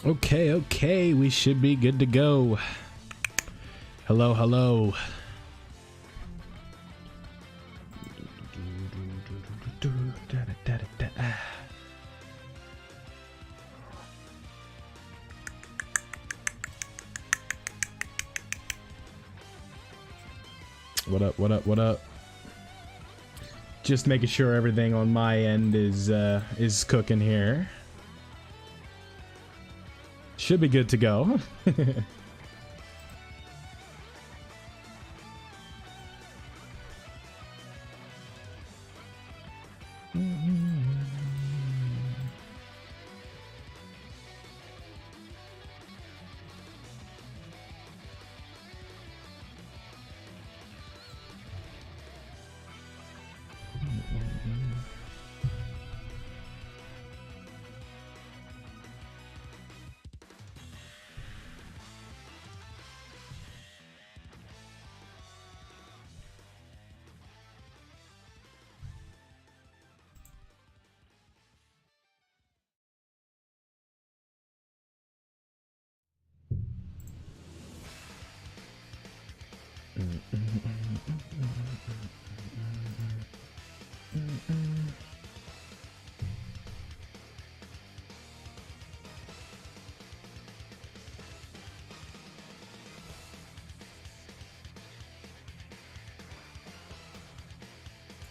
Okay, okay, we should be good to go. Hello, hello. What up, what up, what up? Just making sure everything on my end is cooking here. Should be good to go.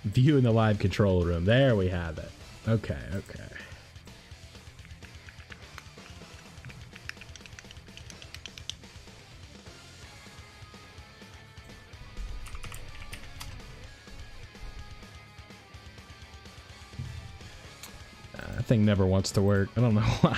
View in the live control room. There we have it. Okay, okay. That thing never wants to work. I don't know why.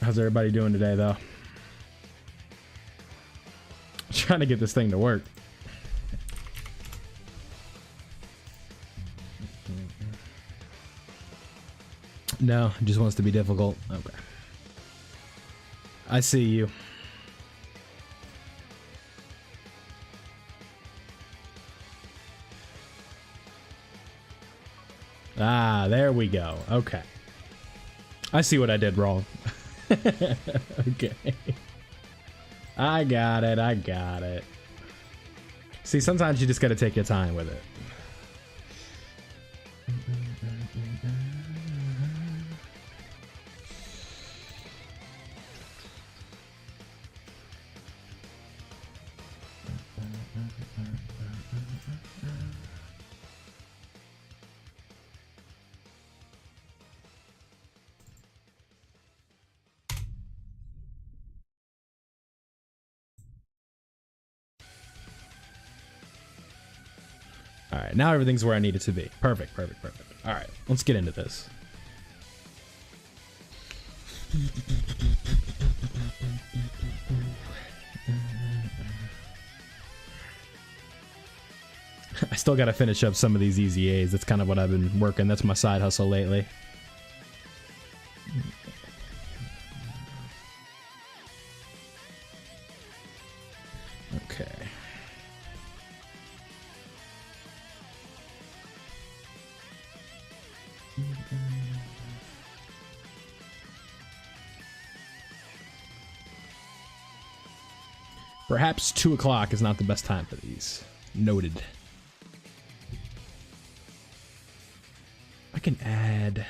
How's everybody doing today, though? Trying to get this thing to work. No, it just wants to be difficult. Okay. I see you. Ah, there we go. Okay. I see what I did wrong. Okay. I got it. I got it. See, sometimes you just got to take your time with it. All right, now everything's where I need it to be. Perfect, perfect, perfect. All right, let's get into this. I still got to finish up some of these easy A's. That's kind of what I've been working. That's my side hustle lately. Okay. Perhaps 2 o'clock is not the best time for these. Noted. I can add...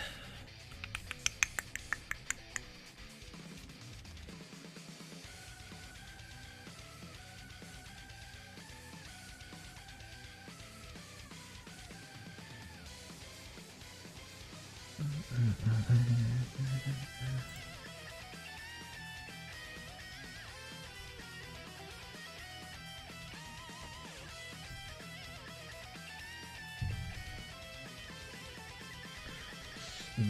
All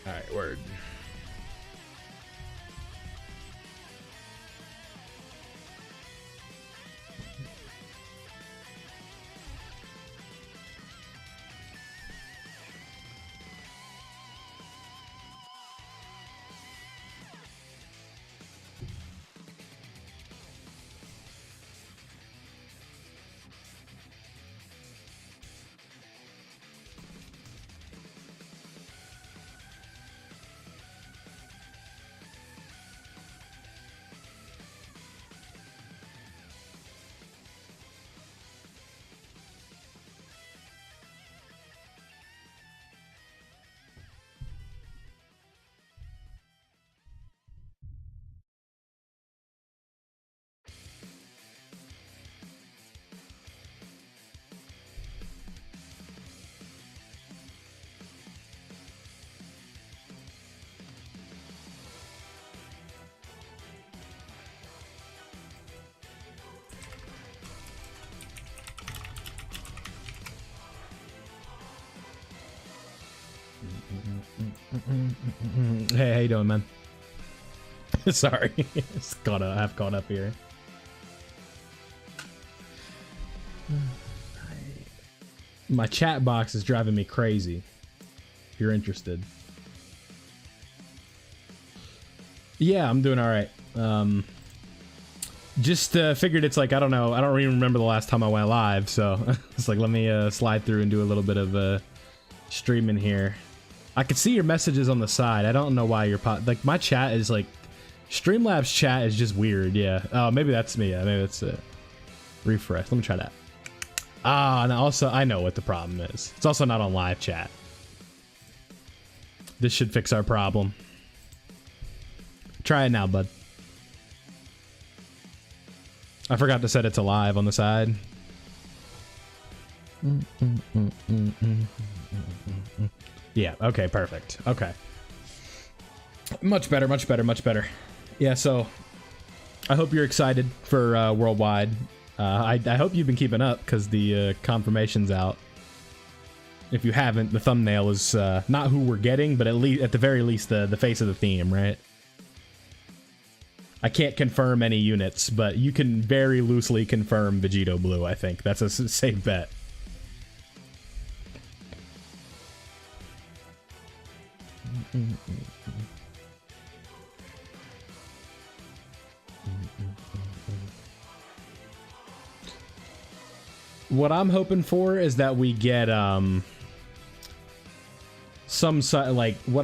right, word. Hey, how you doing, man? Sorry, I've caught up here. My chat box is driving me crazy. If you're interested. Yeah, I'm doing all right. Just figured it's like, I don't know, I don't even remember the last time I went live, so it's like, let me slide through and do a little bit of streaming here. I could see your messages on the side. I don't know why you're like, my chat is like, Streamlabs chat is just weird. Yeah. Oh, maybe that's me. Yeah, maybe that's it. Refresh. Let me try that. Ah, and also I know what the problem is. It's also not on live chat. This should fix our problem. Try it now, bud. I forgot to set it to live on the side. Yeah, okay, perfect. Okay. Much better, much better, much better. Yeah, so I hope you're excited for Worldwide. I hope you've been keeping up because the confirmation's out. If you haven't, the thumbnail is not who we're getting, but at the very least the face of the theme, right? I can't confirm any units, but you can very loosely confirm Vegito Blue, I think. That's a safe bet. What I'm hoping for is that we get what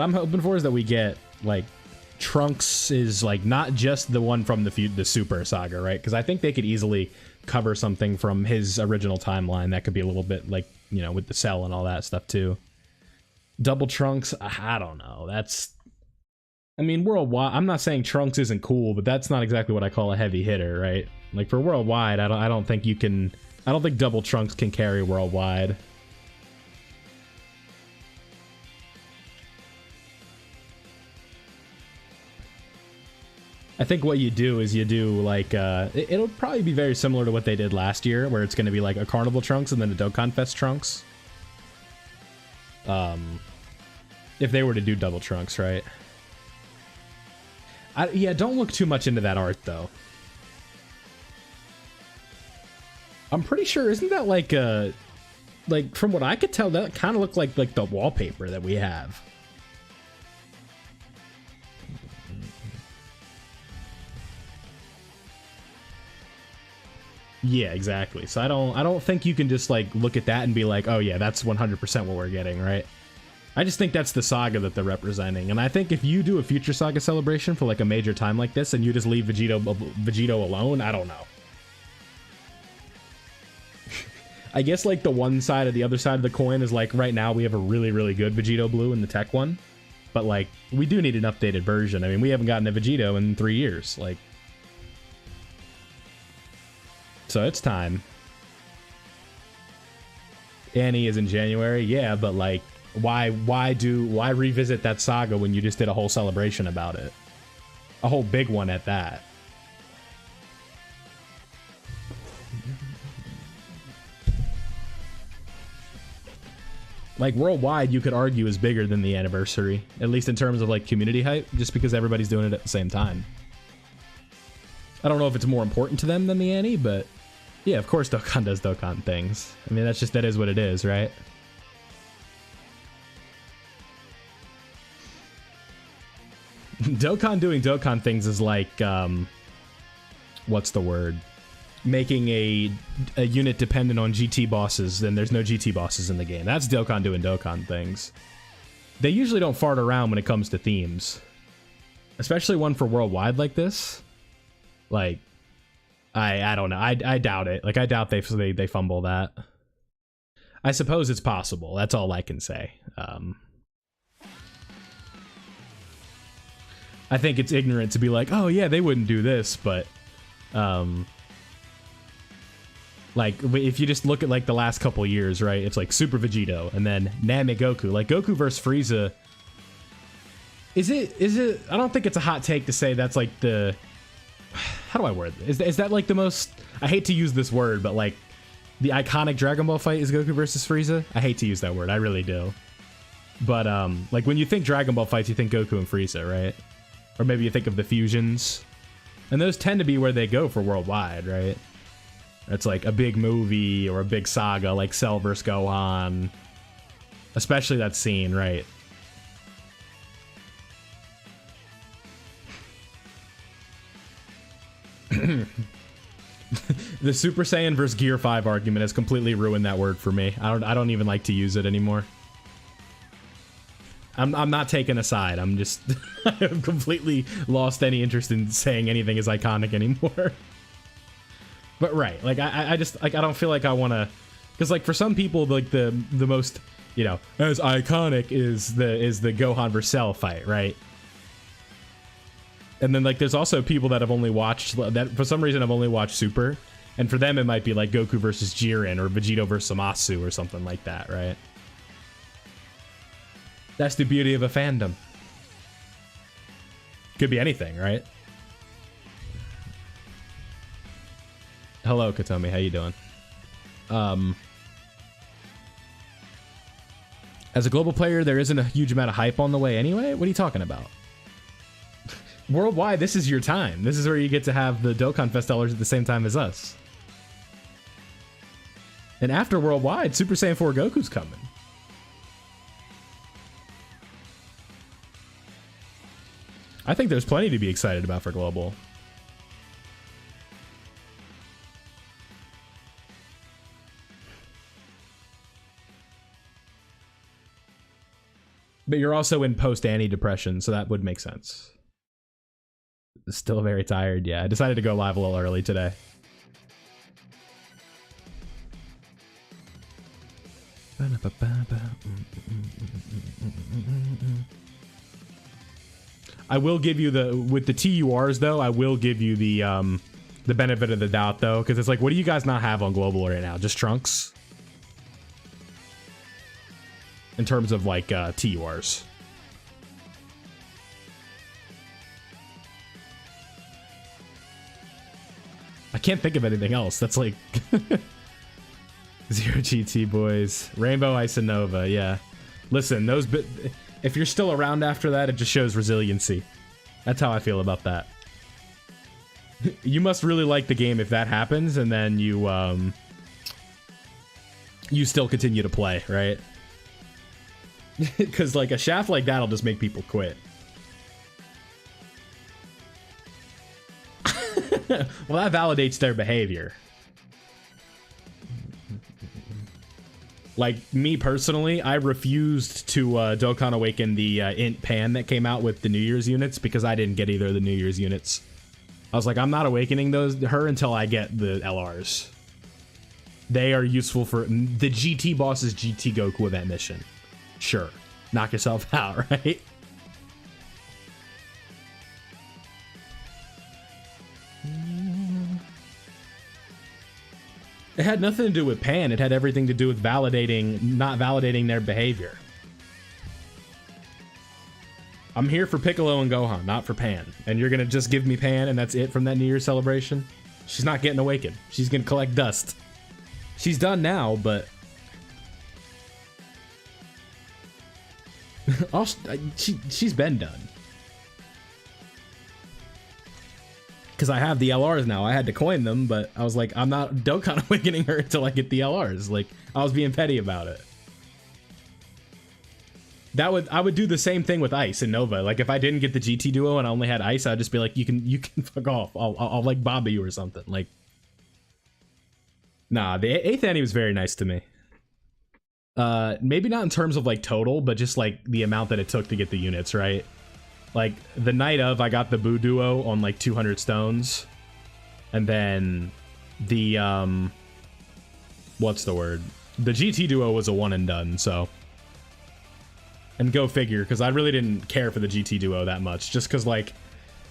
I'm hoping for is that we get like Trunks is like not just the one from the Super Saga, right? Because I think they could easily cover something from his original timeline that could be a little bit like, you know, with the Cell and all that stuff too. Double Trunks, I don't know. I mean, Worldwide, I'm not saying Trunks isn't cool, but that's not exactly what I call a heavy hitter, right? Like for Worldwide, I don't think Double Trunks can carry Worldwide. I think what you do is you do like it'll probably be very similar to what they did last year, where it's going to be like a Carnival Trunks and then a Dokkan Fest Trunks. If they were to do Double Trunks, right? Yeah, don't look too much into that art though. I'm pretty sure, isn't that like from what I could tell, that kind of looked like the wallpaper that we have. Yeah, exactly. So I don't think you can just like look at that and be like, oh yeah, that's 100% what we're getting, right? I just think that's the saga that they're representing, and I think if you do a Future Saga celebration for like a major time like this and you just leave Vegito alone, I don't know. I guess like the other side of the coin is like right now we have a really, really good Vegito Blue in the tech one, but like we do need an updated version. I mean, we haven't gotten a Vegito in 3 years, like. So it's time. Annie is in January, yeah, but like, why revisit that saga when you just did a whole celebration about it? A whole big one at that. Like, worldwide, you could argue is bigger than the anniversary, at least in terms of, like, community hype, just because everybody's doing it at the same time. I don't know if it's more important to them than the Annie, but yeah, of course Dokkan does Dokkan things. I mean, that is what it is, right? Dokkan doing Dokkan things is like, what's the word? Making a unit dependent on GT bosses, then there's no GT bosses in the game. That's Dokkan doing Dokkan things. They usually don't fart around when it comes to themes. Especially one for worldwide like this. Like, I don't know. I doubt it. Like, I doubt they fumble that. I suppose it's possible. That's all I can say. I think it's ignorant to be like, oh yeah, they wouldn't do this, but like, if you just look at like the last couple years, right? It's like Super Vegito and then Namek Goku. Like, Goku versus Frieza. Is it? I don't think it's a hot take to say that's like the. How do I word it? Is that like the most? I hate to use this word, but like the iconic Dragon Ball fight is Goku versus Frieza. I hate to use that word. I really do. But like when you think Dragon Ball fights, you think Goku and Frieza, right? Or maybe you think of the fusions, and those tend to be where they go for worldwide, right? It's like a big movie or a big saga like Cell vs. Gohan. Especially that scene, right? The Super Saiyan vs. Gear 5 argument has completely ruined that word for me. I don't even like to use it anymore. I'm not taking a side. I'm just I've completely lost any interest in saying anything is iconic anymore. But right, like I just like I don't feel like I want to, because like for some people like the most, you know, as iconic is the Gohan vs Cell fight, right? And then like there's also people that have only watched that for some reason have only watched Super, and for them it might be like Goku versus Jiren or Vegito versus Zamasu or something like that, right? That's the beauty of a fandom. Could be anything, right? Hello, Katomi. How you doing? As a global player, there isn't a huge amount of hype on the way anyway. What are you talking about? Worldwide, this is your time. This is where you get to have the Dokkan Festellers at the same time as us. And after Worldwide, Super Saiyan 4 Goku's coming. I think there's plenty to be excited about for global. But you're also in post-Annie depression, so that would make sense. Still very tired, yeah. I decided to go live a little early today. I will give you with the TURs though, I will give you the benefit of the doubt though, because it's like, what do you guys not have on global right now? Just Trunks? In terms of like TURs. I can't think of anything else. That's like Zero GT boys, Rainbow Ice and Nova. Yeah, listen, those if you're still around after that, it just shows resiliency. That's how I feel about that. You must really like the game if that happens, and then you still continue to play, right? Because like a shaft like that'll just make people quit. Well, that validates their behavior. Like, me personally, I refused to Dokkan Awaken the Int Pan that came out with the New Year's units because I didn't get either of the New Year's units. I was like, I'm not awakening her until I get the LRs. They are useful for the GT boss's GT Goku event mission. Sure. Knock yourself out, right? It had nothing to do with Pan. It had everything to do with not validating their behavior. I'm here for Piccolo and Gohan, not for Pan. And you're gonna just give me Pan and that's it from that New Year's celebration? She's not getting awakened. She's gonna collect dust. She's done now, but She's been done. Because I have the LRs now. I had to coin them, but I was like, I'm not Dokkan awakening her until I get the LRs. Like, I was being petty about it. I would do the same thing with Ice and Nova. Like, if I didn't get the GT duo and I only had Ice, I'd just be like, you can fuck off. I'll like Bobby you or something. Like, nah, the 8th Annie was very nice to me. Maybe not in terms of like total, but just like the amount that it took to get the units, right? Like, the night of, I got the Boo duo on like 200 stones. And then the, what's the word? The GT duo was a one and done, so. And go figure, because I really didn't care for the GT duo that much. Just because, like,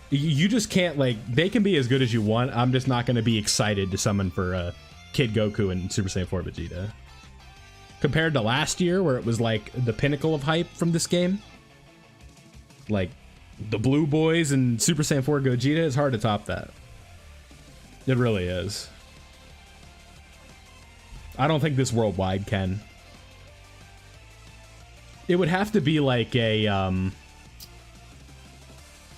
you just can't, like, they can be as good as you want. I'm just not going to be excited to summon for Kid Goku and Super Saiyan 4 Vegeta. Compared to last year, where it was, like, the pinnacle of hype from this game. Like, the Blue Boys and Super Saiyan 4 Gogeta, it's hard to top that. It really is. I don't think this worldwide can. It would have to be like a, it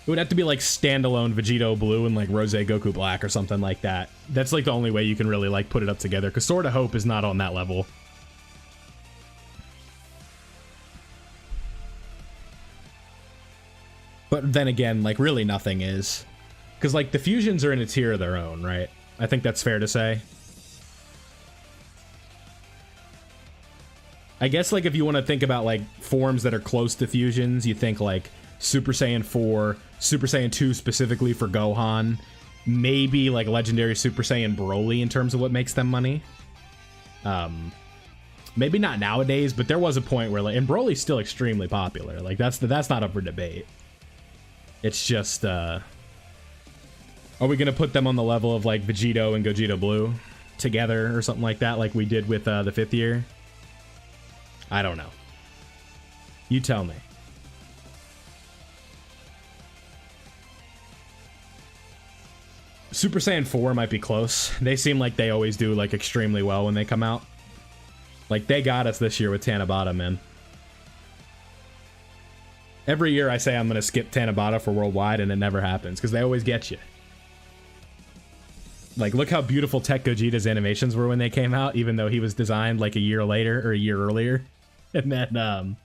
would have to be like standalone Vegito Blue and like Rose Goku Black or something like that. That's like the only way you can really like put it up together, because Sword of Hope is not on that level. But then again, like really nothing is. Because like the fusions are in a tier of their own, right? I think that's fair to say. I guess, like, if you want to think about, like, forms that are close to fusions, you think, like, Super Saiyan 4, Super Saiyan 2 specifically for Gohan, maybe, like, Legendary Super Saiyan Broly in terms of what makes them money. Maybe not nowadays, but there was a point where, like, and Broly's still extremely popular. Like, that's not up for debate. It's just, are we gonna put them on the level of, like, Vegito and Gogeta Blue together or something like that, like we did with, the 5th year? I don't know. You tell me. Super Saiyan 4 might be close. They seem like they always do, like, extremely well when they come out. Like, they got us this year with Tanabata, man. Every year I say I'm gonna skip Tanabata for worldwide, and it never happens, because they always get you. Like, look how beautiful Tech Gogeta's animations were when they came out, even though he was designed, like, a year later, or a year earlier. And then,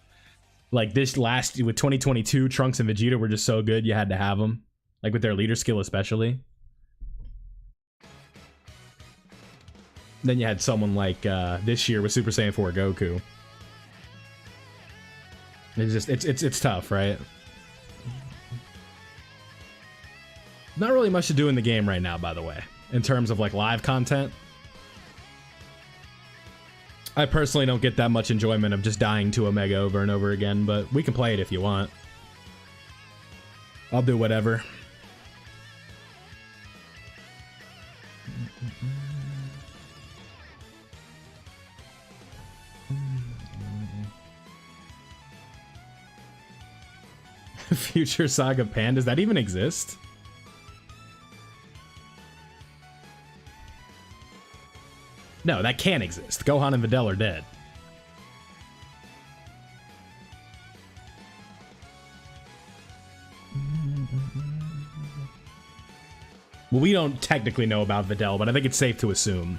like, this last, with 2022, Trunks and Vegeta were just so good, you had to have them. Like, with their leader skill especially. Then you had someone like, this year with Super Saiyan 4 Goku. It's just, it's tough, right? Not really much to do in the game right now, by the way, in terms of, like, live content. I personally don't get that much enjoyment of just dying to Omega over and over again, but we can play it if you want. I'll do whatever. Future Saga Pan, does that even exist? No, that can't exist. Gohan and Videl are dead. Well, we don't technically know about Videl, but I think it's safe to assume.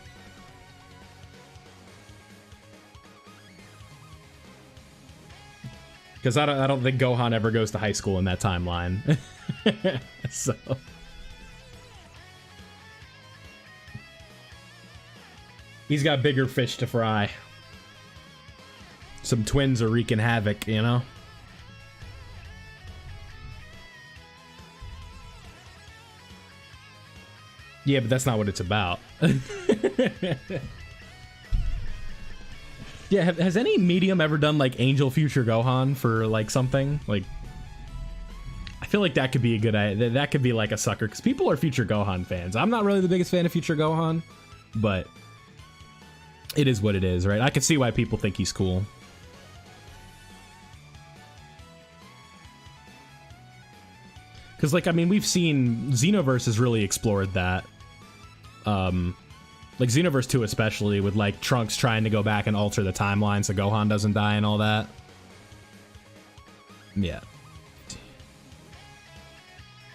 Because I don't think Gohan ever goes to high school in that timeline. So... he's got bigger fish to fry. Some twins are wreaking havoc, you know? Yeah, but that's not what it's about. Yeah, has any medium ever done, like, Angel Future Gohan for, like, something? Like, I feel like that could be a good idea. That could be, like, a sucker, because people are Future Gohan fans. I'm not really the biggest fan of Future Gohan, but... it is what it is, right? I can see why people think he's cool. Because, like, I mean, we've seen... Xenoverse has really explored that. Like, Xenoverse 2 especially, with, like, Trunks trying to go back and alter the timeline so Gohan doesn't die and all that. Yeah.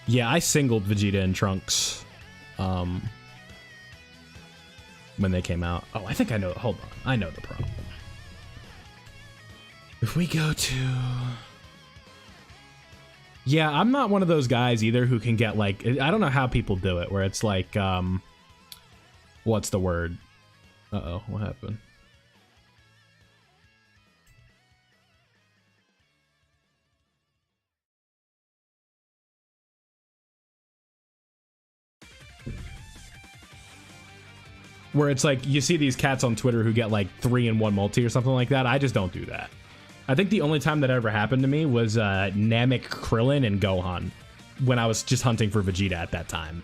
Yeah, I singled Vegeta and Trunks when they came out. Oh, I think I know. Hold on. I know the problem. If we go to... Yeah, I'm not one of those guys either who can get, like... I don't know how people do it, where it's like, what's the word? Uh-oh, what happened? Where it's like, you see these cats on Twitter who get like 3-in-1 multi or something like that. I just don't do that. I think the only time that ever happened to me was Namek, Krillin, and Gohan. When I was just hunting for Vegeta at that time.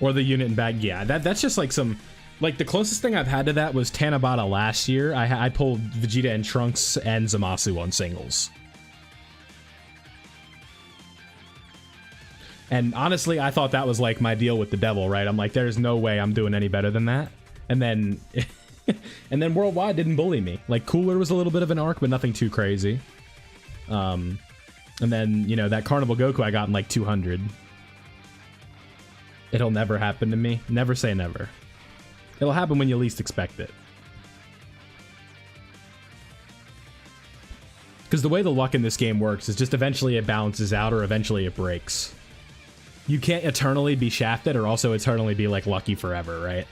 Or the unit and bag. Yeah, that's just like some... Like, the closest thing I've had to that was Tanabata last year. I pulled Vegeta and Trunks and Zamasu on singles. And honestly, I thought that was like my deal with the devil, right? I'm like, there's no way I'm doing any better than that. And then... and then Worldwide didn't bully me. Like, Cooler was a little bit of an arc, but nothing too crazy. And then, you know, that Carnival Goku I got in like 200. It'll never happen to me. Never say never. It'll happen when you least expect it. Because the way the luck in this game works is just eventually it balances out or eventually it breaks. You can't eternally be shafted or also eternally be like lucky forever, right?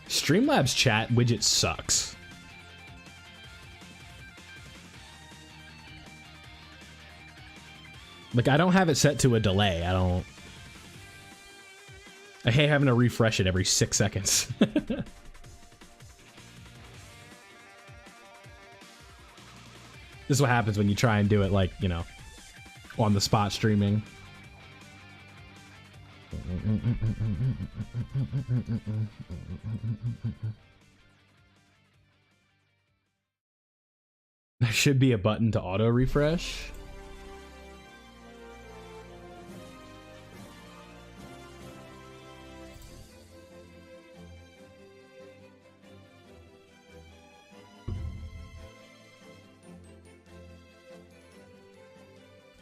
Streamlabs chat widget sucks. Like, I don't have it set to a delay. I hate having to refresh it every 6 seconds. This is what happens when you try and do it, like, you know, on the spot streaming. There should be a button to auto refresh.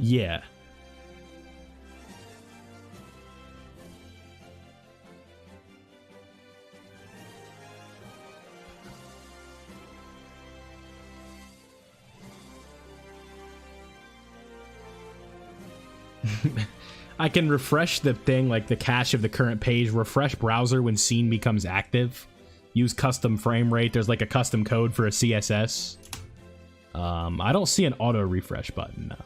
Yeah. I can refresh the thing, like the cache of the current page, refresh browser when scene becomes active, use custom frame rate. There's like a custom code for a CSS. I don't see an auto refresh button, no.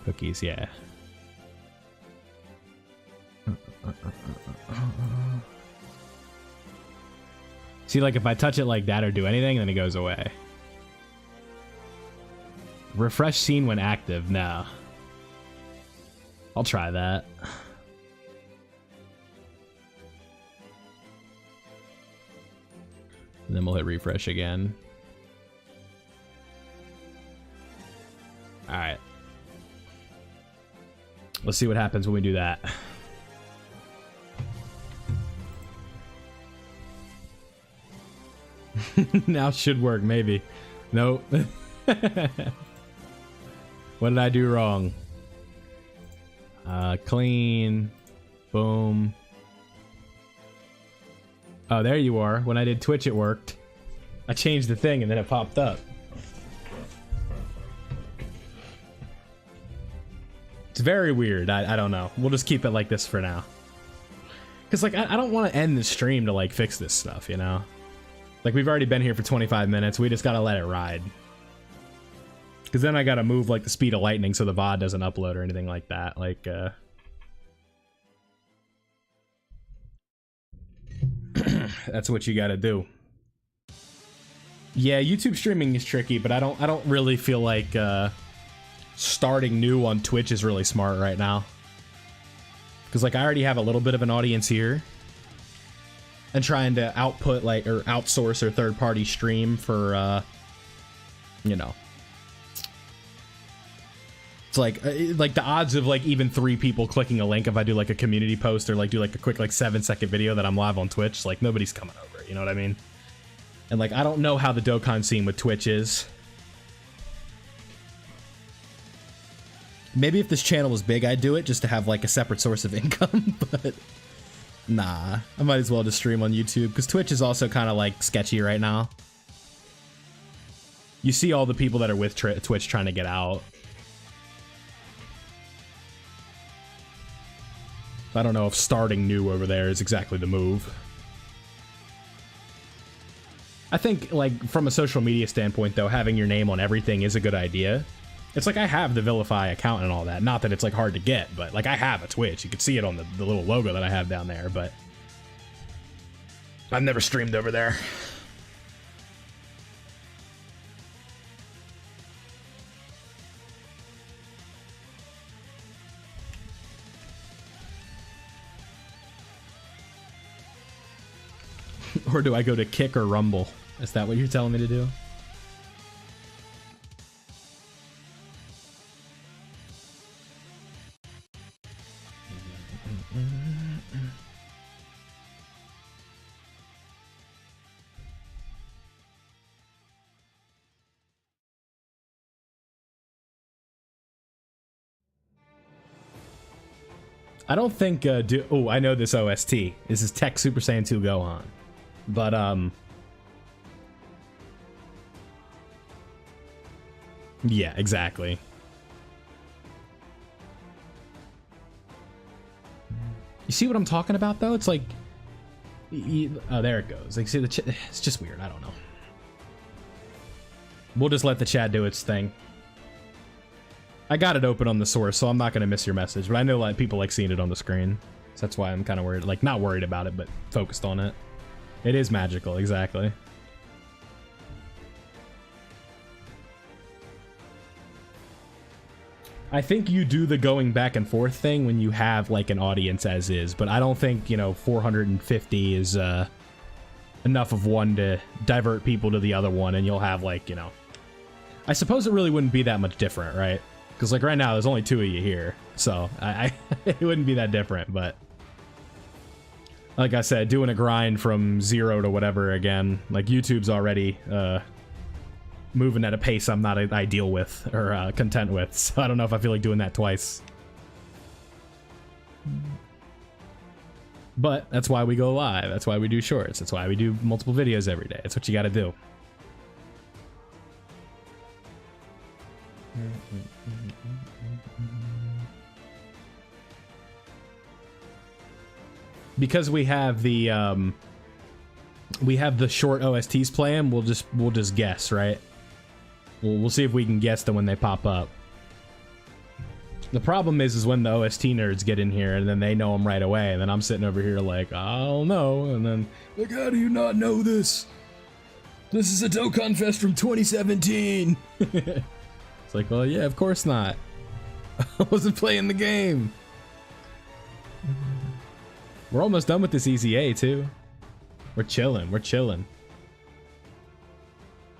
Cookies, yeah. See, like if I touch it like that or do anything, then it goes away. Refresh scene when active, no. I'll try that. And then we'll hit refresh again. Alright. Let's see what happens when we do that. Now it should work, maybe. Nope. What did I do wrong? Clean. Boom. Oh, there you are. When I did Twitch, it worked. I changed the thing and then it popped up. It's very weird. I don't know. We'll just keep it like this for now. Because, like, I don't want to end the stream to, like, fix this stuff, you know? Like, we've already been here for 25 minutes. We just gotta let it ride. Because then I gotta move, like, the speed of lightning so the VOD doesn't upload or anything like that. Like, that's what you gotta do. Yeah, YouTube streaming is tricky, but I don't really feel like, starting new on Twitch is really smart right now. Because, like, I already have a little bit of an audience here. And trying to output, like, or outsource or third-party stream for, you know. It's like the odds of, like, even 3 people clicking a link if I do, like, a community post or, like, do, like, a quick, like, 7-second video that I'm live on Twitch, like, nobody's coming over, you know what I mean? And, like, I don't know how the Dokkan scene with Twitch is. Maybe if this channel was big, I'd do it just to have, like, a separate source of income, but nah. I might as well just stream on YouTube, because Twitch is also kind of, like, sketchy right now. You see all the people that are with Twitch trying to get out. I don't know if starting new over there is exactly the move. I think, like, from a social media standpoint, though, having your name on everything is a good idea. It's like I have the Vilify account and all that. Not that it's, like, hard to get, but, like, I have a Twitch. You can see it on the little logo that I have down there, but I've never streamed over there. Or do I go to Kick or Rumble? Is that what you're telling me to do? I don't think, oh, I know this OST. This is Tech Super Saiyan 2 Gohan. But, yeah, exactly. You see what I'm talking about, though? It's like, oh, there it goes. Like, see, it's just weird. I don't know. We'll just let the chat do its thing. I got it open on the source, so I'm not going to miss your message. But I know like people like seeing it on the screen. So that's why I'm kind of worried. Like, not worried about it, but focused on it. It is magical, exactly. I think you do the going back and forth thing when you have, like, an audience as is. But I don't think, you know, 450 is enough of one to divert people to the other one. And you'll have, like, you know... I suppose it really wouldn't be that much different, right? Because, like, right now, there's only 2 of you here. So, it wouldn't be that different, but... Like I said, doing a grind from 0 to whatever again. Like, YouTube's already moving at a pace I'm not ideal with, or content with. So I don't know if I feel like doing that twice. But that's why we go live. That's why we do shorts. That's why we do multiple videos every day. That's what you gotta do. Because we have the short OSTs playing, we'll just guess, right? We'll see if we can guess them when they pop up. The problem is when the OST nerds get in here and then they know them right away, and then I'm sitting over here like, I don't know, and then like, how do you not know this? This is a Dokkan Fest from 2017. It's like, well, yeah, of course not. I wasn't playing the game. We're almost done with this Easy A too. We're chilling. We're chilling.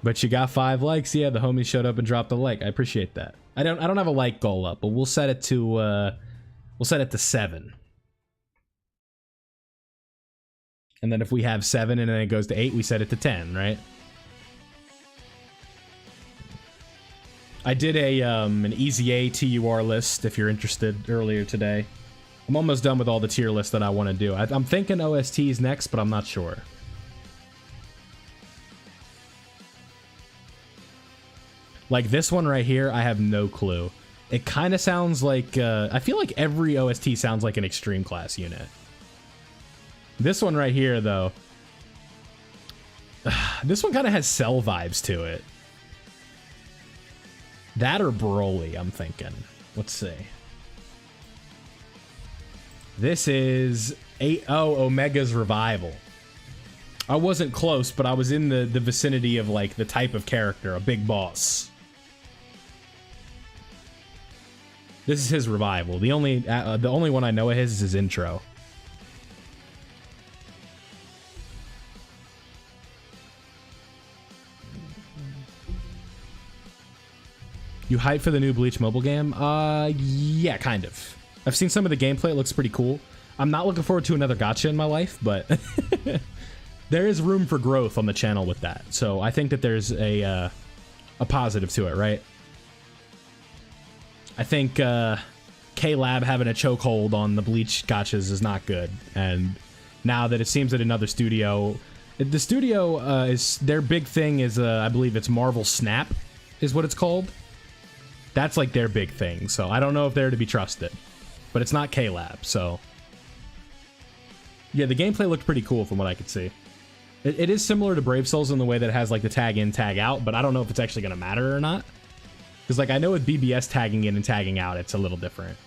But you got 5 likes. Yeah, the homies showed up and dropped a like. I appreciate that. I don't have a like goal up, but we'll set it to 7. And then if we have 7 and then it goes to 8, we set it to 10, right? I did an Easy A TUR list if you're interested earlier today. I'm almost done with all the tier lists that I want to do. I'm thinking OSTs next, but I'm not sure. Like this one right here, I have no clue. It kind of sounds like... I feel like every OST sounds like an Extreme Class unit. This one right here, though... this one kind of has Cell vibes to it. That or Broly, I'm thinking. Let's see. This is 8-0 Omega's Revival. I wasn't close, but I was in the vicinity of, like, the type of character, a big boss. This is his revival. The only one I know of his is his intro. You hyped for the new Bleach mobile game? Yeah, kind of. I've seen some of the gameplay. It looks pretty cool. I'm not looking forward to another gacha in my life, but there is room for growth on the channel with that. So I think that there's a positive to it, right? I think K-Lab having a chokehold on the Bleach gachas is not good. And now that it seems that another studio... The studio, is their big thing is, I believe it's Marvel Snap, is what it's called. That's like their big thing, so I don't know if they're to be trusted. But it's not K-Lab, so... Yeah, the gameplay looked pretty cool from what I could see. It is similar to Brave Souls in the way that it has like the tag in, tag out, but I don't know if it's actually going to matter or not. Because like I know with BBS tagging in and tagging out, it's a little different.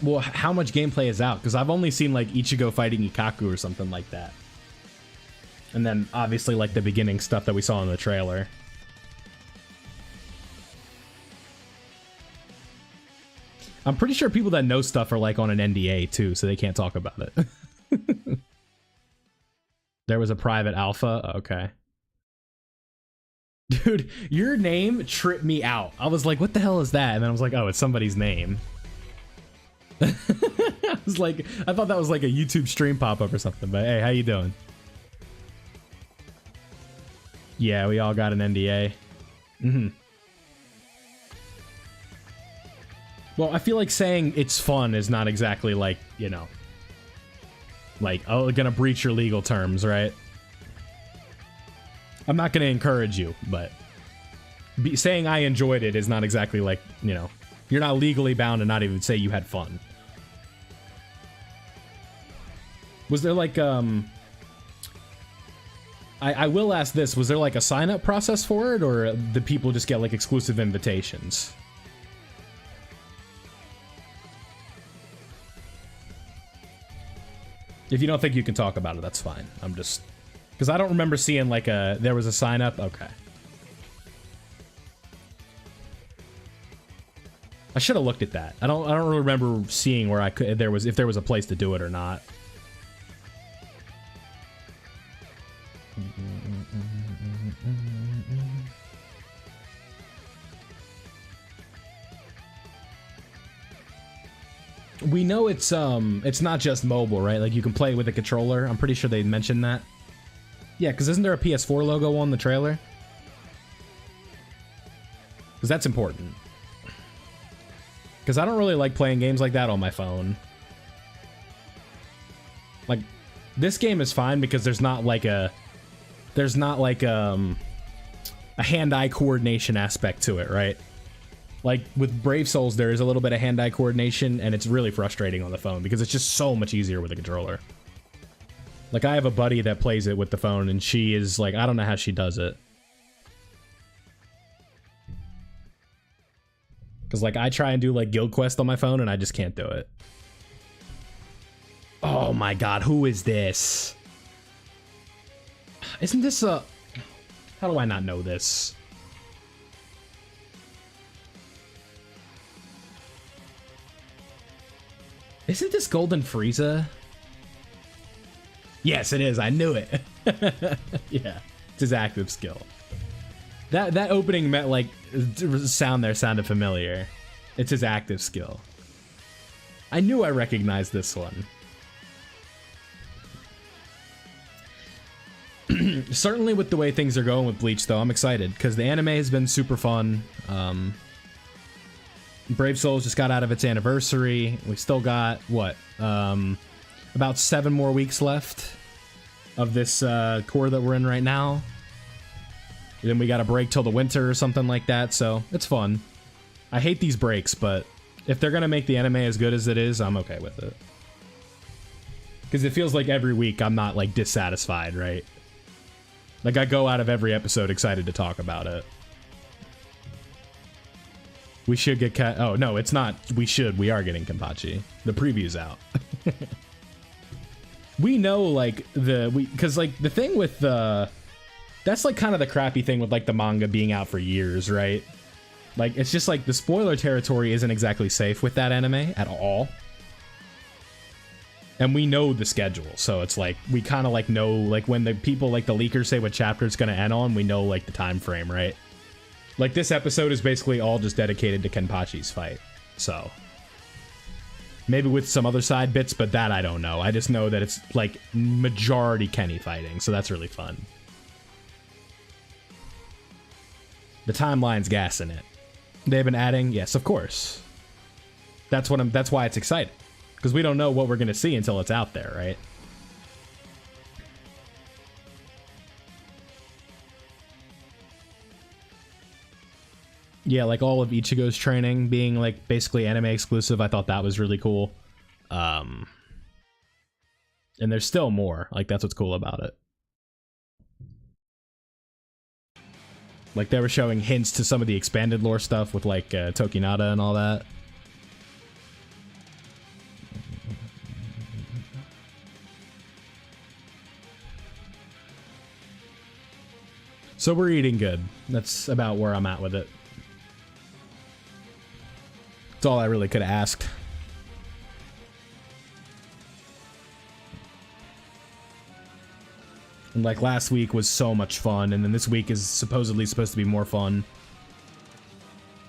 Well, how much gameplay is out? Because I've only seen like Ichigo fighting Ikaku or something like that. And then obviously like the beginning stuff that we saw in the trailer. I'm pretty sure people that know stuff are like on an NDA too, so they can't talk about it. There was a private alpha? Okay. Dude, your name tripped me out. I was like, what the hell is that? And then I was like, oh, it's somebody's name. I was like, I thought that was like a YouTube stream pop-up or something, but hey, how you doing? Yeah, we all got an NDA. Well, I feel like saying it's fun is not exactly like, you know, like, oh, gonna breach your legal terms, right? I'm not gonna encourage you, but saying I enjoyed it is not exactly like, you know, you're not legally bound to not even say you had fun. Was there like, I will ask this, was there like a sign-up process for it, or did people just get like exclusive invitations? If you don't think you can talk about it, that's fine. I'm just... Because I don't remember seeing like there was a sign-up. Okay. I should have looked at that. I don't really remember seeing where I could if there was a place to do it or not. We know it's not just mobile, right? Like you can play it with a controller. I'm pretty sure they mentioned that. Yeah, because isn't there a PS4 logo on the trailer? Because that's important. Because I don't really like playing games like that on my phone. Like, this game is fine because there's not like a hand-eye coordination aspect to it, right? Like, with Brave Souls, there is a little bit of hand-eye coordination, and it's really frustrating on the phone because it's just so much easier with a controller. Like, I have a buddy that plays it with the phone, and she is like, I don't know how she does it. Because, like, I try and do, like, Guild Quest on my phone, and I just can't do it. Oh my god, who is this? Isn't this a... How do I not know this? Isn't this Golden Frieza? Yes, it is. I knew it. Yeah, it's his active skill. That opening meant like sound there sounded familiar. It's his active skill. I knew I recognized this one. Certainly with the way things are going with Bleach, though, I'm excited because the anime has been super fun. Brave Souls just got out of its anniversary. We still got, what, about 7 more weeks left of this core that we're in right now. And then we got a break till the winter or something like that, so it's fun. I hate these breaks, but if they're gonna make the anime as good as it is, I'm okay with it. Because it feels like every week I'm not like dissatisfied, right? Like I go out of every episode excited to talk about it. We should get oh no, it's not we should, we are getting Kenpachi. The preview's out. We know like because like the thing with that's like kind of the crappy thing with like the manga being out for years, right? Like it's just like the spoiler territory isn't exactly safe with that anime at all. And we know the schedule, so it's like we kind of like know like when the people like the leakers say what chapter it's gonna end on, we know like the time frame, right? Like this episode is basically all just dedicated to Kenpachi's fight, so maybe with some other side bits, but that I don't know. I just know that it's like majority Kenny fighting, so that's really fun. The timeline's gassing it. They've been adding, yes, of course. That's why it's exciting. Because we don't know what we're going to see until it's out there, right? Yeah, like all of Ichigo's training being like basically anime exclusive, I thought that was really cool. And there's still more. Like that's what's cool about it. Like they were showing hints to some of the expanded lore stuff with like Tokinata and all that. So we're eating good. That's about where I'm at with it. That's all I really could have asked. And like last week was so much fun, and then this week is supposedly supposed to be more fun.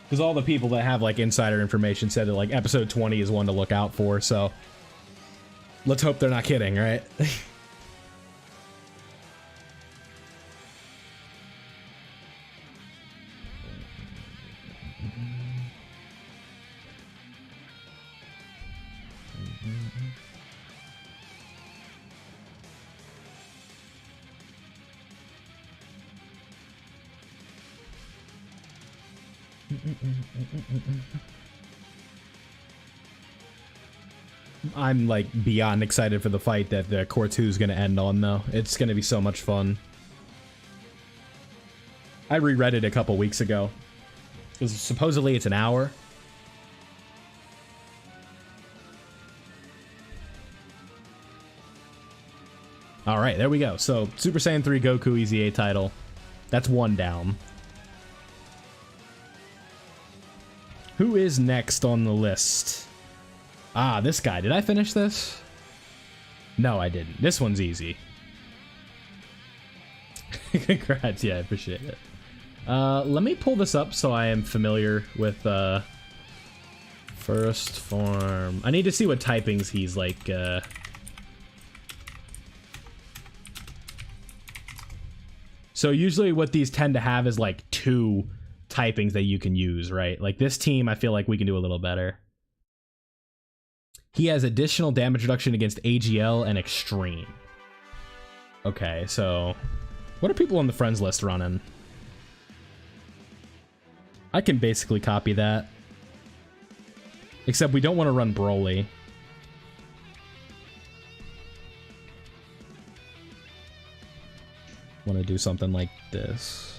Because all the people that have like insider information said that like episode 20 is one to look out for, so let's hope they're not kidding, right? I'm like beyond excited for the fight that the Core 2 is going to end on, though. It's going to be so much fun. I reread it a couple weeks ago. Because supposedly it's an hour. Alright, there we go. So, Super Saiyan 3 Goku Easy A title. That's one down. Who is next on the list? Ah, this guy. Did I finish this? No, I didn't. This one's easy. Congrats. Yeah, I appreciate it. Let me pull this up so I am familiar with first form. I need to see what typings he's like. So usually what these tend to have is like 2 typings that you can use, right? Like this team, I feel like we can do a little better. He has additional damage reduction against AGL and Extreme. Okay, so what are people on the friends list running? I can basically copy that. Except we don't want to run Broly. Want to do something like this.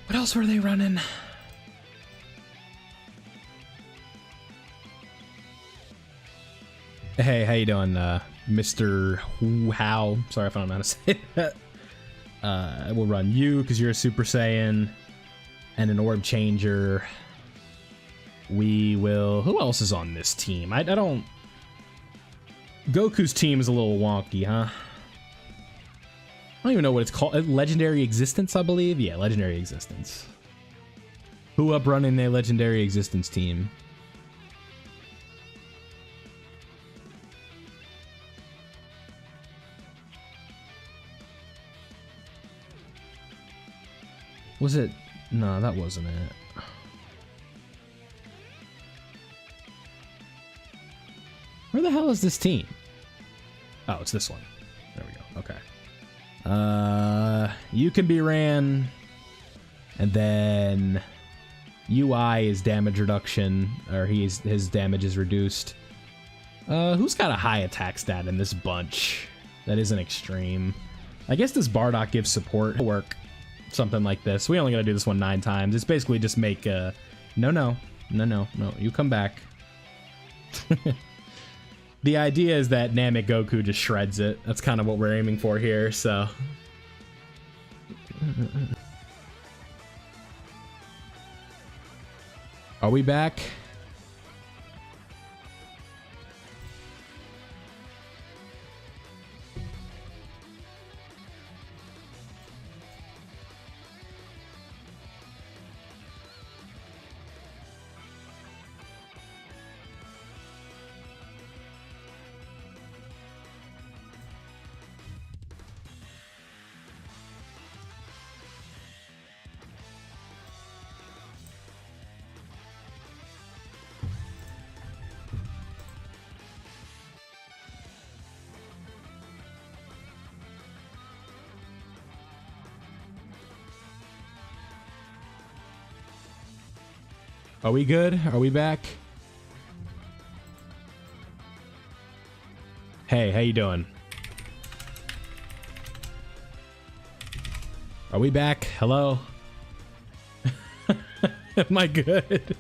What else were they running? Hey, how you doing, Mr. How? Sorry if I don't know how to say that. We'll run you because you're a Super Saiyan and an Orb Changer. We will... Who else is on this team? I don't... Goku's team is a little wonky, huh? I don't even know what it's called. Legendary Existence, I believe? Yeah, Legendary Existence. Who up running a Legendary Existence team? Was it? No, that wasn't it. Where the hell is this team? Oh, it's this one. There we go. Okay. You can be ran. And then UI is damage reduction, or his damage is reduced. Who's got a high attack stat in this bunch? That isn't extreme. I guess this Bardock gives support. Work. Something like this. We only gotta do this one 9 times. It's basically just make no, you come back. The idea is that Namek Goku just shreds it. That's kind of what we're aiming for here, so. Are we back? Are we good? Are we back? Hey, how you doing? Are we back? Hello? Am I good?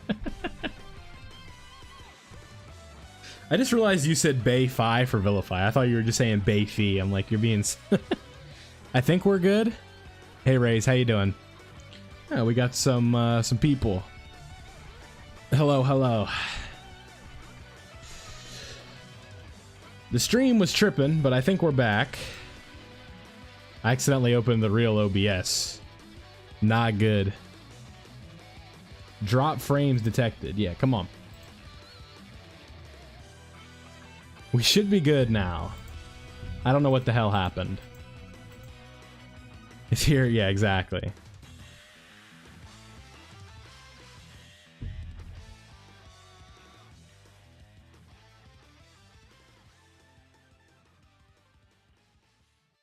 I just realized you said Bay Fi for Vilify. I thought you were just saying Bay Fee. I'm like, you're being... I think we're good. Hey, Raze, how you doing? Yeah, we got some people. Hello, hello. The stream was tripping, but I think we're back. I accidentally opened the real OBS. Not good. Drop frames detected. Yeah, come on. We should be good now. I don't know what the hell happened. It's here. Yeah, exactly.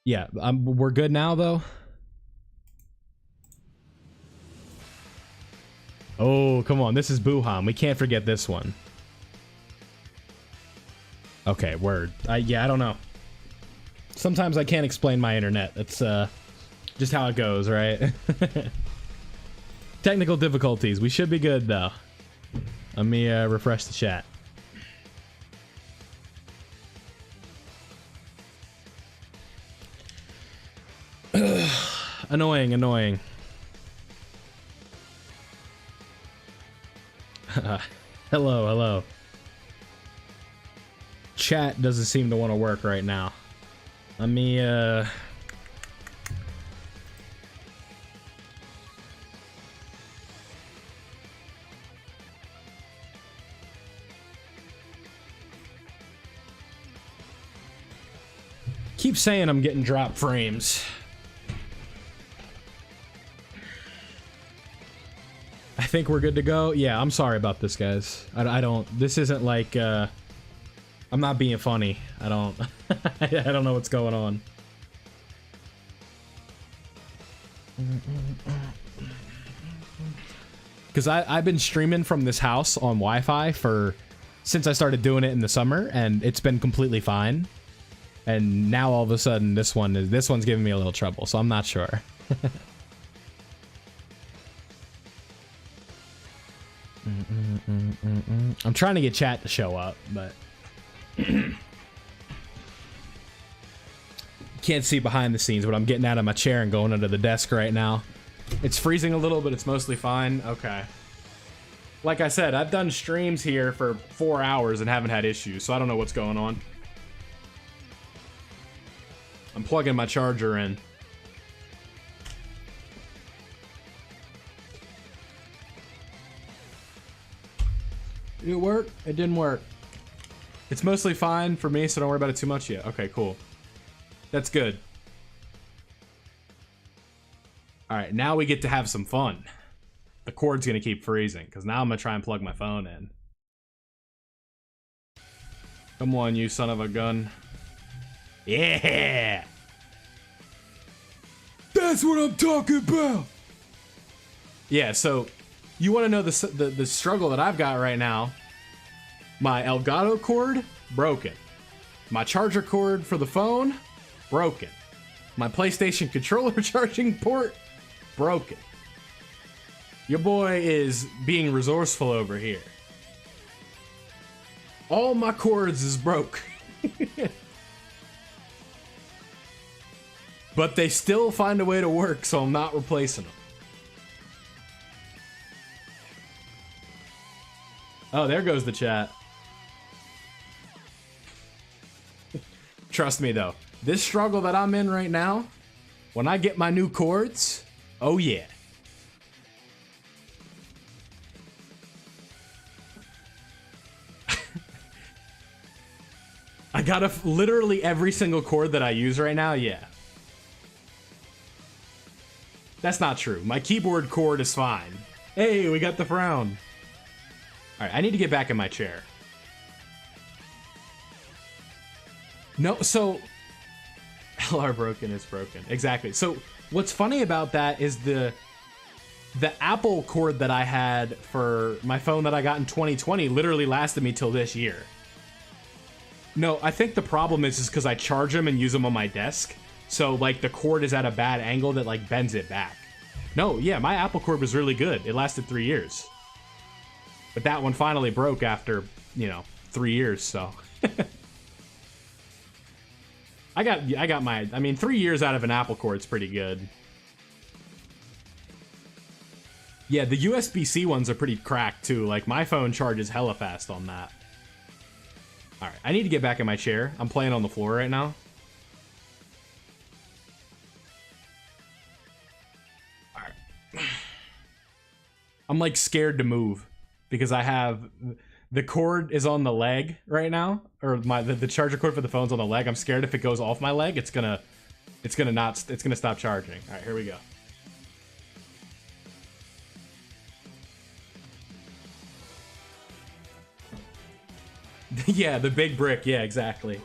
Yeah, we're good now, though. Oh, come on. This is Buhan. We can't forget this one. Okay, word. Yeah, I don't know. Sometimes I can't explain my internet. That's just how it goes, right? Technical difficulties. We should be good, though. Let me refresh the chat. Annoying, annoying. Hello, hello. Chat doesn't seem to want to work right now. Let me, keep saying I'm getting drop frames. I think we're good to go. Yeah, I'm sorry about this, guys. I don't... This isn't like, I'm not being funny. I don't... I don't know what's going on. Because I've been streaming from this house on Wi-Fi since I started doing it in the summer, and it's been completely fine. And now all of a sudden this one's giving me a little trouble, so I'm not sure. I'm trying to get chat to show up, but can't see behind the scenes, but I'm getting out of my chair and going under the desk right now. It's freezing a little, but it's mostly fine. Okay. Like I said, I've done streams here for 4 hours and haven't had issues, so I don't know what's going on. I'm plugging my charger in. Did it work? It didn't work. It's mostly fine for me, so don't worry about it too much yet. Okay, cool. That's good. Alright, now we get to have some fun. The cord's gonna keep freezing, because now I'm gonna try and plug my phone in. Come on, you son of a gun. Yeah! That's what I'm talking about. Yeah, so you want to know the struggle that I've got right now? My Elgato cord, broken. My charger cord for the phone, broken. My PlayStation controller charging port, broken. Your boy is being resourceful over here. All my cords is broke. But they still find a way to work, so I'm not replacing them. Oh, there goes the chat. Trust me though, this struggle that I'm in right now, when I get my new cords, oh yeah. I got literally every single cord that I use right now, yeah. That's not true. My keyboard cord is fine. Hey, we got the frown. Alright, I need to get back in my chair. No, so... LR broken is broken. Exactly. So, what's funny about that is the Apple cord that I had for my phone that I got in 2020 literally lasted me till this year. No, I think the problem is because I charge them and use them on my desk. So, like, the cord is at a bad angle that, like, bends it back. No, yeah, my Apple cord was really good. It lasted 3 years. But that one finally broke after, you know, 3 years, so... I got my... I mean, 3 years out of an Apple cord's pretty good. Yeah, the USB-C ones are pretty cracked, too. Like, my phone charges hella fast on that. Alright, I need to get back in my chair. I'm playing on the floor right now. Alright. I'm, like, scared to move. Because I have... The cord is on the leg right now, or the charger cord for the phone's on the leg. I'm scared if it goes off my leg, it's gonna stop charging. All right, here we go. Yeah, the big brick. Yeah, exactly.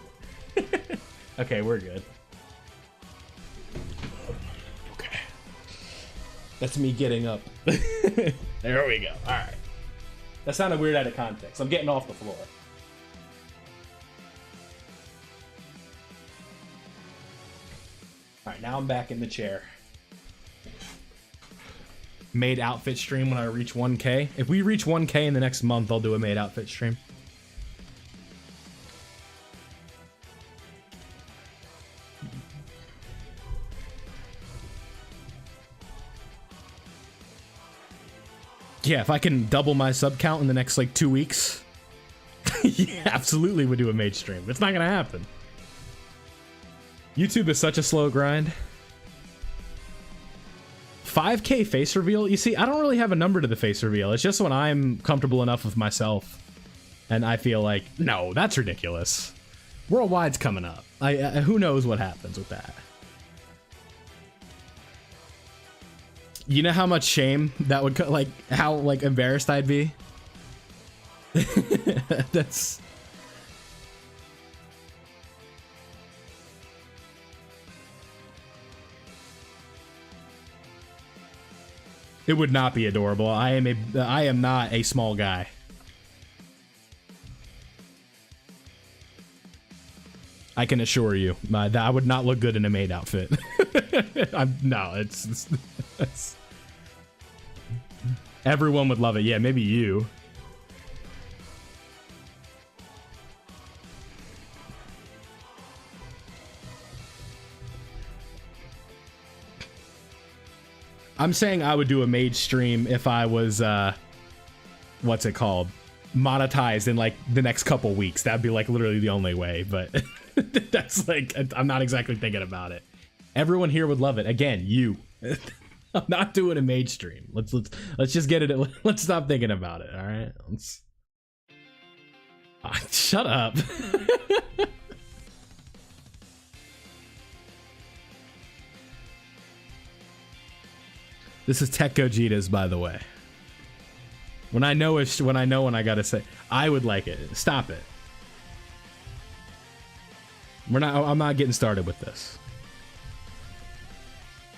Okay, we're good. Okay, that's me getting up. There we go. All right. That sounded weird out of context. I'm getting off the floor. Alright, now I'm back in the chair. Maid outfit stream when I reach 1K. If we reach 1K in the next month, I'll do a maid outfit stream. Yeah, if I can double my sub count in the next, like, 2 weeks, yeah, absolutely would do a mage stream. It's not gonna happen. YouTube is such a slow grind. 5K face reveal? You see, I don't really have a number to the face reveal. It's just when I'm comfortable enough with myself, and I feel like, no, that's ridiculous. Worldwide's coming up. Who knows what happens with that. You know how much shame that would, like, how, like, embarrassed I'd be? That's... It would not be adorable. I am not a small guy. I can assure you, that I would not look good in a maid outfit. No, it's everyone would love it. Yeah, maybe you. I'm saying I would do a mage stream if I was, what's it called? Monetized in, like, the next couple weeks. That'd be, like, literally the only way, but that's, like, I'm not exactly thinking about it. Everyone here would love it. Again, you. I'm not doing a mage stream. Let's just get it. Let's stop thinking about it, all right? Let's... shut up. This is Tech Gogeta's, by the way. When I know when I gotta say, I would like it. Stop it. I'm not getting started with this.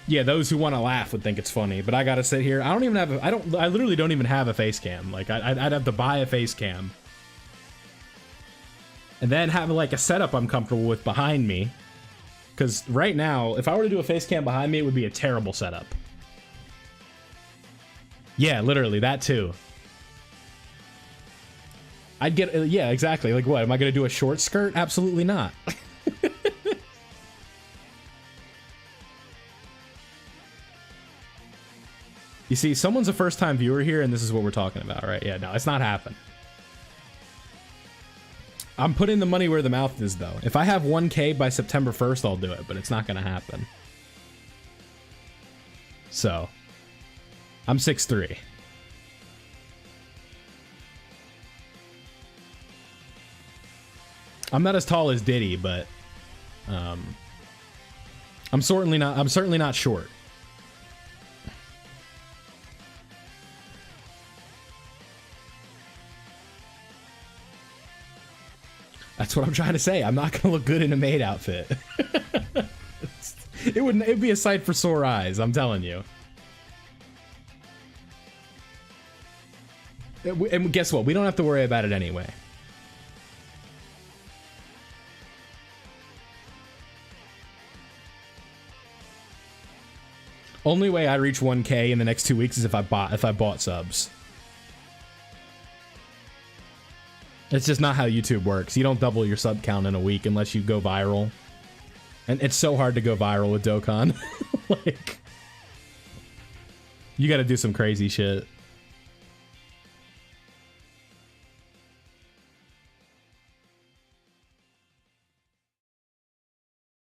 Yeah, those who want to laugh would think it's funny, but I gotta sit here. I literally don't even have a face cam. Like, I'd have to buy a face cam. And then have, like, a setup I'm comfortable with behind me. Because right now, if I were to do a face cam behind me, it would be a terrible setup. Yeah, literally, that too. I'd get, yeah, exactly. Like, what, am I gonna do a short skirt? Absolutely not. You see, someone's a first-time viewer here, and this is what we're talking about, right? Yeah, no, it's not happening. I'm putting the money where the mouth is, though. If I have 1K by September 1st, I'll do it, but it's not going to happen. So, I'm 6'3". I'm not as tall as Diddy, but I'm certainly not short. That's what I'm trying to say. I'm not gonna look good in a maid outfit. It'd be a sight for sore eyes, I'm telling you. And guess what? We don't have to worry about it anyway. Only way I reach 1K in the next 2 weeks is if I bought subs. It's just not how YouTube works. You don't double your sub count in a week unless you go viral. And it's so hard to go viral with Dokkan. Like, you gotta do some crazy shit.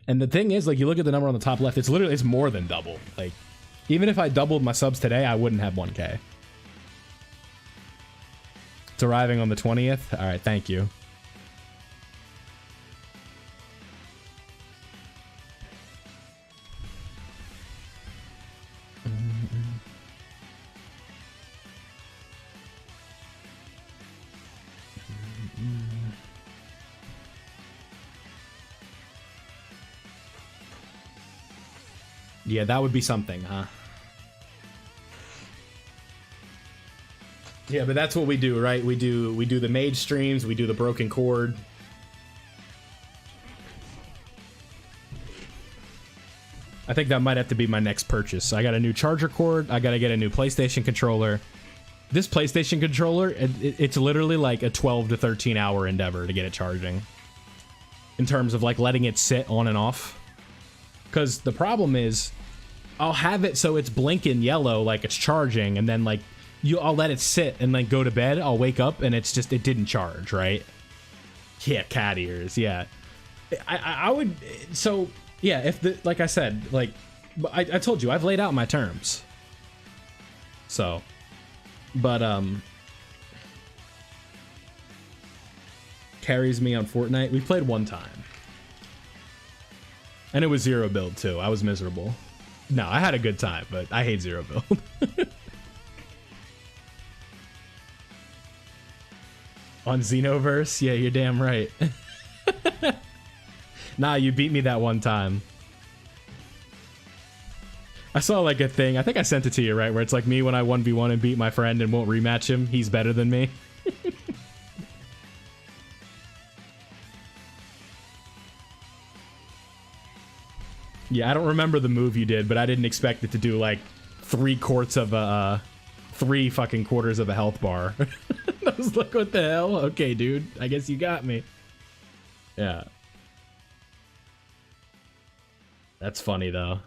And the thing is, like, you look at the number on the top left, it's more than double. Like, even if I doubled my subs today, I wouldn't have 1K. It's arriving on the 20th. All right, thank you. Yeah, that would be something, huh? Yeah, but that's what we do, right? We do the mage streams, we do the broken cord. I think that might have to be my next purchase. I got a new charger cord, I gotta get a new PlayStation controller. This PlayStation controller, it's literally like a 12 to 13 hour endeavor to get it charging. In terms of like letting it sit on and off. Because the problem is, I'll have it so it's blinking yellow like it's charging, and then like I'll let it sit and like go to bed. I'll wake up and it's just, it didn't charge, right? Yeah, cat ears. Yeah, I would. So yeah, if the, like I said, like I told you, I've laid out my terms. So, but carries me on Fortnite. We played one time, and it was zero build too. I was miserable. No, I had a good time, but I hate zero build. On Xenoverse? Yeah, you're damn right. Nah, you beat me that one time. I saw like a thing, I think I sent it to you, right? Where it's like me when I 1v1 and beat my friend and won't rematch him. He's better than me. Yeah, I don't remember the move you did, but I didn't expect it to do like 3 quarts of a 3 fucking quarters of a health bar. I was like, what the hell? Okay, dude, I guess you got me. Yeah. That's funny though.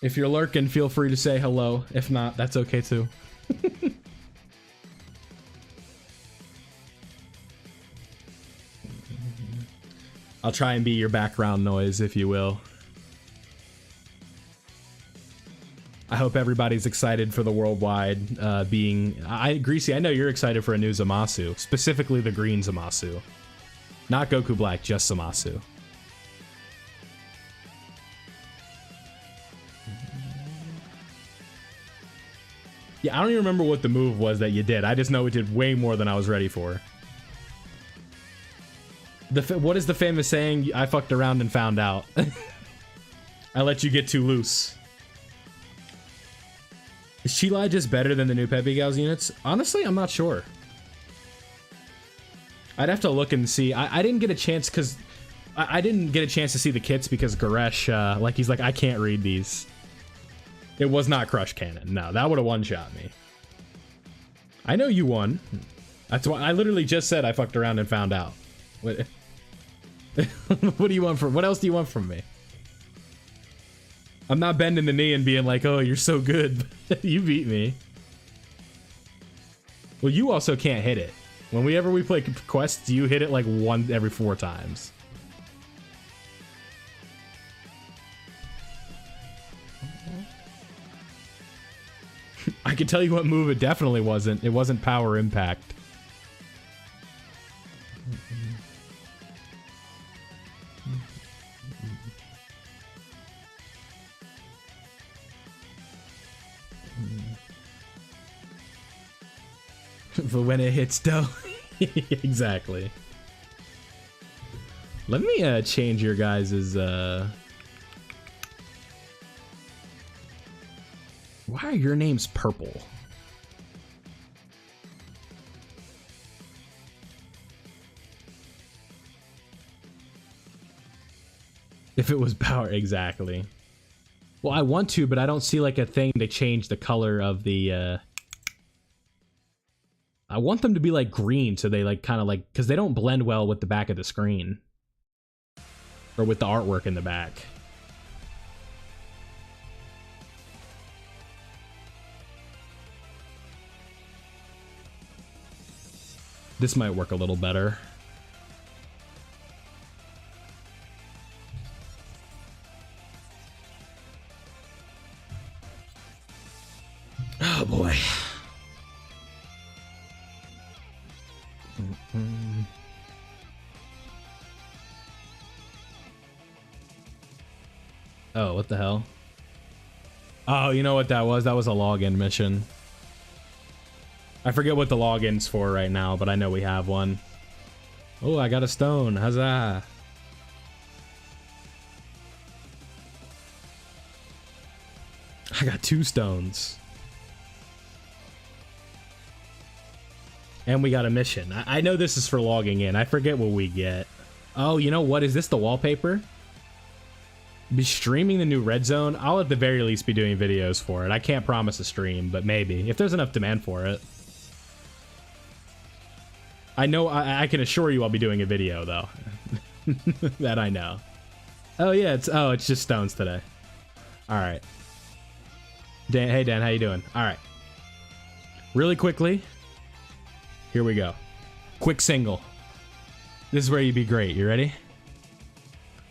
If you're lurking, feel free to say hello. If not, that's okay too. I'll try and be your background noise, if you will. I hope everybody's excited for the worldwide Greasy, I know you're excited for a new Zamasu, specifically the green Zamasu. Not Goku Black, just Zamasu. Yeah, I don't even remember what the move was that you did. I just know it did way more than I was ready for. What is the famous saying? I fucked around and found out. I let you get too loose. Is Chilai just better than the new Pepe Gals units? Honestly, I'm not sure. I'd have to look and see. I didn't get a chance because I didn't get a chance to see the kits because Goresh, like he's like, I can't read these. It was not Crush Cannon. No, that would have one-shot me. I know you won. That's why I literally just said I fucked around and found out. What, what do you want from? What else do you want from me? I'm not bending the knee and being like, oh, you're so good. You beat me. Well, you also can't hit it. Whenever we play quests, you hit it like one every 4 times. I can tell you what move it definitely wasn't. It wasn't Power Impact. But when it hits dough. Exactly. Let me change your guys's why are your names purple? If it was power, exactly. Well, I want to, but I don't see like a thing to change the color of the I want them to be like green so they like kind of like, because they don't blend well with the back of the screen or with the artwork in the back. This might work a little better. Oh boy. Oh, what the hell? Oh, you know what that was? That was a login mission. I forget what the login's for right now, but I know we have one. Oh, I got a stone. Huzzah. I got 2 stones. And we got a mission. I know this is for logging in. I forget what we get. Oh, you know what? Is this the wallpaper? Be streaming the new Red Zone? I'll at the very least be doing videos for it. I can't promise a stream, but maybe. If there's enough demand for it. I know, I can assure you I'll be doing a video, though. That I know. Oh, yeah, it's just stones today. Alright. Dan, hey, Dan, how you doing? Alright. Really quickly. Here we go. Quick single. This is where you'd be great. You ready?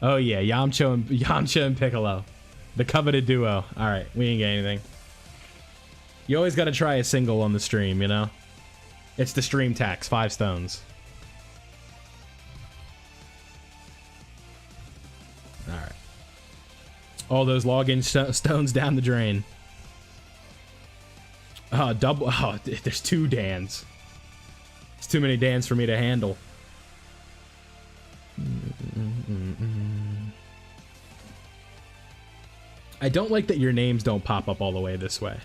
Oh, yeah, Yamcha and Piccolo. The coveted duo. Alright, we ain't get anything. You always gotta try a single on the stream, you know? It's the stream tax, 5 stones. Alright. All those login stones down the drain. Oh, double. Oh, there's 2 Dans. It's too many Dans for me to handle. I don't like that your names don't pop up all the way this way.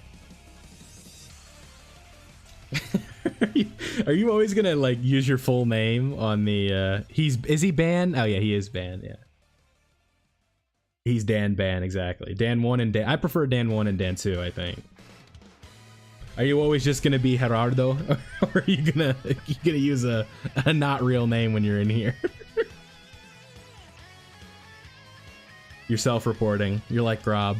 Are you always gonna like use your full name on the is he banned? Oh yeah, he is banned, yeah. He's Dan Ban, exactly. Dan 1 and Dan. I prefer Dan 1 and Dan 2, I think. Are you always just gonna be Gerardo? Or are you gonna use a not real name when you're in here? You're self-reporting. You're like Grob.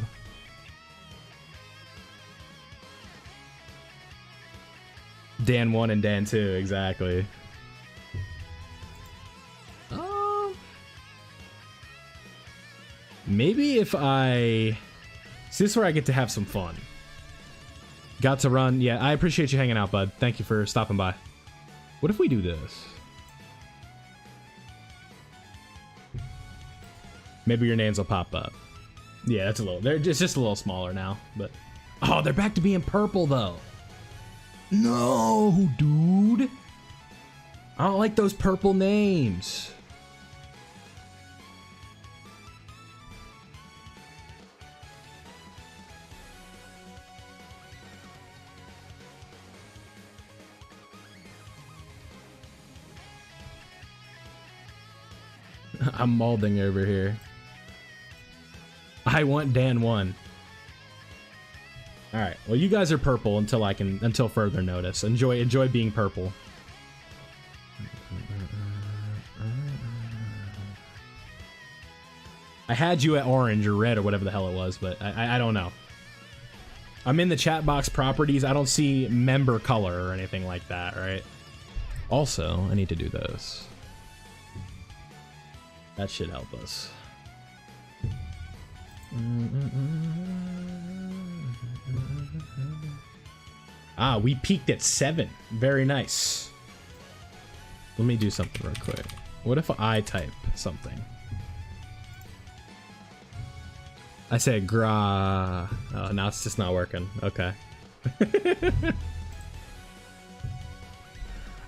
Dan 1 and Dan 2, exactly. Maybe if I... See, this is where I get to have some fun. Got to run. Yeah, I appreciate you hanging out, bud. Thank you for stopping by. What if we do this? Maybe your names will pop up. Yeah, that's a little... It's just a little smaller now, but... Oh, they're back to being purple, though. No, dude. I don't like those purple names. I'm molding over here. I want Dan 1. All right. Well, you guys are purple until further notice. Enjoy being purple. I had you at orange or red or whatever the hell it was, but I don't know. I'm in the chat box properties. I don't see member color or anything like that, right? Also, I need to do those. That should help us. Ah, we peaked at 7. Very nice. Let me do something real quick. What if I type something? I say gra. Oh, now it's just not working. Okay.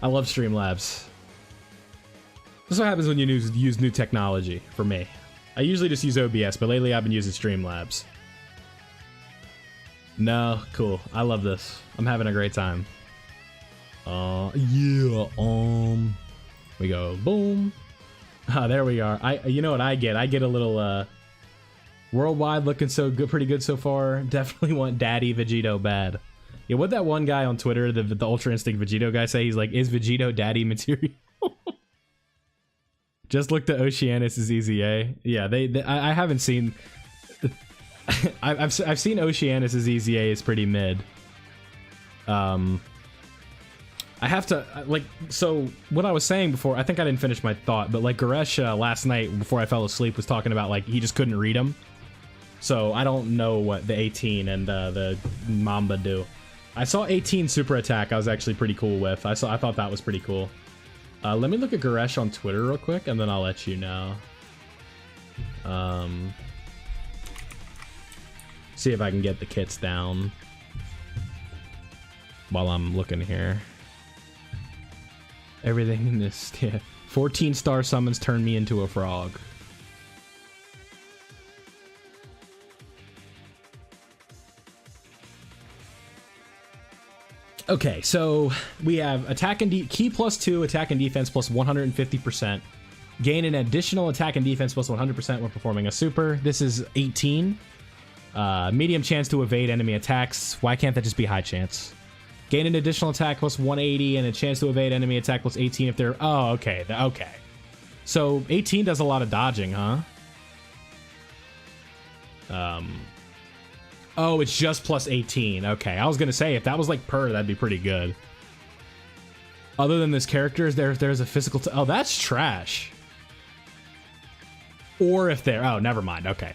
I love Streamlabs. This is what happens when you use new technology, for me. I usually just use OBS, but lately I've been using Streamlabs. No, cool. I love this. I'm having a great time. Yeah, we go, boom. Ah, there we are. You know what I get? I get a little, worldwide looking so good, pretty good so far. Definitely want Daddy Vegito bad. Yeah, what that one guy on Twitter, the Ultra Instinct Vegito guy, say? He's like, is Vegito daddy material? Just looked at Oceanus' EZA. Yeah, I haven't seen. I've seen Oceanus' EZA is pretty mid. I have to like, so what I was saying before, I think I didn't finish my thought, but like Goresh last night before I fell asleep was talking about like he just couldn't read them. So I don't know what the 18 and the Mamba do. I saw 18 super attack. I was actually pretty cool with. I thought that was pretty cool. Let me look at Goresh on Twitter real quick, and then I'll let you know. See if I can get the kits down while I'm looking here. Everything in this, yeah. 14 star summons turn me into a frog. Okay, so we have attack and key +2, attack and defense plus 150%. Gain an additional attack and defense plus 100% when performing a super. This is 18. Medium chance to evade enemy attacks. Why can't that just be high chance? Gain an additional attack plus 180 and a chance to evade enemy attack plus 18 if they're... Oh, okay. Okay. So 18 does a lot of dodging, huh? Oh, it's just plus 18. Okay, I was gonna say, if that was like per, that'd be pretty good. Other than this character, there's a physical... Oh, that's trash. Or if they're... Oh, never mind. Okay.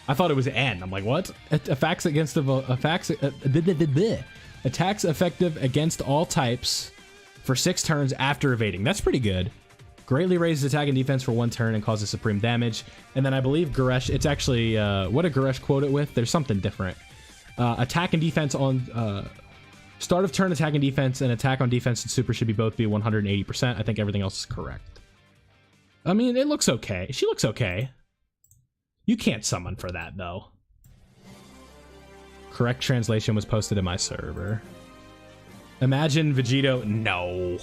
I thought it was N. I'm like, what? Attacks against attacks effective against all types for 6 turns after evading. That's pretty good. Greatly raises attack and defense for 1 turn and causes supreme damage. And then I believe Goresh, it's actually, what did Goresh quote it with? There's something different. Attack and defense on, start of turn attack and defense, and attack on defense and super should both be 180%. I think everything else is correct. I mean, it looks okay. She looks okay. You can't summon for that, though. Correct translation was posted in my server. Imagine Vegito. No.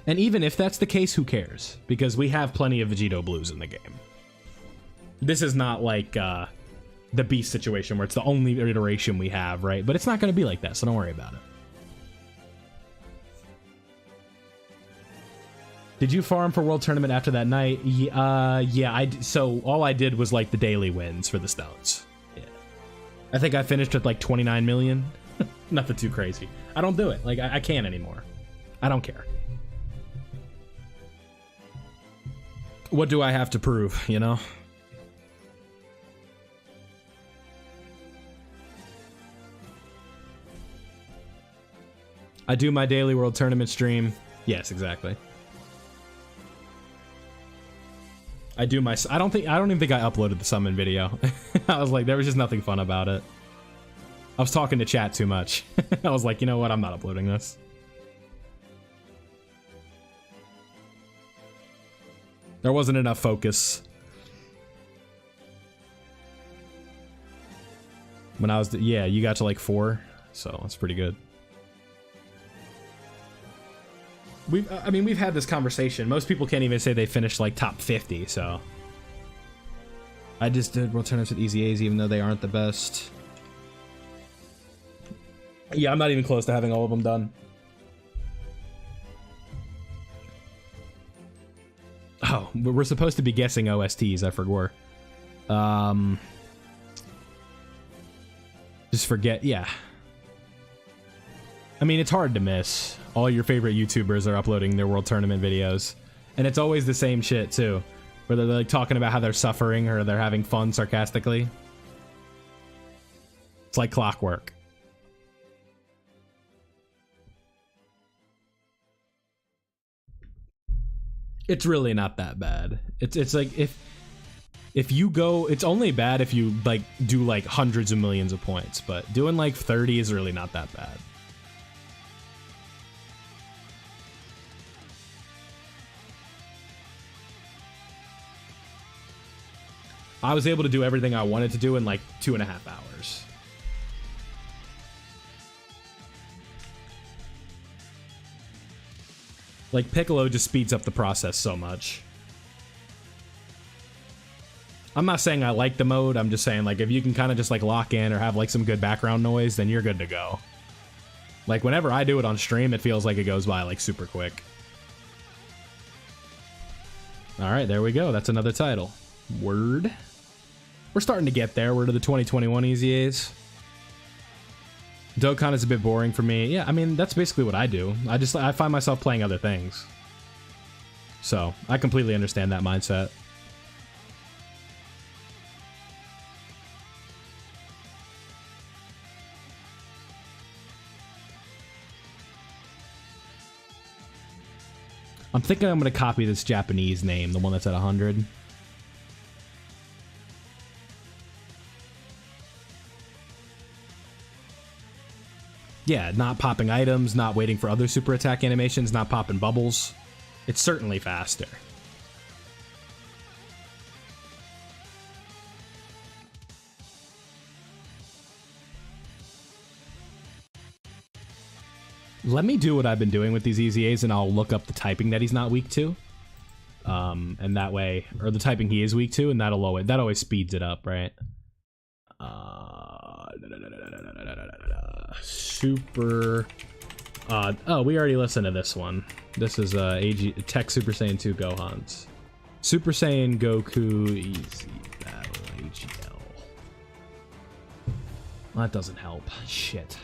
And even if that's the case, who cares? Because we have plenty of Vegito Blues in the game. This is not like the Beast situation where it's the only iteration we have, right? But it's not going to be like that, so don't worry about it. Did you farm for World Tournament after that night? Yeah, so all I did was like the daily wins for the stones. Yeah. I think I finished with like 29 million. Nothing too crazy. I don't do it. Like, I can't anymore. I don't care. What do I have to prove, you know? I do my daily World Tournament stream. Yes, exactly. I don't even think I uploaded the summon video. I was like, there was just nothing fun about it. I was talking to chat too much. I was like, you know what? I'm not uploading this. There wasn't enough focus. When I was, yeah, you got to like 4, so that's pretty good. I mean, we've had this conversation. Most people can't even say they finished like top 50, so. I just did World Tournaments with Easy A's, even though they aren't the best. Yeah, I'm not even close to having all of them done. Oh, we're supposed to be guessing OSTs, I forgot. Just forget, yeah. I mean, it's hard to miss. All your favorite YouTubers are uploading their World Tournament videos. And it's always the same shit, too. Where they're like talking about how they're suffering or they're having fun sarcastically. It's like clockwork. It's really not that bad. It's like if you go, it's only bad if you like do like hundreds of millions of points, but doing like 30 is really not that bad. I was able to do everything I wanted to do in like 2.5 hours. Like, Piccolo just speeds up the process so much. I'm not saying I like the mode, I'm just saying, like, if you can kind of just, like, lock in or have, like, some good background noise, then you're good to go. Like, whenever I do it on stream, it feels like it goes by, like, super quick. Alright, there we go. That's another title. Word. We're starting to get there. We're to the 2021 Easy A's. Dokkan is a bit boring for me. Yeah, I mean, that's basically what I do. I find myself playing other things. So, I completely understand that mindset. I'm thinking I'm going to copy this Japanese name, the one that's at 100. Yeah, not popping items, not waiting for other super attack animations, not popping bubbles. It's certainly faster. Let me do what I've been doing with these Easy A's and I'll look up the typing that he's not weak to. And that way, or the typing he is weak to, and that always speeds it up, right? Super. Oh, we already listened to this one. This is Tech Super Saiyan 2 Gohan's. Super Saiyan Goku Easy Battle AGL. Well, that doesn't help. Shit.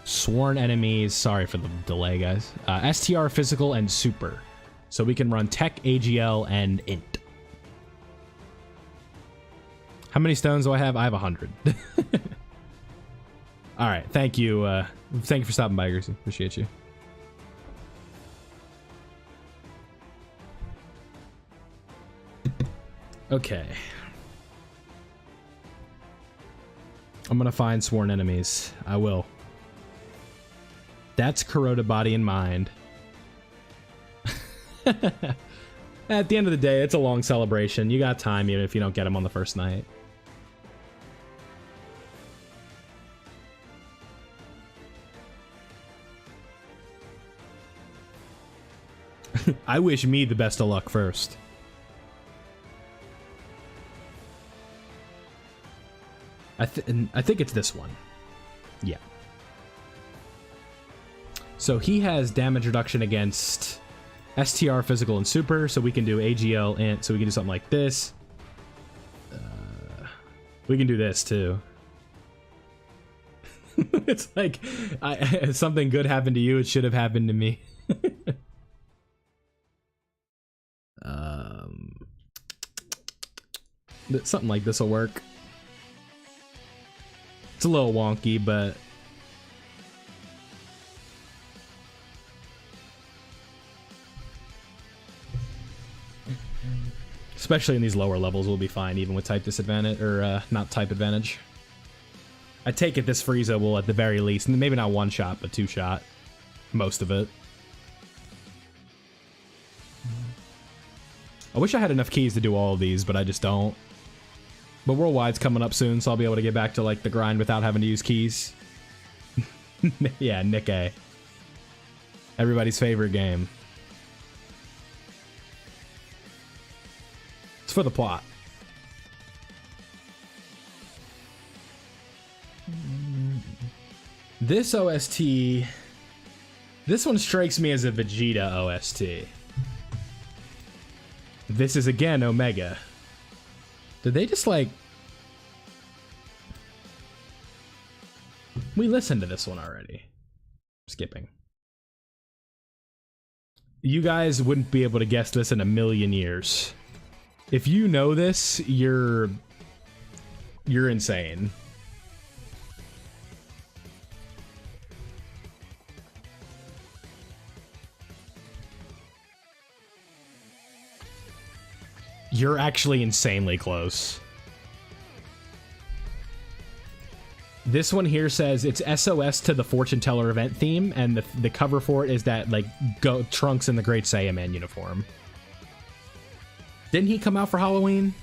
Sworn enemies, sorry for the delay, guys. STR, physical, and super. So we can run tech, AGL, and int. How many stones do I have? I have 100. All right, thank you. Thank you for stopping by, Greasy. Appreciate you. Okay. I'm gonna find sworn enemies. I will. That's corroded body and mind. At the end of the day, it's a long celebration. You got time even if you don't get them on the first night. I wish me the best of luck first. I think it's this one. Yeah. So he has damage reduction against STR, physical, and super, so we can do AGL, int, so we can do something like this. We can do this, too. It's like, something good happened to you, it should have happened to me. Something like this will work. It's a little wonky, but especially in these lower levels, we'll be fine even with type disadvantage, or not type advantage. I take it this Frieza will at the very least, maybe not one shot, but two shot. Most of it. I wish I had enough keys to do all of these, but I just don't. But Worldwide's coming up soon, so I'll be able to get back to like the grind without having to use keys. Yeah, Nick A. Everybody's favorite game. It's for the plot. This OST... This one strikes me as a Vegeta OST. This is again Omega. Did they just like... We listened to this one already. Skipping. You guys wouldn't be able to guess this in a million years. If you know this, you're insane. You're actually insanely close. This one here says it's SOS to the Fortune Teller event theme, and the cover for it is that, like, Trunks in the Great Saiyaman uniform. Didn't he come out for Halloween?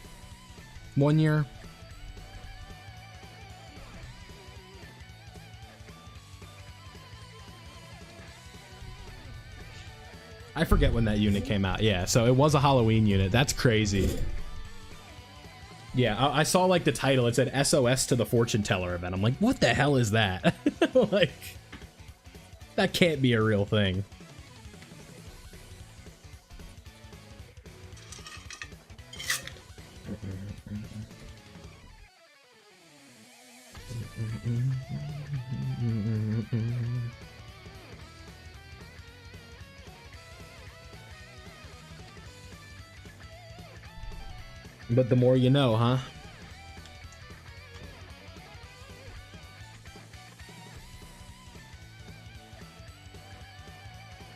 One year? I forget when that unit came out. Yeah, so it was a Halloween unit. That's crazy. Yeah, I saw like the title. It said SOS to the Fortune Teller event. I'm like, what the hell is that? Like, that can't be a real thing. But the more you know, huh?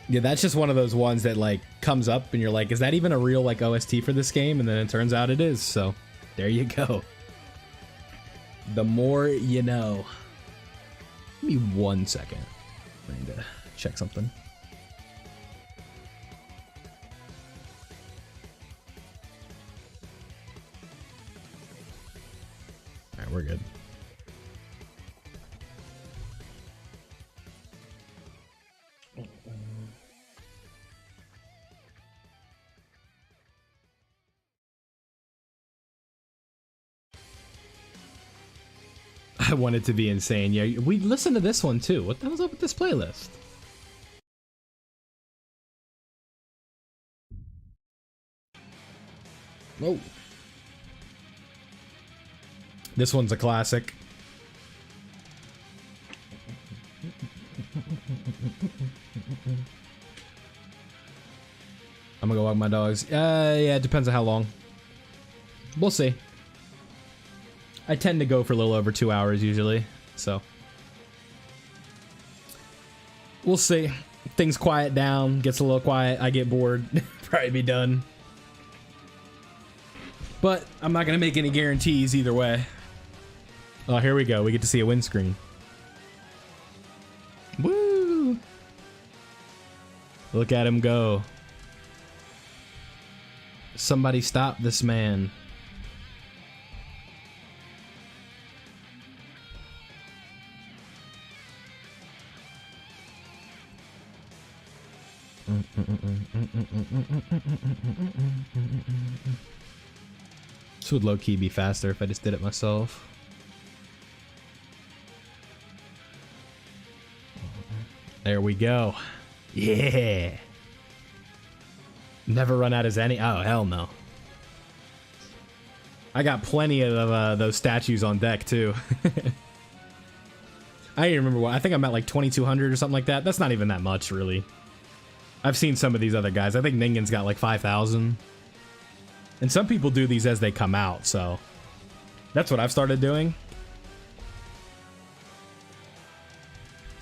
Yeah, that's just one of those ones that like comes up and you're like, is that even a real like OST for this game? And then it turns out it is. So there you go. The more you know. Give me 1 second. I need to check something. Alright, we're good. I want it to be insane. Yeah, we listened to this one too. What the hell's up with this playlist? Oh. This one's a classic. I'm gonna go walk my dogs. Yeah, it depends on how long. We'll see. I tend to go for a little over 2 hours usually, so. We'll see. Things quiet down, gets a little quiet, I get bored, probably be done. But I'm not gonna make any guarantees either way. Oh, here we go. We get to see a windscreen. Woo! Look at him go. Somebody stop this man. This would low-key be faster if I just did it myself. There we go. Yeah. Never run out of any. Oh, hell no. I got plenty of those statues on deck, too. I don't even remember what. I think I'm at like 2,200 or something like that. That's not even that much, really. I've seen some of these other guys. I think Ningen's got like 5,000. And some people do these as they come out, so that's what I've started doing.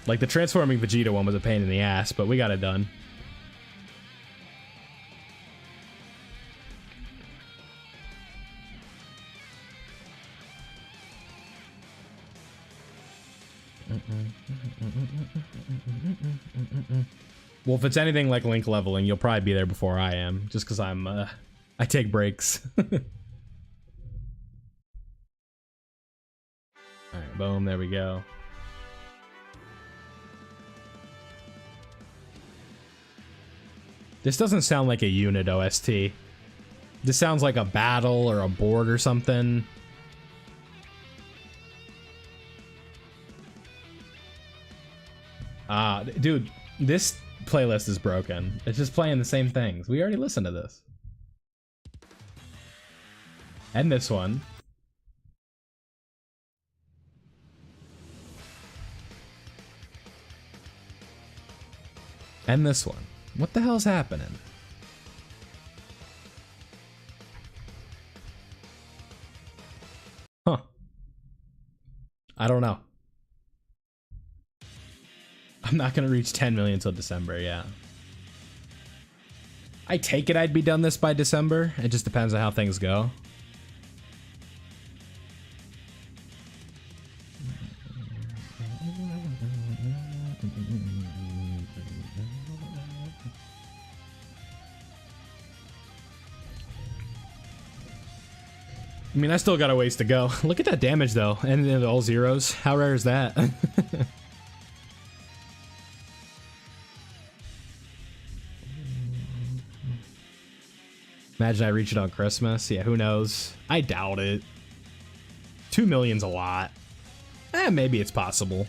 Like the transforming Vegeta one was a pain in the ass, but we got it done. Well, if it's anything like link leveling, you'll probably be there before I am, just because I take breaks. Alright, boom, there we go. This doesn't sound like a unit OST. This sounds like a battle or a board or something. Dude, this playlist is broken. It's just playing the same things. We already listened to this. And this one. And this one. What the hell's happening? Huh. I don't know. I'm not gonna reach 10 million till December, yeah. I take it I'd be done this by December. It just depends on how things go. I mean, I still got a ways to go. Look at that damage, though. And then all zeros. How rare is that? Imagine I reach it on Christmas. Yeah, who knows? I doubt it. 2 million's a lot. Maybe it's possible.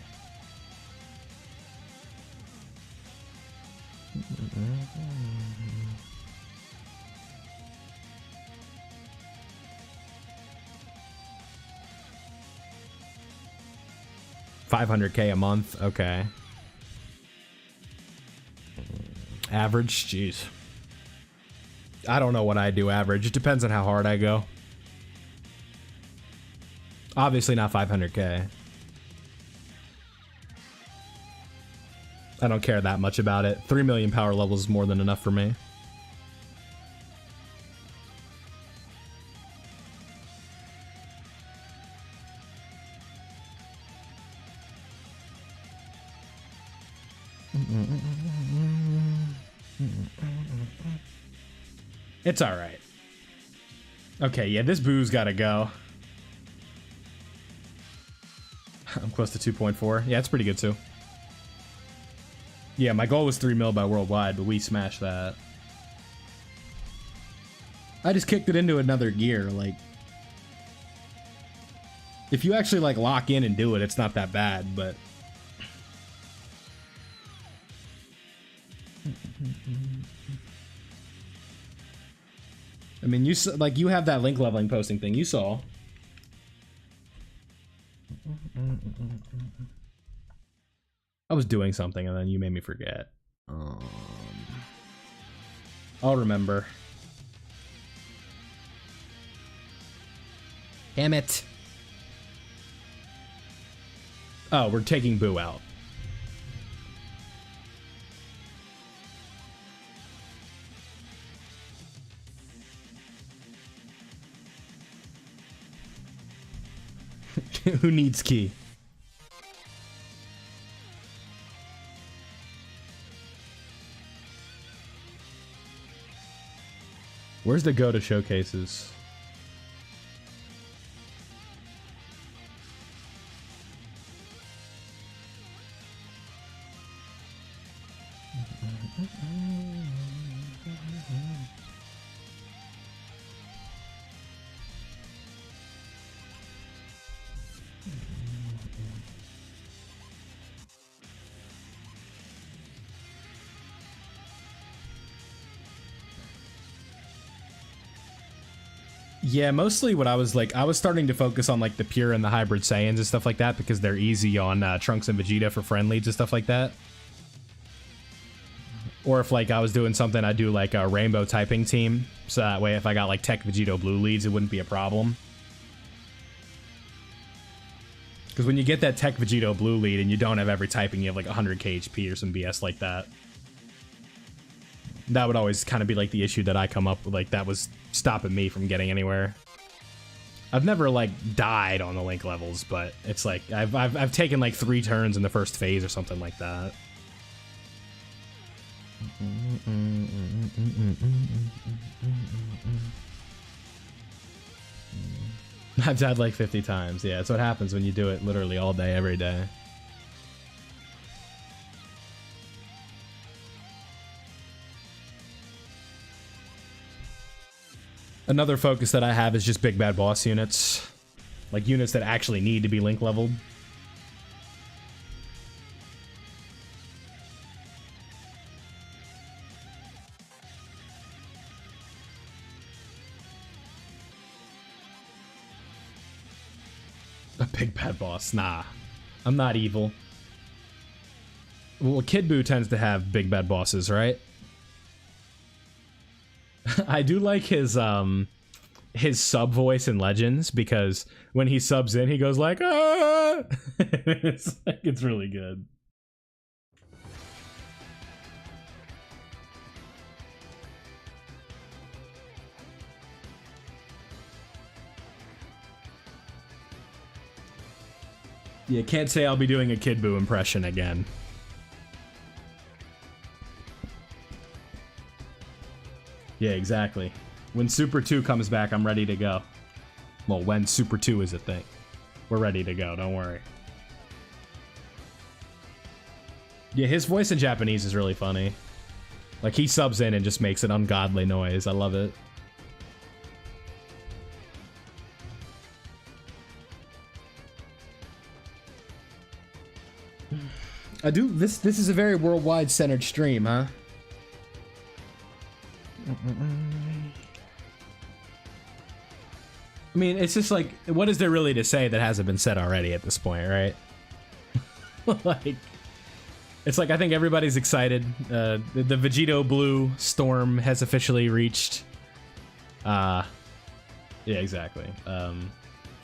$500K a month. Okay. Average? Jeez. I don't know what I do average. It depends on how hard I go. Obviously not 500K. I don't care that much about it. 3 million power levels is more than enough for me. It's alright. Okay, yeah, this boo's gotta go. I'm close to 2.4. Yeah, it's pretty good too. Yeah, my goal was 3 mil by worldwide, but we smashed that. I just kicked it into another gear, like... If you actually, like, lock in and do it, it's not that bad, but... I mean, you like you have that link leveling posting thing. You saw. I was doing something and then you made me forget. I'll remember. Damn it. Oh, we're taking Boo out. Who needs key? Where's the go to showcases? Yeah, mostly what I was like, I was starting to focus on like the pure and the hybrid Saiyans and stuff like that because they're easy on Trunks and Vegeta for friendlies and stuff like that. Or if like I was doing something, I'd do like a rainbow typing team. So that way if I got like Tech Vegito blue leads, it wouldn't be a problem. Because when you get that Tech Vegito blue lead and you don't have every typing, you have like 100k HP or some BS like that. That would always kind of be like the issue that I come up with. Like that was stopping me from getting anywhere. I've never like died on the link levels, but it's like I've taken like 3 turns in the first phase or something like that. I've died like 50 times. Yeah, that's what happens when you do it literally all day, every day. Another focus that I have is just big bad boss units. Like units that actually need to be link leveled. A big bad boss, nah. I'm not evil. Well, Kid Buu tends to have big bad bosses, right? I do like his sub voice in Legends, because when he subs in, he goes like, ah! it's really good. Yeah, can't say I'll be doing a Kid Buu impression again. Yeah, exactly. When Super 2 comes back, I'm ready to go. Well, when Super 2 is a thing. We're ready to go, don't worry. Yeah, his voice in Japanese is really funny. Like, he subs in and just makes an ungodly noise. I love it. This is a very worldwide centered stream, huh? I mean, it's just like, what is there really to say that hasn't been said already at this point, right? Like, it's like, I think everybody's excited. The Vegito Blue storm has officially reached. Yeah, exactly.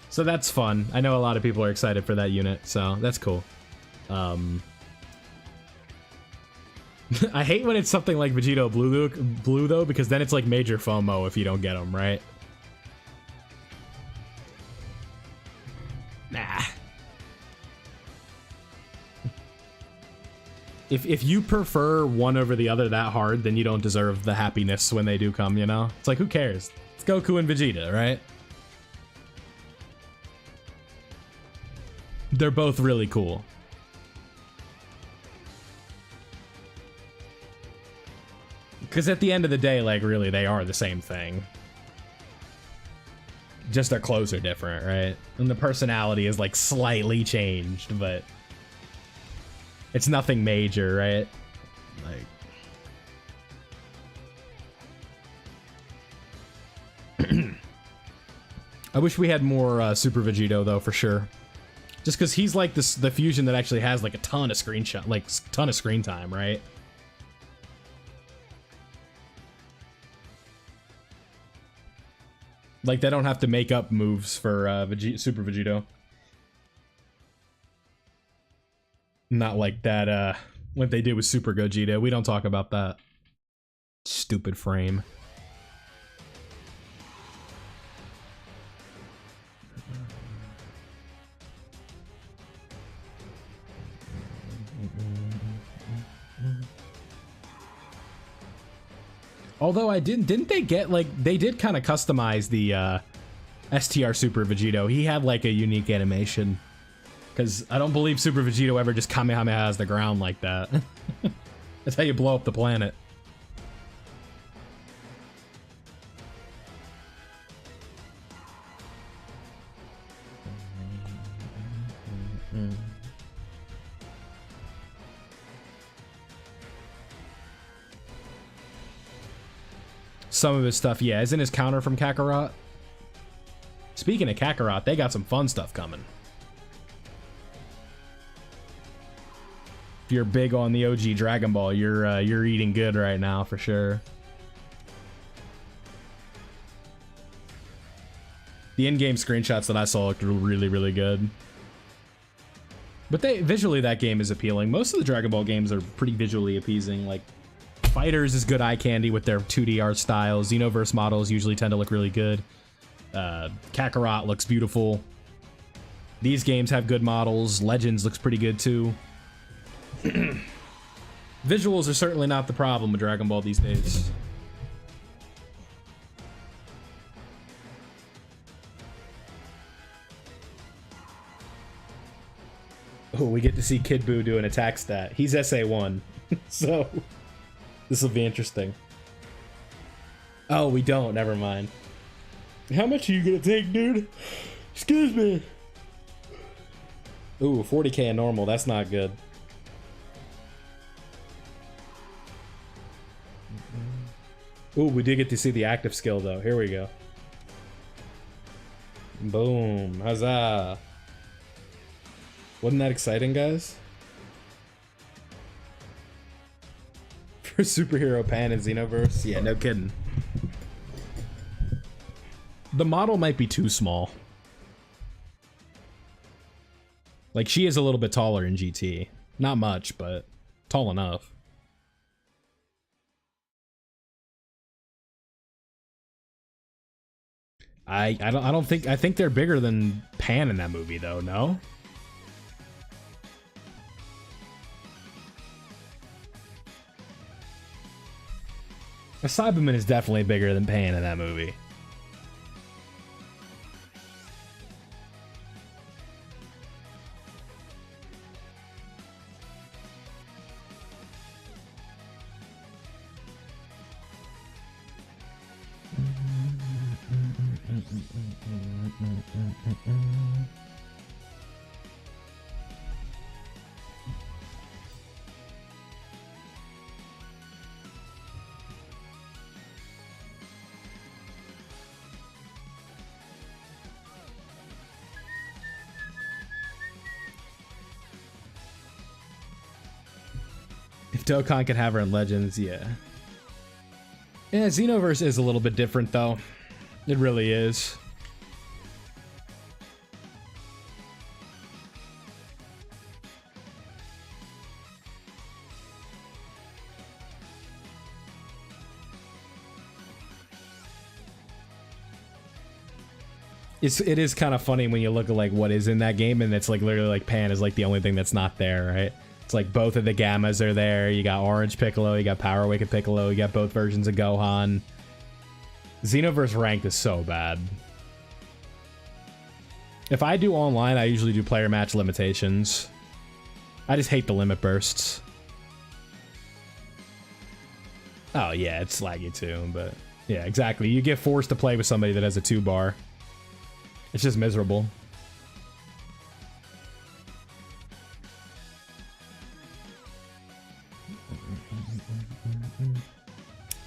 So that's fun. I know a lot of people are excited for that unit, so that's cool. I hate when it's something like Vegito Blue though, because then it's like major FOMO if you don't get them, right? Nah. If you prefer one over the other that hard, then you don't deserve the happiness when they do come, you know? It's like, who cares? It's Goku and Vegeta, right? They're both really cool. Because at the end of the day, like, really, they are the same thing. Just their clothes are different, right? And the personality is, like, slightly changed, but it's nothing major, right? Like, I wish we had more Super Vegito, though, for sure. Just because he's, like, the fusion that actually has, like, a ton of screenshot, like, ton of screen time, right? Like, they don't have to make up moves for Super Vegito. Not like that, what they did with Super Gogeta. We don't talk about that. Stupid frame. Although didn't they get, like, they did kind of customize the STR Super Vegito. He had like a unique animation. Because I don't believe Super Vegito ever just Kamehamehas the ground like that. That's how you blow up the planet. Some of his stuff, yeah. Isn't his counter from Kakarot? Speaking of Kakarot, they got some fun stuff coming. If you're big on the OG Dragon Ball, you're eating good right now for sure. The in-game screenshots that I saw looked really, really good. But visually that game is appealing. Most of the Dragon Ball games are pretty visually appeasing. Like Fighters is good eye candy with their 2D art style. Xenoverse models usually tend to look really good. Kakarot looks beautiful. These games have good models. Legends looks pretty good too. Visuals are certainly not the problem with Dragon Ball these days. Oh, we get to see Kid Buu do an attack stat. He's SA1, so this will be interesting. Oh, we don't. Never mind. How much are you gonna take, dude? Excuse me. Ooh, 40k in normal. That's not good. Ooh, we did get to see the active skill though. Here we go. Boom. Huzzah. Wasn't that exciting, guys? For superhero pan and Xenoverse? Yeah, no kidding. The model might be too small. Like, she is a little bit taller in GT. Not much, but tall enough. I think they're bigger than Pan in that movie though, no? A Cyberman is definitely bigger than Pan in that movie. If Dokkan could have her in Legends, yeah. Yeah, Xenoverse is a little bit different, though. It really is. It is kind of funny when you look at like what is in that game, and it's like literally like Pan is like the only thing that's not there, right? It's like both of the Gammas are there. You got Orange Piccolo, you got Power Awakened Piccolo, you got both versions of Gohan. Xenoverse ranked is so bad. If I do online, I usually do player match limitations. I just hate the limit bursts. Oh yeah, it's laggy too, but yeah, exactly. You get forced to play with somebody that has a 2-bar. It's just miserable.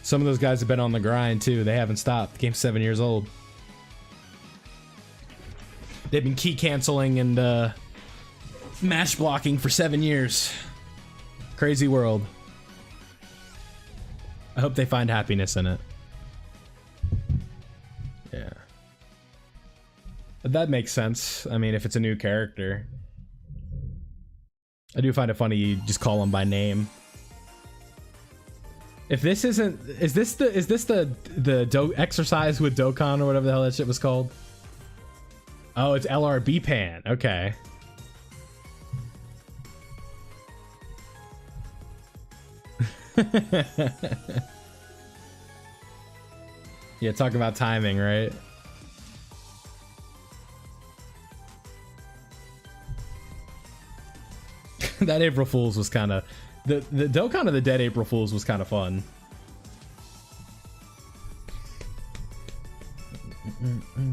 Some of those guys have been on the grind too. They haven't stopped. The game's 7 years old. They've been key canceling and match blocking for 7 years. Crazy world. I hope they find happiness in it. Yeah. But that makes sense. I mean, if it's a new character. I do find it funny you just call them by name. If this isn't, is this the exercise with Dokkan or whatever the hell that shit was called? Oh, it's LRB Pan. Okay. Yeah, talk about timing, right? That April Fool's was kind of the Dokkan of the Dead April Fool's was kind of fun.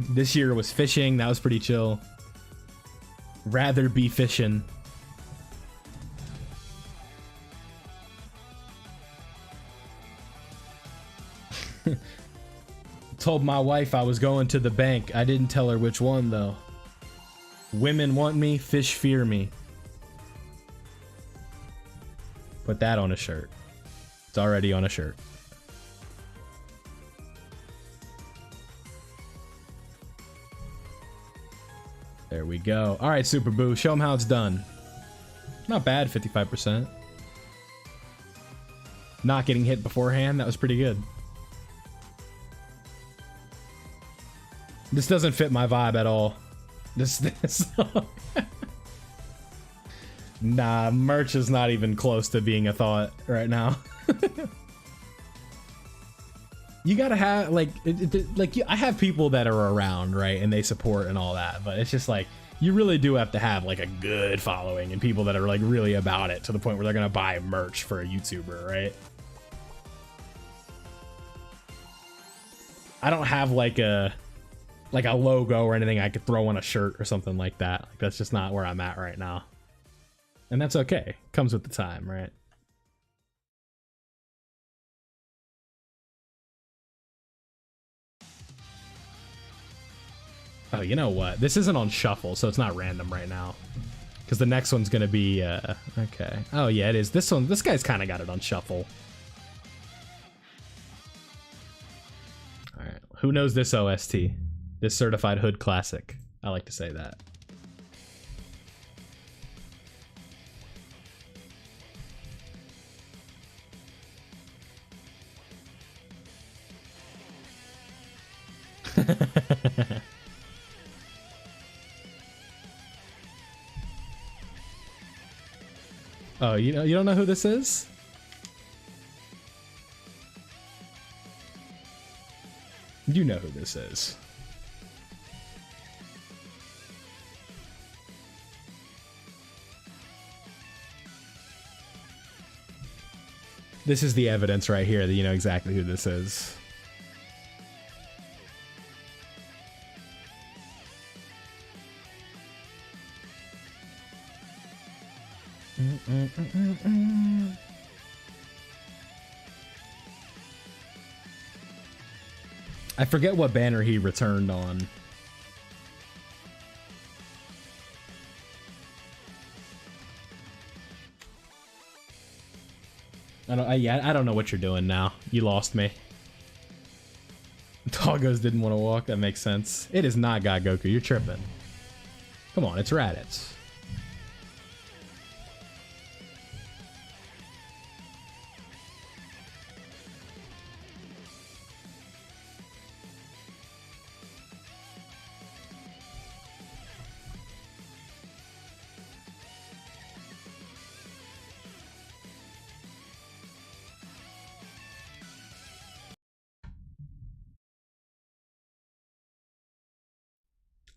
This year was fishing. That was pretty chill. Rather be fishing. Told my wife I was going to the bank. I didn't tell her which one though. Women want me, fish fear me. Put that on a shirt. It's already on a shirt. There we go. All right, Super Boo, show them how it's done. Not bad, 55%. Not getting hit beforehand, that was pretty good. This doesn't fit my vibe at all. This Nah, merch is not even close to being a thought right now. You gotta have, like, I have people that are around, right, and they support and all that, but it's just like, you really do have to have, like, a good following and people that are, like, really about it to the point where they're gonna buy merch for a YouTuber, right? I don't have, like a logo or anything I could throw on a shirt or something like that. Like, that's just not where I'm at right now. And that's okay. Comes with the time, right? Oh, you know what? This isn't on shuffle, so it's not random right now. Because the next one's gonna be, okay. Oh yeah, it is. This guy's kind of got it on shuffle. Alright, who knows this OST? This Certified Hood Classic. I like to say that. Oh, you don't know who this is? You know who this is. This is the evidence right here that you know exactly who this is. I forget what banner he returned on. I don't know what you're doing now. You lost me. Doggos didn't want to walk. That makes sense. It is not God Goku. You're tripping. Come on, it's Raditz.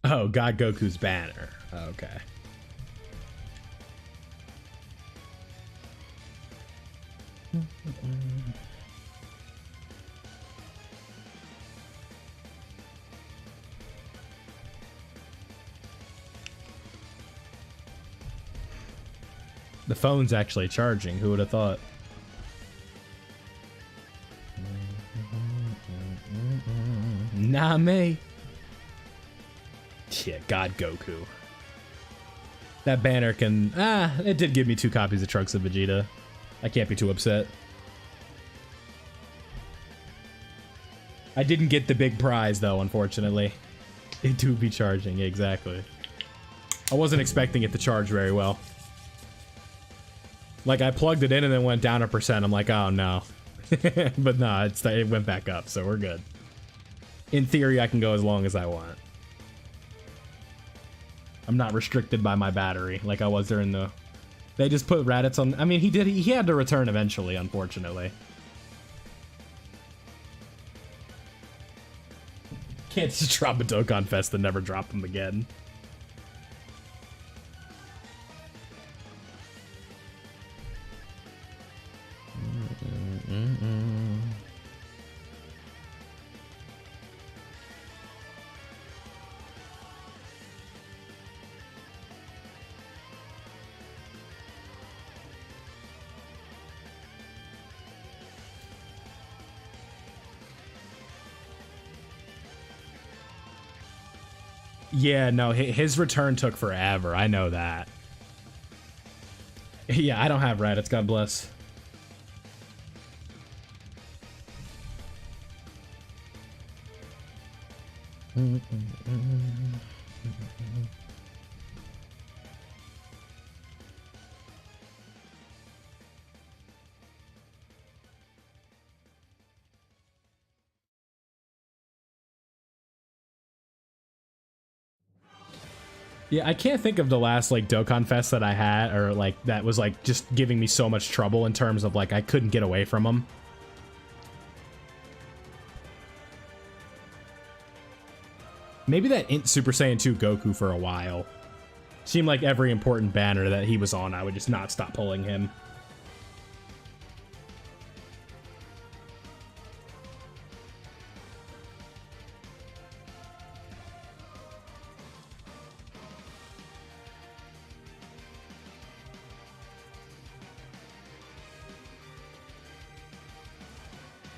Oh, God Goku's banner. Okay. The phone's actually charging. Who would have thought? Nah, me. Yeah, God Goku. That banner can... it did give me 2 copies of Trunks of Vegeta. I can't be too upset. I didn't get the big prize, though, unfortunately. It do be charging, exactly. I wasn't expecting it to charge very well. Like, I plugged it in and then went down 1%. I'm like, oh, no. But no, it went back up, so we're good. In theory, I can go as long as I want. I'm not restricted by my battery like I was during the... They just put Raditz on... I mean, he had to return eventually, unfortunately. Can't just drop a Dokkan Fest and never drop him again. Yeah, no, his return took forever. I know that. Yeah, I don't have Raditz, God bless. Yeah, I can't think of the last like Dokkan Fest that I had, or like that was like just giving me so much trouble in terms of like I couldn't get away from them. Maybe that Super Saiyan 2 Goku for a while. Seemed like every important banner that he was on, I would just not stop pulling him.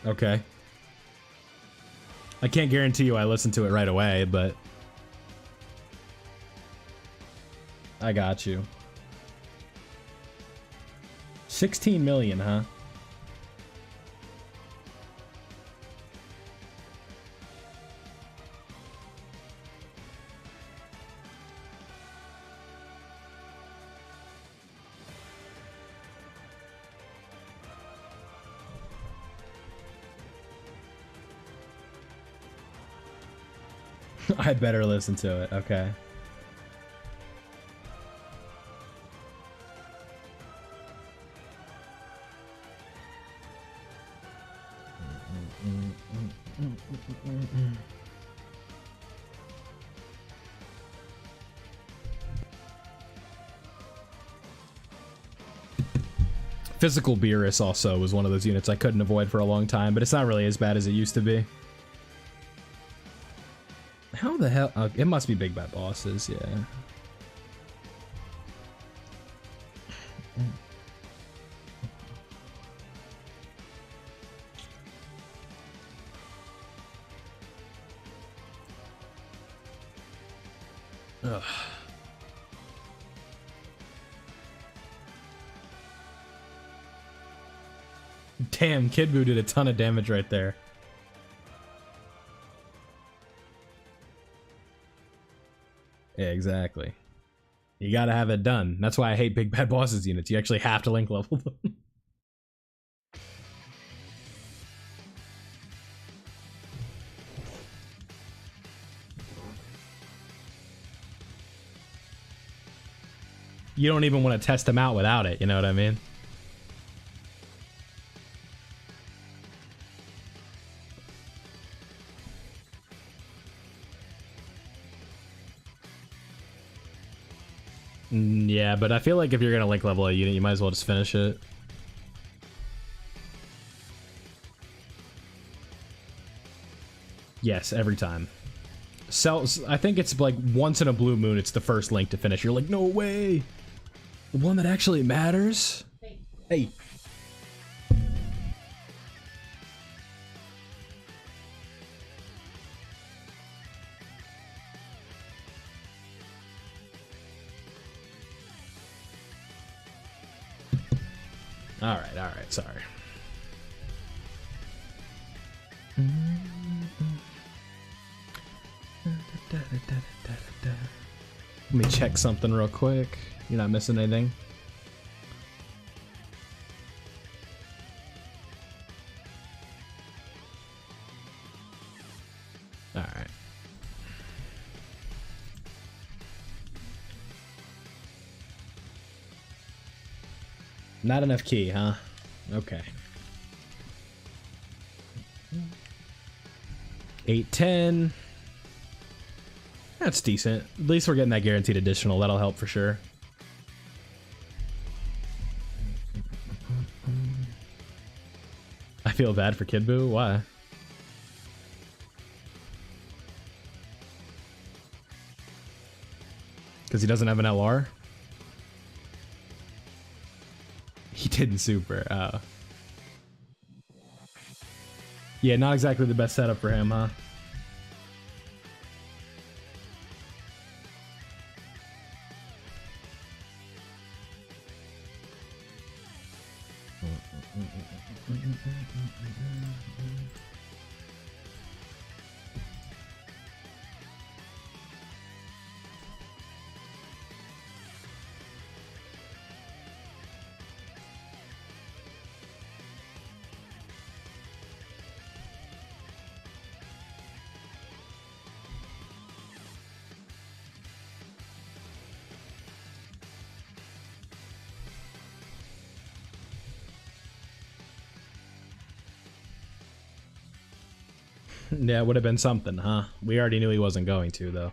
Okay. I can't guarantee you I listened to it right away, but I got you. 16 million, huh? I better listen to it. Okay. Physical Beerus also was one of those units I couldn't avoid for a long time, but it's not really as bad as it used to be. How the hell? It must be big bad bosses, yeah. Ugh. Damn, Kid Buu did a ton of damage right there. Yeah, exactly. You gotta have it done. That's why I hate big bad bosses units. You actually have to link level them. You don't even want to test them out without it, you know what I mean? Yeah, but I feel like if you're gonna link level a unit, you might as well just finish it. Yes, every time. So I think it's like once in a blue moon, it's the first link to finish. You're like, no way! The one that actually matters? Hey. Alright, sorry. Let me check something real quick. You're not missing anything? Alright. Not enough key, huh? Okay. 810. That's decent. At least we're getting that guaranteed additional. That'll help for sure. I feel bad for Kid Buu. Why? Because he doesn't have an LR? He didn't super. Oh. Yeah, not exactly the best setup for him, huh? Yeah, it would have been something, huh? We already knew he wasn't going to, though.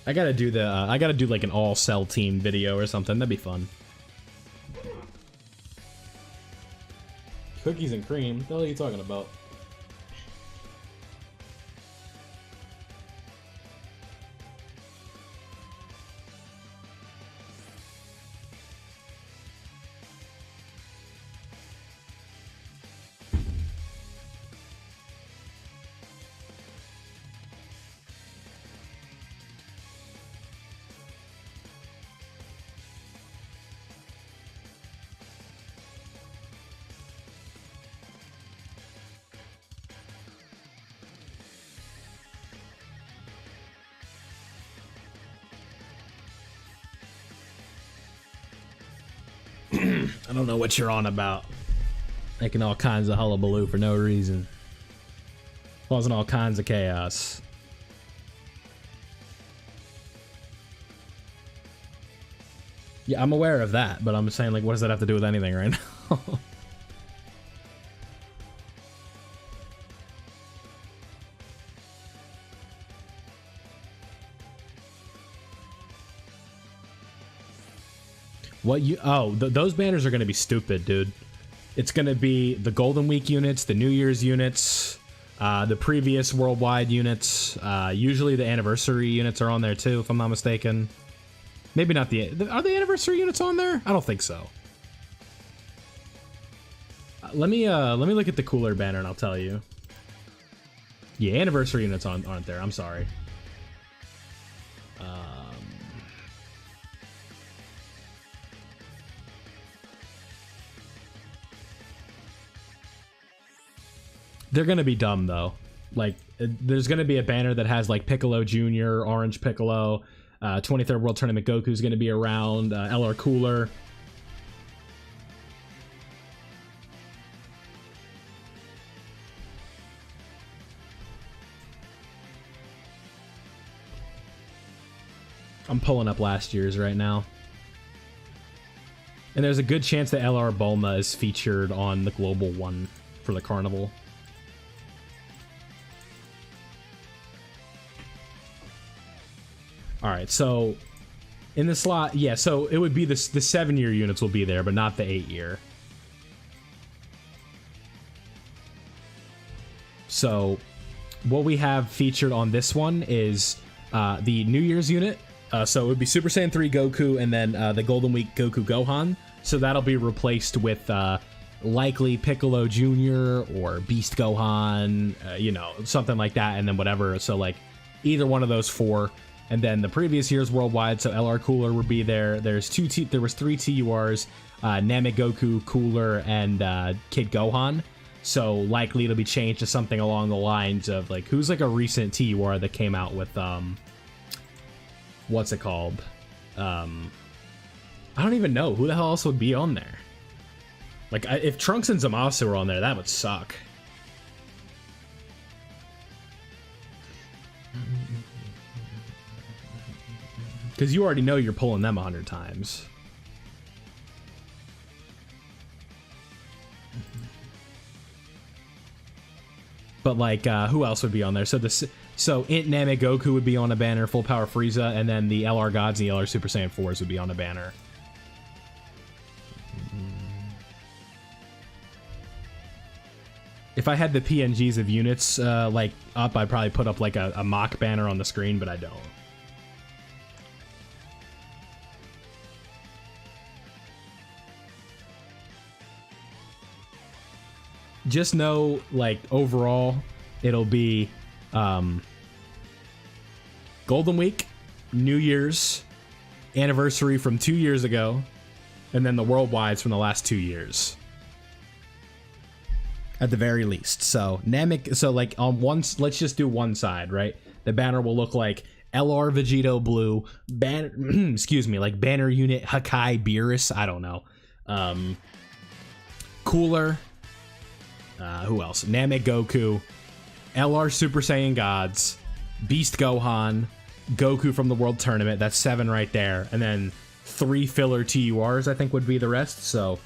I gotta do the, I gotta do like an all-cell team video or something. That'd be fun. Cookies and cream? What the hell are you talking about? I don't know what you're on about. Making all kinds of hullabaloo for no reason. Causing all kinds of chaos. Yeah, I'm aware of that, but I'm saying, like, what does that have to do with anything right now? What you... Oh, those banners are going to be stupid, dude. It's going to be the Golden Week units, the New Year's units, the previous worldwide units. Usually the anniversary units are on there too, if I'm not mistaken. Maybe not the... Are the anniversary units on there? I don't think so. Let me look at the cooler banner and I'll tell you. Yeah, anniversary units aren't there. I'm sorry. They're gonna be dumb though. Like, there's gonna be a banner that has like Piccolo Jr., Orange Piccolo, 23rd World Tournament Goku's gonna be around, LR Cooler. I'm pulling up last year's right now. And there's a good chance that LR Bulma is featured on the global one for the carnival. Alright, so in the slot, yeah, so it would be the 7-year units will be there, but not the 8-year. So what we have featured on this one is the New Year's unit. So it would be Super Saiyan 3 Goku and then the Golden Week Goku Gohan. So that'll be replaced with likely Piccolo Jr. or Beast Gohan, you know, something like that, and then whatever. So like either one of those four. And then the previous year's worldwide, so LR Cooler would be there. There was 3 TURs, Namek Goku, Cooler, and Kid Gohan. So likely it'll be changed to something along the lines of like, who's like a recent TUR that came out with what's it called? I don't even know who the hell else would be on there. Like, if Trunks and Zamasu were on there, that would suck. Because you already know you're pulling them 100 times. But like, who else would be on there? So Int Namek Goku would be on a banner, Full Power Frieza, and then the LR Gods and the LR Super Saiyan 4s would be on a banner. If I had the PNGs of units like up, I'd probably put up like a mock banner on the screen, but I don't. Just know, like, overall, it'll be Golden Week, New Year's, anniversary from 2 years ago, and then the worldwides from the last 2 years. At the very least. So Namek, so like on one, let's just do one side, right? The banner will look like LR Vegito Blue, excuse me, like Banner Unit Hakai Beerus, I don't know. Cooler, who else? Namek Goku, LR Super Saiyan Gods, Beast Gohan, Goku from the World Tournament, that's 7 right there, and then 3 filler TURs I think would be the rest, so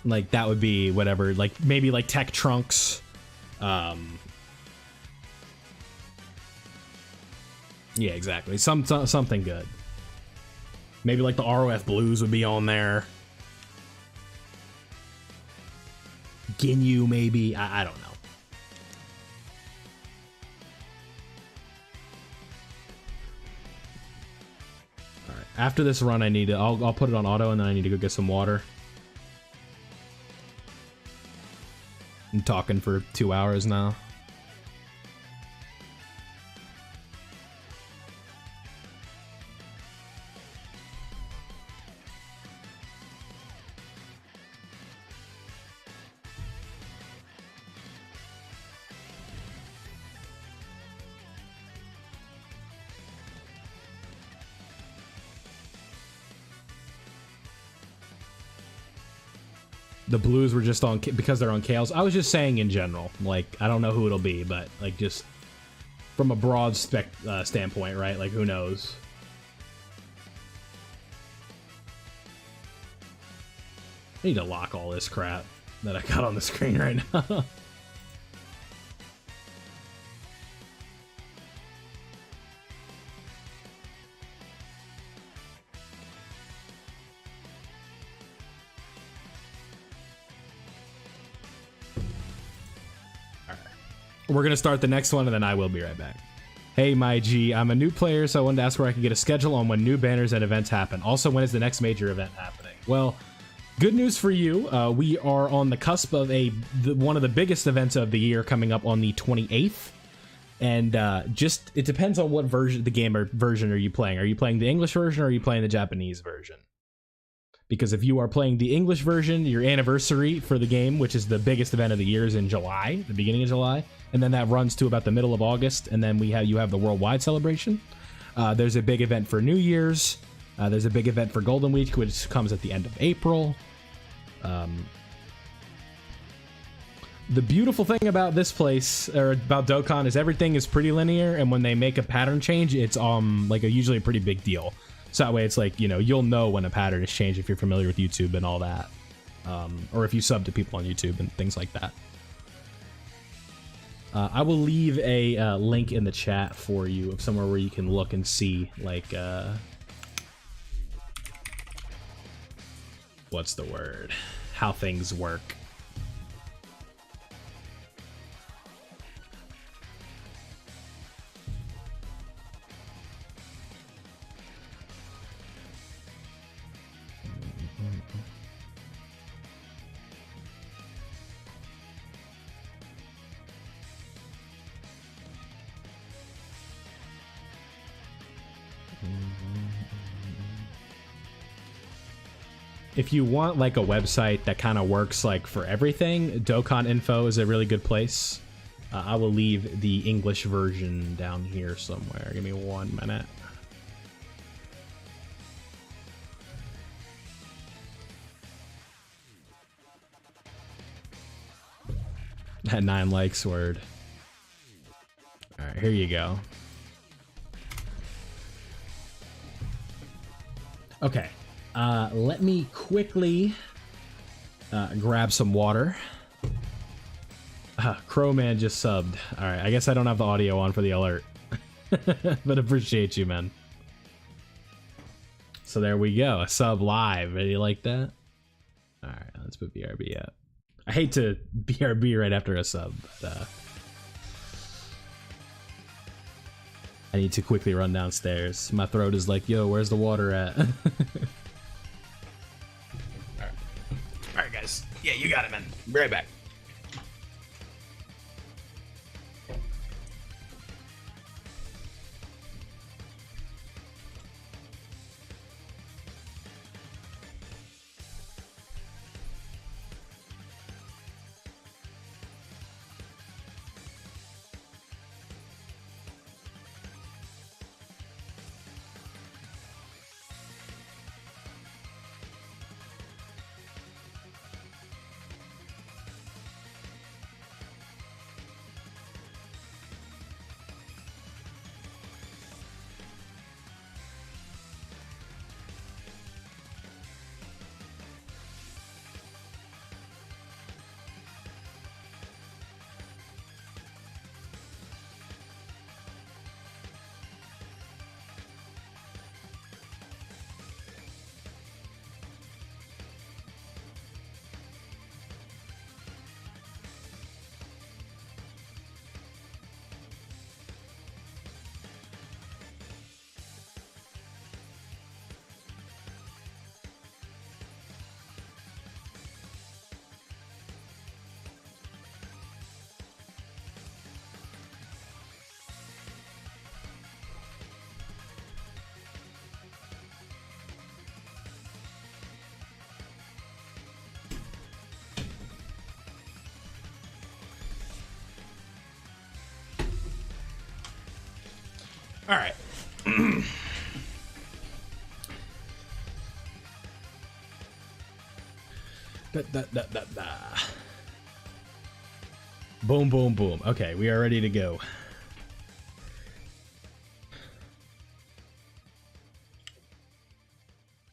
like that would be whatever, like maybe like Tech Trunks, yeah, exactly. Something good. Maybe like the ROF Blues would be on there. Ginyu, maybe. I don't know. All right. After this run, I need to. I'll put it on auto, and then I need to go get some water. I'm talking for 2 hours now. The Blues were just on because they're on Kales. I was just saying in general. Like, I don't know who it'll be, but like just from a broad standpoint, right? Like, who knows? I need to lock all this crap that I got on the screen right now. We're gonna start the next one, and then I will be right back. Hey, my G, I'm a new player, so I wanted to ask where I can get a schedule on when new banners and events happen. Also, when is the next major event happening? Well, good news for you. We are on the cusp of one of the biggest events of the year coming up on the 28th. And it depends on what version version are you playing. Are you playing the English version or are you playing the Japanese version? Because if you are playing the English version, your anniversary for the game, which is the biggest event of the year, is in July, the beginning of July, and then that runs to about the middle of August, and then you have the worldwide celebration. There's a big event for New Year's. There's a big event for Golden Week, which comes at the end of April. The beautiful thing about this place, or about Dokkan, is everything is pretty linear, and when they make a pattern change, it's like usually a pretty big deal. So that way it's like, you'll know when a pattern is changed if you're familiar with YouTube and all that. Or if you sub to people on YouTube and things like that. I will leave a link in the chat for you of somewhere where you can look and see, like, what's the word? How things work. If you want like a website that kind of works like for everything, Dokkan Info is a really good place. I will leave the English version down here somewhere. Give me 1 minute. That 9 likes word. All right, here you go. Okay. Let me quickly grab some water. Crowman just subbed. Alright, I guess I don't have the audio on for the alert. But appreciate you, man. So there we go. A sub live. Ready like that? Alright, let's put BRB up. I hate to BRB right after a sub, but I need to quickly run downstairs. My throat is like, yo, where's the water at? Alright, guys. Yeah, you got it, man. Be right back. All right. Boom, boom, boom. Okay, we are ready to go.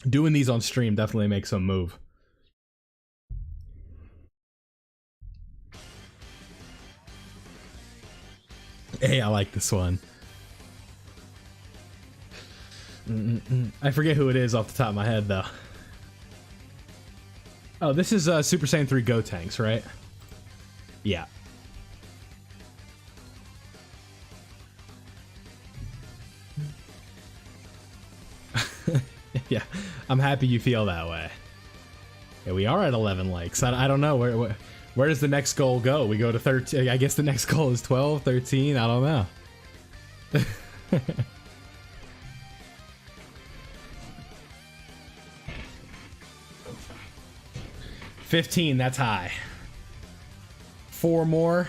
Doing these on stream definitely makes some move. Hey, I like this one. I forget who it is off the top of my head, though. Oh, this is Super Saiyan 3 Gotenks, right? Yeah. Yeah, I'm happy you feel that way. Yeah, we are at 11 likes. I don't know, where does the next goal go? We go to 13. I guess the next goal is 12, 13, I don't know. 15, that's high. 4 more.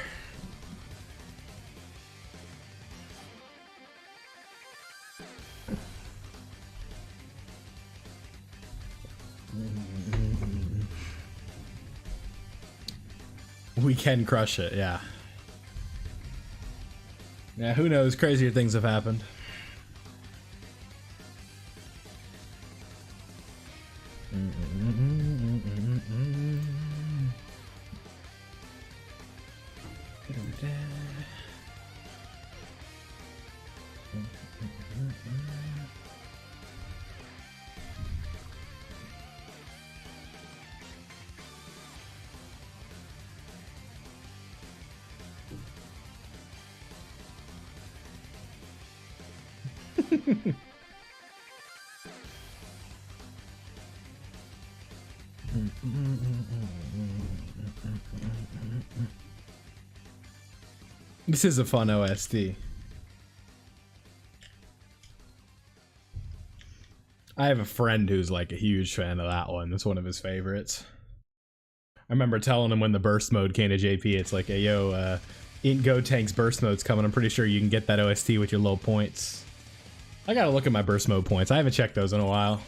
We can crush it, yeah. Yeah, who knows? Crazier things have happened. This is a fun OST. I have a friend who's like a huge fan of that one. It's one of his favorites. I remember telling him when the burst mode came to JP, it's like, hey, yo, in Gotenks burst mode's coming. I'm pretty sure you can get that OST with your low points. I gotta look at my burst mode points. I haven't checked those in a while.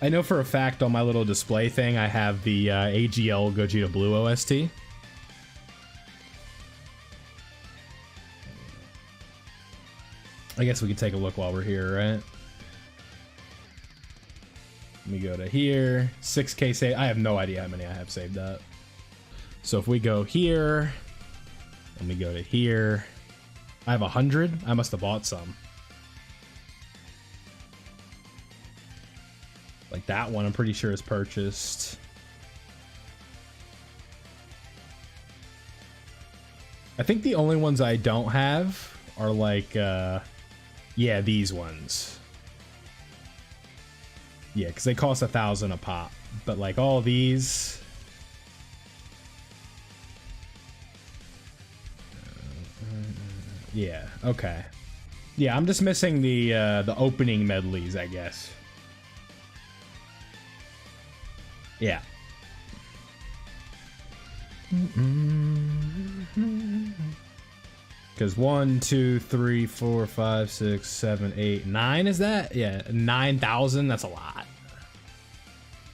I know for a fact on my little display thing, I have the AGL Gogeta Blue OST. I guess we could take a look while we're here, right? Let me go to here, 6K save. I have no idea how many I have saved up. So if we go here, let me go to here. I have 100. I must have bought some. Like that one, I'm pretty sure is purchased. I think the only ones I don't have are like, yeah, these ones. Yeah, because they cost 1,000 a pop. But like all these. Yeah, okay. Yeah, I'm just missing the opening medleys, I guess. Yeah. Because 1, 2, 3, 4, 5, 6, 7, 8, 9 is that? Yeah, 9,000. That's a lot.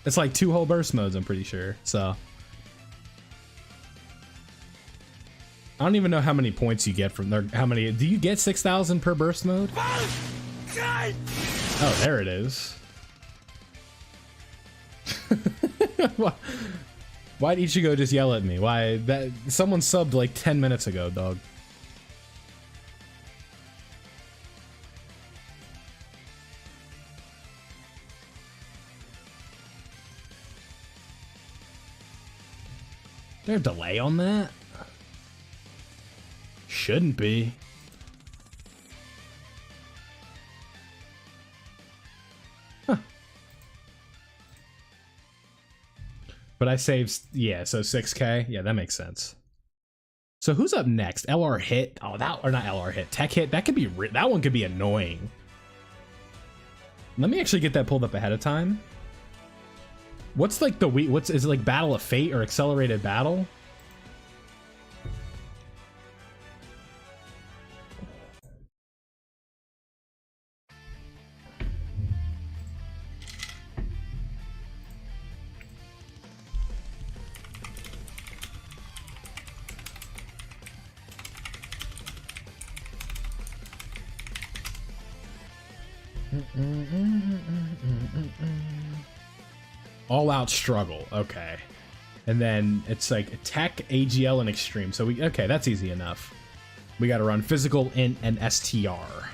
It's like 2 whole burst modes, I'm pretty sure. So I don't even know how many points you get from there. How many? Do you get 6,000 per burst mode? Oh, there it is. Why did Ichigo just yell at me? Why that? Someone subbed like 10 minutes ago, dog. Is there a delay on that? Shouldn't be. Huh. But I saved, yeah, so 6K. Yeah, that makes sense. So who's up next? LR Hit? Oh, that, or not LR Hit. Tech Hit? That could be, that one could be annoying. Let me actually get that pulled up ahead of time. What's like the, is it like Battle of Fate or Accelerated Battle? All out struggle. Okay. And then it's like attack, AGL, and extreme. So okay, that's easy enough. We got to run physical, int, and STR.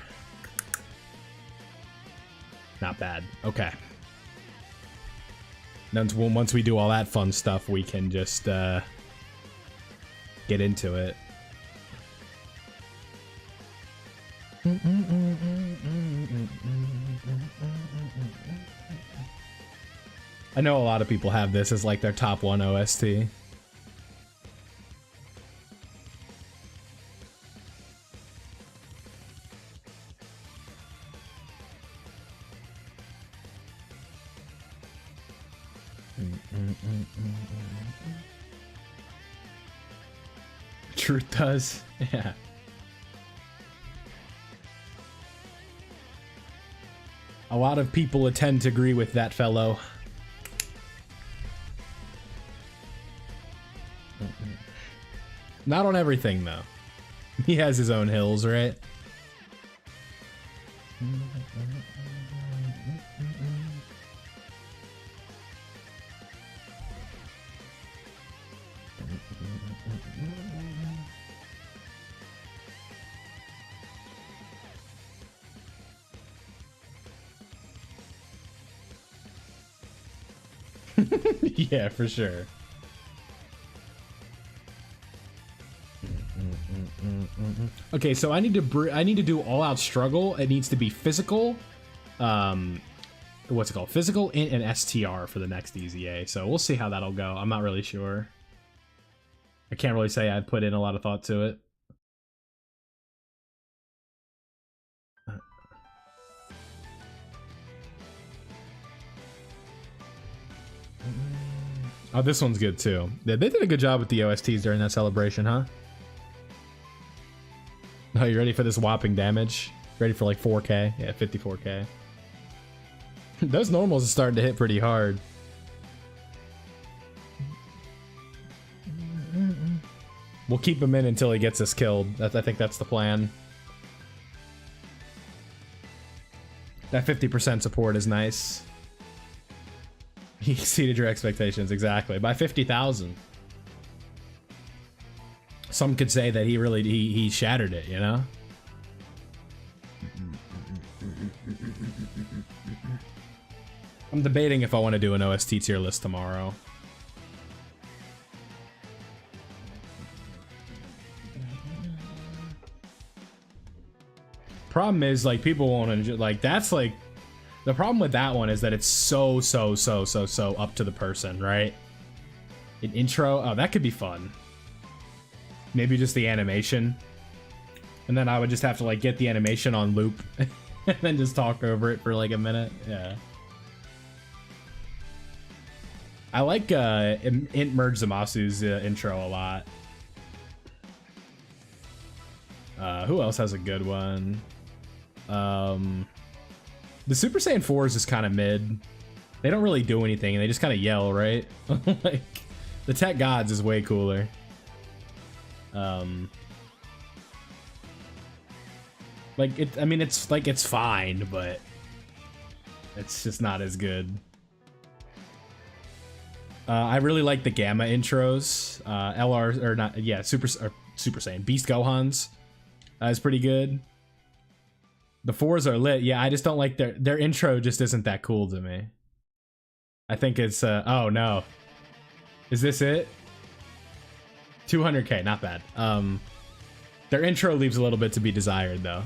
Not bad. Okay. Then once we do all that fun stuff, we can just get into it. I know a lot of people have this as like their top one OST. Truth does, yeah. A lot of people tend to agree with that fellow. Not on everything, though. He has his own hills, right? Yeah, for sure. Okay, so I need to do all out struggle. It needs to be physical. What's it called? Physical, int, and STR for the next EZA. So we'll see how that'll go. I'm not really sure. I can't really say I put in a lot of thought to it. Oh, this one's good too. They did a good job with the OSTs during that celebration, huh? Oh, you ready for this whopping damage? Ready for like 4K? Yeah, 54K. Those normals are starting to hit pretty hard. We'll keep him in until he gets us killed. I think that's the plan. That 50% support is nice. He exceeded your expectations, exactly. By 50,000. Some could say that he shattered it, you know? I'm debating if I want to do an OST tier list tomorrow. Problem is, like, people won't enjoy, like, that's like, the problem with that one is that it's so up to the person, right? An intro, oh, that could be fun. Maybe just the animation. And then I would just have to, like, get the animation on loop and then just talk over it for, like, a minute. Yeah. I like Int Merge Zamasu's intro a lot. Who else has a good one? The Super Saiyan 4s is kind of mid. They don't really do anything, and they just kind of yell, right? Like, the Tech Gods is way cooler. Like, I mean, it's like, it's fine, but it's just not as good. I really like the Gamma intros. LR, or not, yeah, Super Saiyan. Beast Gohan's is pretty good. The 4s are lit. Yeah, I just don't like their intro just isn't that cool to me. I think it's, oh no. Is this it? 200K, not bad. Their intro leaves a little bit to be desired, though.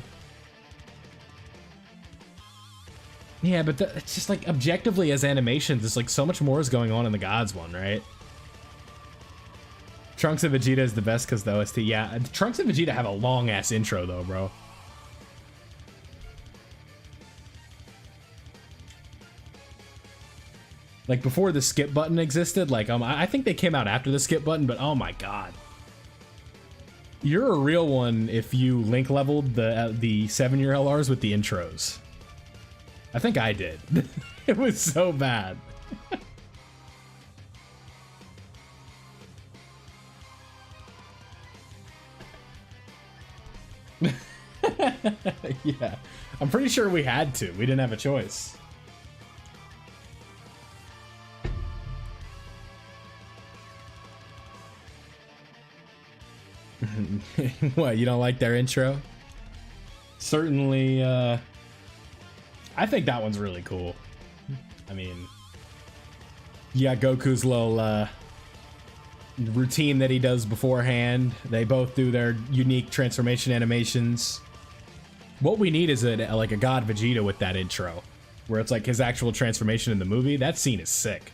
Yeah, but it's just like, objectively as animations, it's like so much more is going on in the Gods one, right? Trunks and Vegeta is the best because the OST. Yeah, Trunks and Vegeta have a long-ass intro, though, bro. Like, before the skip button existed, like, I think they came out after the skip button, but oh my god. You're a real one if you link leveled the 7-year LRs with the intros. I think I did. It was so bad. Yeah, I'm pretty sure we had to. We didn't have a choice. What, you don't like their intro? Certainly, I think that one's really cool. I mean, yeah, Goku's little routine that he does beforehand. They both do their unique transformation animations. What we need is like a God Vegeta with that intro, where it's like his actual transformation in the movie. That scene is sick.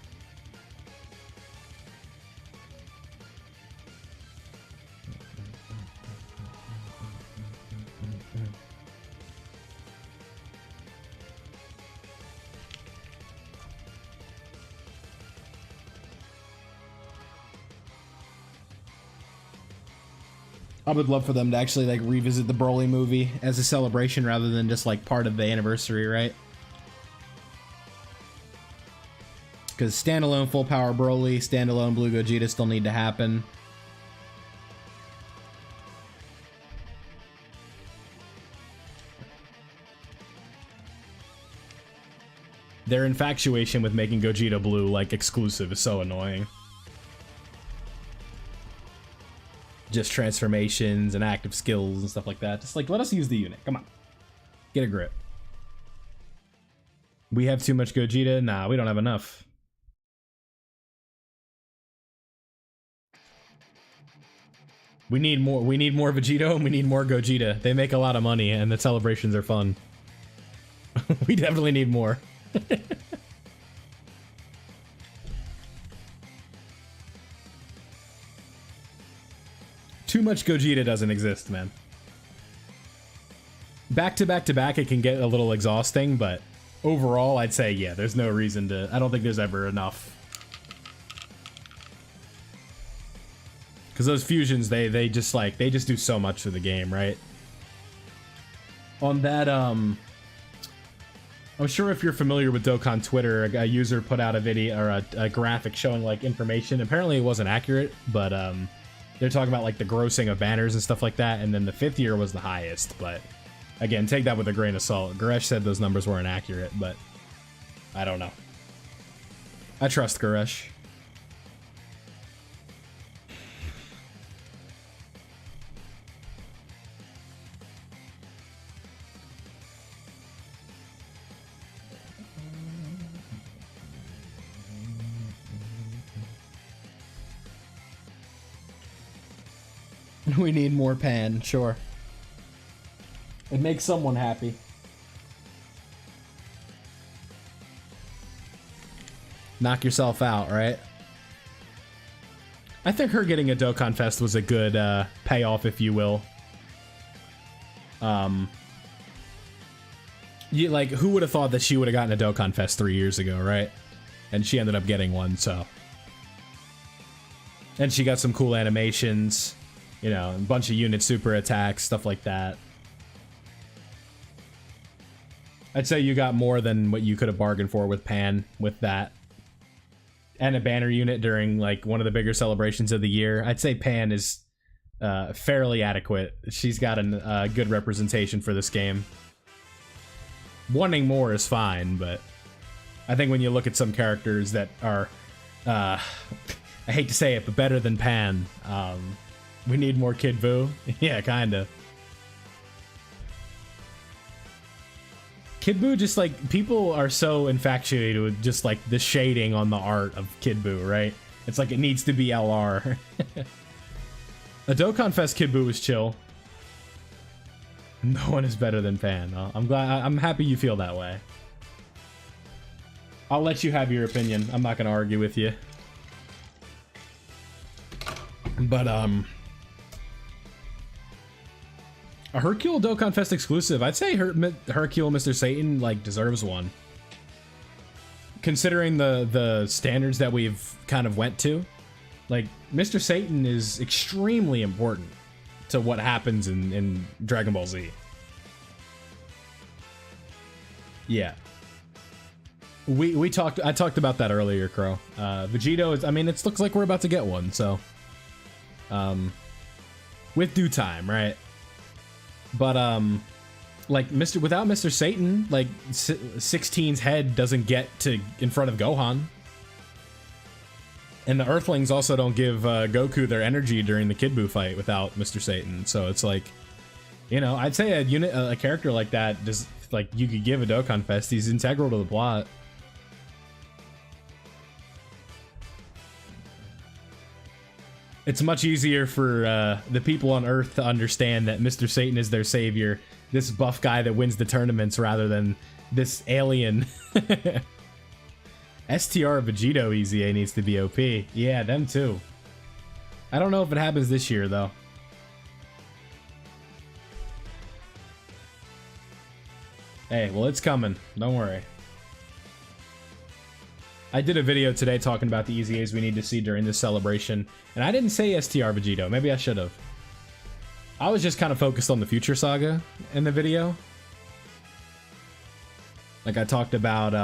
I would love for them to actually like revisit the Broly movie as a celebration rather than just like part of the anniversary, right? Because standalone full power Broly, standalone Blue Gogeta still need to happen. Their infatuation with making Gogeta Blue like exclusive is so annoying. Just transformations and active skills and stuff like that. Just like, let us use the unit. Come on. Get a grip. We have too much Gogeta? Nah, we don't have enough. We need more Vegito and we need more Gogeta. They make a lot of money and the celebrations are fun. We definitely need more. Too much Gogeta doesn't exist, man. Back to back to back, it can get a little exhausting, but overall, I'd say, yeah, there's no reason to... I don't think there's ever enough. Because those fusions, they just do so much for the game, right? On that, I'm sure if you're familiar with Dokkan Twitter, a user put out a video, or a graphic showing, like, information. Apparently it wasn't accurate, but, they're talking about like the grossing of banners and stuff like that, and then the 5th year was the highest, but again, take that with a grain of salt. Goresh said those numbers weren't accurate, but I don't know. I trust Goresh. We need more Pan, sure. It makes someone happy. Knock yourself out, right? I think her getting a Dokkan Fest was a good payoff, if you will. Like, who would have thought that she would have gotten a Dokkan Fest 3 years ago, right? And she ended up getting one, so. And she got some cool animations. You know, a bunch of unit super attacks, stuff like that. I'd say you got more than what you could have bargained for with Pan with that. And a banner unit during, like, one of the bigger celebrations of the year. I'd say Pan is fairly adequate. She's got a good representation for this game. Wanting more is fine, but I think when you look at some characters that are, I hate to say it, but better than Pan, we need more Kid Buu. Yeah, kinda. Kid Buu, just like, people are so infatuated with just like the shading on the art of Kid Buu, right? It's like it needs to be LR. A Dokkan Fest Kid Buu is chill. No one is better than Pan. I'm happy you feel that way. I'll let you have your opinion. I'm not gonna argue with you. But a Hercule Dokkan Fest exclusive. I'd say Hercule Mr. Satan like deserves one. Considering the standards that we've kind of went to, like Mr. Satan is extremely important to what happens in Dragon Ball Z. Yeah. I talked about that earlier, Crow. Vegito is, I mean, it looks like we're about to get one, so with due time, right? But Like without Mr. Satan, like 16's head doesn't get to in front of Gohan. And the Earthlings also don't give Goku their energy during the Kid Buu fight without Mr. Satan. So it's like, you know, I'd say a character like that, just like you could give a Dokkan Fest. He's integral to the plot. It's much easier for the people on Earth to understand that Mr. Satan is their savior, this buff guy that wins the tournaments, rather than this alien. STR Vegito EZA needs to be OP. Yeah, them too. I don't know if it happens this year, though. Hey, well, it's coming. Don't worry. I did a video today talking about the EZAs we need to see during this celebration, and I didn't say STR Vegito. Maybe I should have. I was just kind of focused on the Future Saga in the video. Like I talked about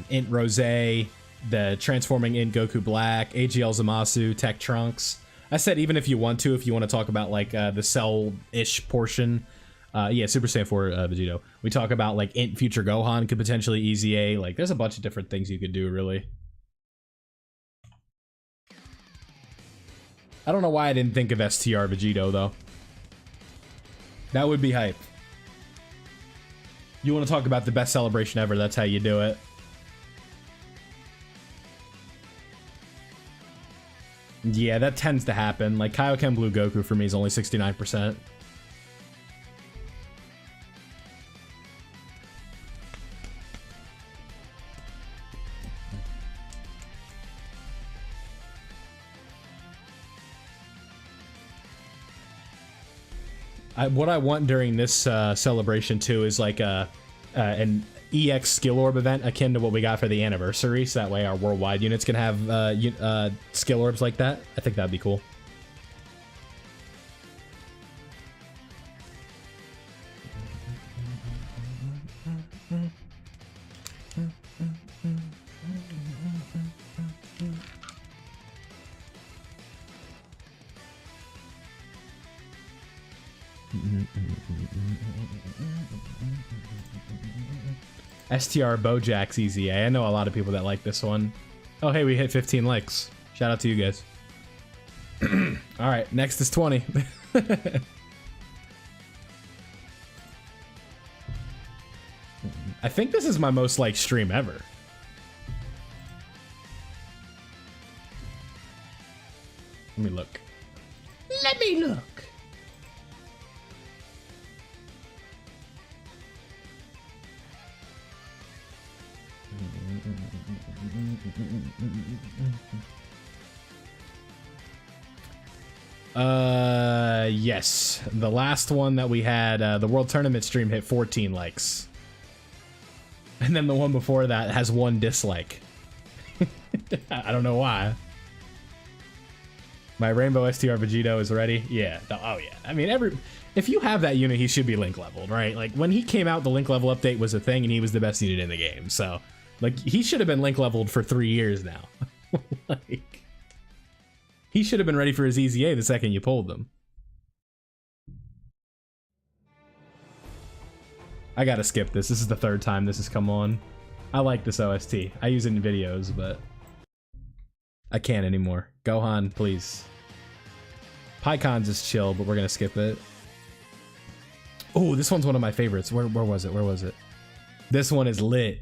Int Rose, the transforming Int Goku Black, AGL Zamasu, Tech Trunks. I said even if you want to talk about like the Cell-ish portion, yeah, Super Saiyan 4 Vegito. We talk about like Int Future Gohan could potentially EZA. Like there's a bunch of different things you could do, really. I don't know why I didn't think of STR Vegito, though. That would be hype. You want to talk about the best celebration ever, that's how you do it. Yeah, that tends to happen. Like, Kaioken Blue Goku for me is only 69%. What I want during this celebration too is like an EX skill orb event akin to what we got for the anniversary, so that way our worldwide units can have skill orbs like that. I think that'd be cool. STR Bojack's EZA. I know a lot of people that like this one. Oh, hey, we hit 15 likes. Shout out to you guys. All right, next is 20. I think this is my most liked stream ever. Let me look. Let me look. Yes. The last one that we had, the World Tournament stream hit 14 likes. And then the one before that has 1 dislike. I don't know why. My Rainbow STR Vegito is ready. Yeah. Oh, yeah. I mean, if you have that unit, he should be link leveled, right? Like, when he came out, the link level update was a thing, and he was the best unit in the game. So, like, he should have been link leveled for 3 years now. Like, he should have been ready for his EZA the second you pulled them. I gotta skip this. This is the 3rd time this has come on. I like this OST. I use it in videos, but I can't anymore. Gohan, please. PyCon's is chill, but we're gonna skip it. Oh, this one's one of my favorites. Where was it? Where was it? This one is lit.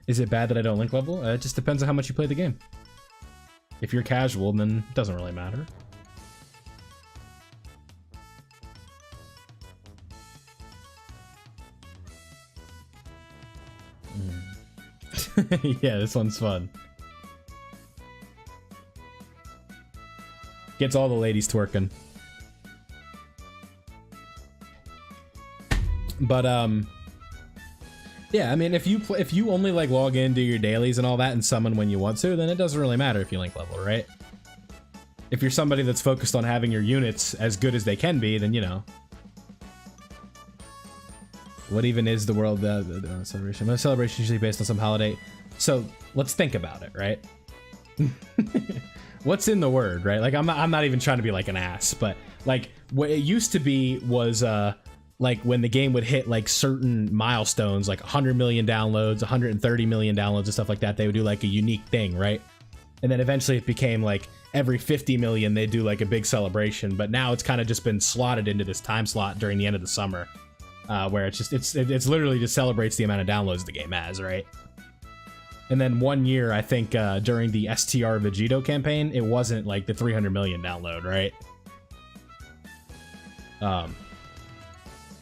Is it bad that I don't link level? It just depends on how much you play the game. If you're casual, then it doesn't really matter. Yeah, this one's fun. Gets all the ladies twerking. But yeah, I mean, if you only like log in, do your dailies and all that, and summon when you want to, then it doesn't really matter if you link level, right? If you're somebody that's focused on having your units as good as they can be, then you know. What even is the world celebration? My celebration is usually based on some holiday. So let's think about it, right? what's in the word, right? Like, I'm not even trying to be like an ass, but like what it used to be was like when the game would hit like certain milestones, like 100 million downloads, 130 million downloads and stuff like that, they would do like a unique thing, right? And then eventually it became like every 50 million they do like a big celebration, but now it's kind of just been slotted into this time slot during the end of the summer, where it's literally just celebrates the amount of downloads the game has, right? And then one year, I think during the STR Vegito campaign, it wasn't like the 300 million download, right?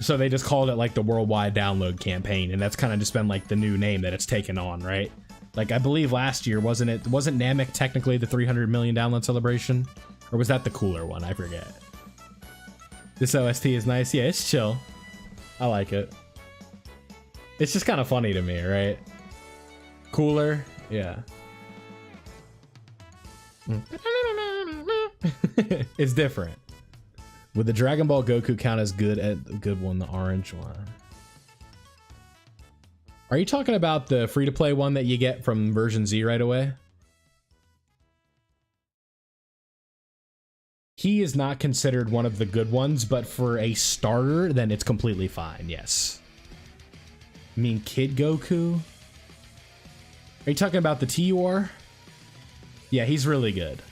So they just called it like the worldwide download campaign, and that's kind of just been like the new name that it's taken on, right? Like, I believe last year, wasn't Namek technically the 300 million download celebration? Or was that the cooler one? I forget. This OST is nice. Yeah, it's chill. I like it. It's just kind of funny to me, right? Cooler, yeah. It's different. Would the Dragon Ball Goku count as good at the good one, the orange one? Are you talking about the free-to-play one that you get from version Z right away? He is not considered one of the good ones, but for a starter, then it's completely fine, yes. I mean, Kid Goku? Are you talking about the TUR? Yeah, he's really good.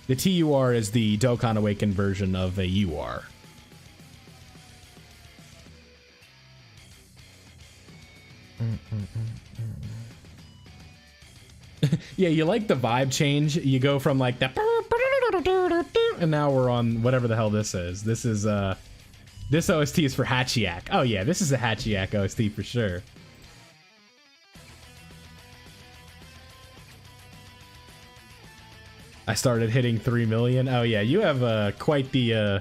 The TUR is the Dokkan Awakened version of a UR. Yeah, you like the vibe change. You go from like that, and now we're on whatever the hell this is. This is this OST is for Hachiyak. Oh yeah, this is a Hachiyak OST for sure. I started hitting 3 million. Oh yeah, you have quite the I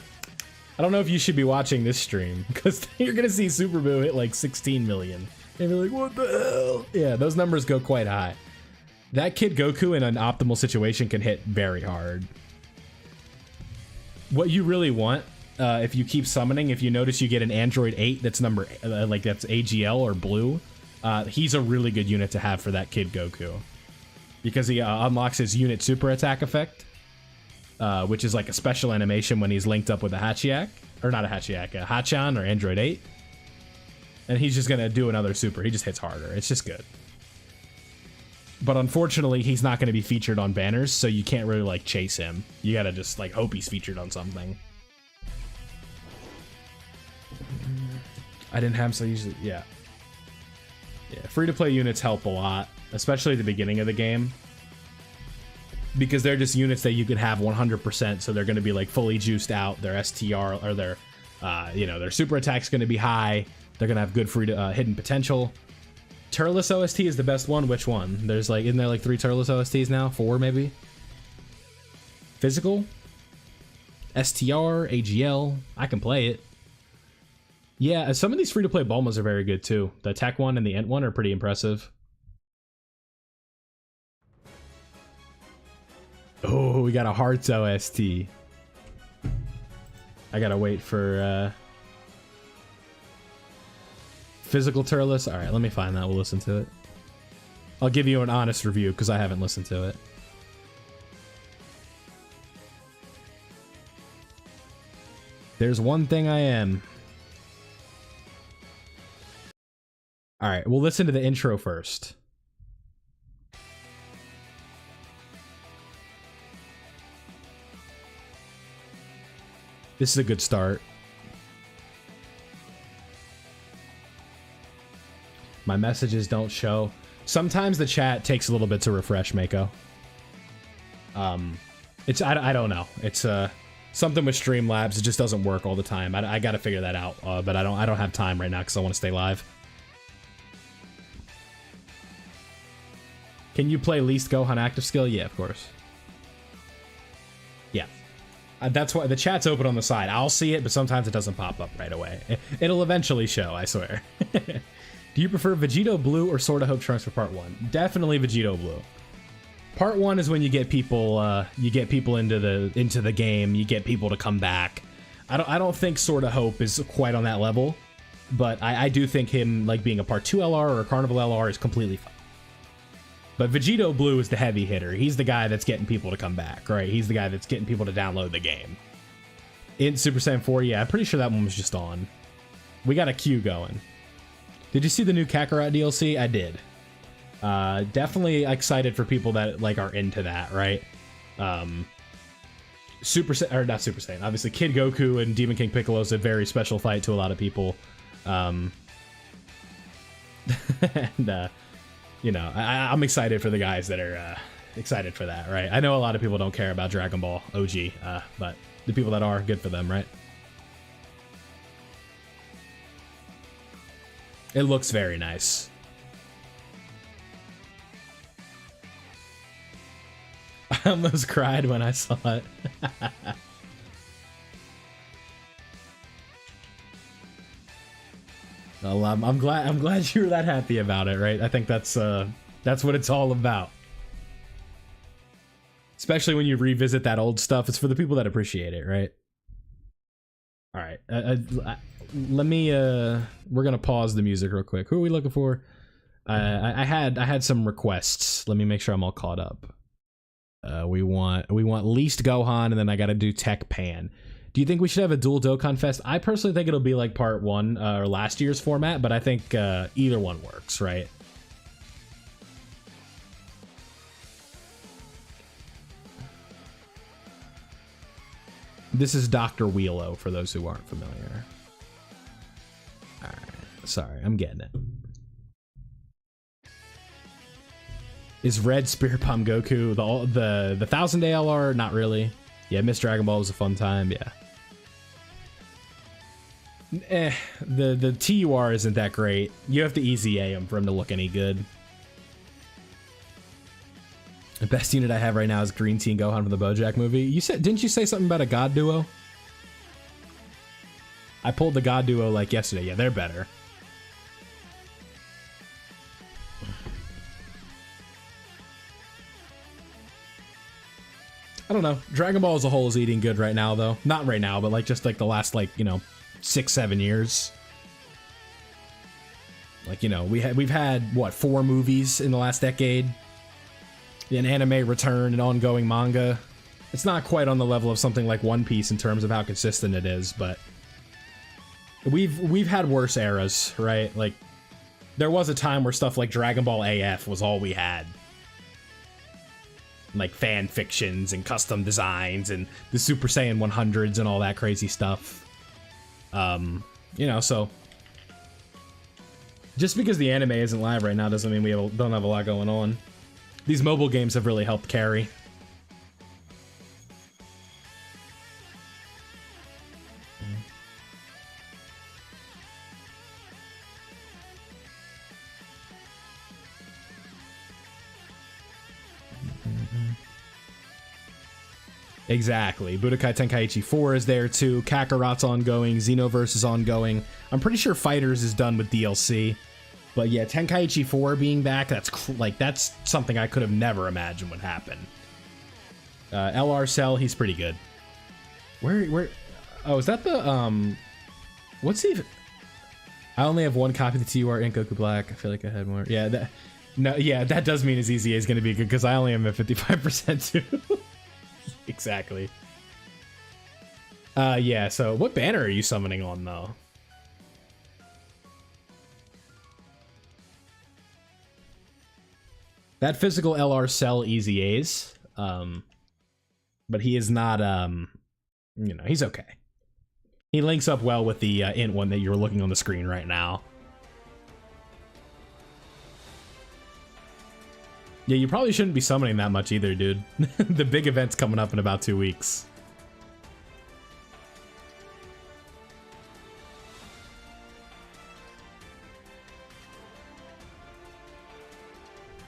don't know if you should be watching this stream, because you're gonna see Super Boo hit like 16 million. And you're like, what the hell? Yeah, those numbers go quite high. That Kid Goku in an optimal situation can hit very hard. What you really want, if you keep summoning, if you notice you get an Android 8 that's number, like that's AGL or blue, he's a really good unit to have for that Kid Goku. Because he unlocks his unit super attack effect, which is like a special animation when he's linked up with a Hachiyak. Or not a Hachiyak, a Hachan or Android 8. And he's just gonna do another super. He just hits harder. It's just good. But unfortunately, he's not gonna be featured on banners, so you can't really like chase him. You gotta just like hope he's featured on something. I didn't have, so usually, yeah. Yeah, free-to-play units help a lot, especially at the beginning of the game. Because they're just units that you can have 100%, so they're gonna be like fully juiced out. Their STR, or their, you know, their super attack's gonna be high. They're gonna have good free hidden potential. Turles OST is the best one. Which one? There's like, isn't there like 3 Turles OSTs now? 4 maybe? Physical? STR, AGL. I can play it. Yeah, some of these free-to-play Bulmas are very good too. The Tech one and the Ent one are pretty impressive. Oh, we got a Hearts OST. I gotta wait for Physical Turles. Alright, let me find that. We'll listen to it. I'll give you an honest review because I haven't listened to it. There's one thing I am. Alright, we'll listen to the intro first. This is a good start. My messages don't show. Sometimes the chat takes a little bit to refresh, Mako. It's I don't know. It's something with Streamlabs. It just doesn't work all the time. I got to figure that out. But I don't have time right now because I want to stay live. Can you play Least Gohan active skill? Yeah, of course. Yeah. That's why the chat's open on the side. I'll see it, but sometimes it doesn't pop up right away. It'll eventually show, I swear. Do you prefer Vegito Blue or Sword of Hope Trunks for Part 1? Definitely Vegito Blue. Part 1 is when you get people into the game, you get people to come back. I don't think Sword of Hope is quite on that level, but I do think him like being a Part 2 LR or a Carnival LR is completely fine. But Vegito Blue is the heavy hitter. He's the guy that's getting people to come back, right? He's the guy that's getting people to download the game. In Super Saiyan 4, yeah, I'm pretty sure that one was just on. We got a queue going. Did you see the new Kakarot DLC? I did. Definitely excited for people that like are into that, right? Super Saiyan, or not Super Saiyan, obviously Kid Goku and Demon King Piccolo is a very special fight to a lot of people. And, you know, I'm excited for the guys that are excited for that, right? I know a lot of people don't care about Dragon Ball OG, but the people that are, good for them, right? It looks very nice. I almost cried when I saw it. Well, I'm glad you were that happy about it, right? I think that's what it's all about. Especially when you revisit that old stuff, it's for the people that appreciate it, right? All right, let me. We're gonna pause the music real quick. Who are we looking for? I had some requests. Let me make sure I'm all caught up. We want least Gohan, and then I got to do Tech Pan. Do you think we should have a dual Dokkan Fest? I personally think it'll be like part 1 or last year's format, but I think either one works, right? This is Dr. Wheelo, for those who aren't familiar. All right, sorry, I'm getting it. Is Red Spirit Bomb Goku the 1000 Day LR? Not really. Yeah, Miss Dragon Ball was a fun time. Yeah. The TUR isn't that great. You have to easy A him for him to look any good. The best unit I have right now is Green Tea and Gohan from the BoJack movie. You said, didn't you say something about a God Duo? I pulled the God Duo like yesterday. Yeah, they're better. I don't know. Dragon Ball as a whole is eating good right now, though. Not right now, but like just like the last, like, you know, 6-7 years. Like, you know, we've had what, 4 movies in the last decade, an anime return, and ongoing manga. It's not quite on the level of something like One Piece in terms of how consistent it is, but we've had worse eras, right? Like, there was a time where stuff like Dragon Ball AF was all we had. Like fan fictions and custom designs and the Super Saiyan 100s and all that crazy stuff. You know, so just because the anime isn't live right now doesn't mean we don't have a lot going on. These mobile games have really helped carry. Exactly. Budokai Tenkaichi 4 is there too. Kakarot's ongoing. Xenoverse is ongoing. I'm pretty sure Fighters is done with DLC. But yeah, Tenkaichi 4 being back, that's something I could have never imagined would happen. LR Cell, he's pretty good. Where oh, is that the what's the I only have 1 copy of the TUR in Goku Black. I feel like I had more. Yeah, that does mean his EZA is going to be good because I only am at 55% too. Exactly. Yeah, so what banner are you summoning on, though? That physical LR Cell EZAs, but he is not, you know, he's okay. He links up well with the int one that you're looking on the screen right now. Yeah, you probably shouldn't be summoning that much either, dude. The big event's coming up in about 2 weeks.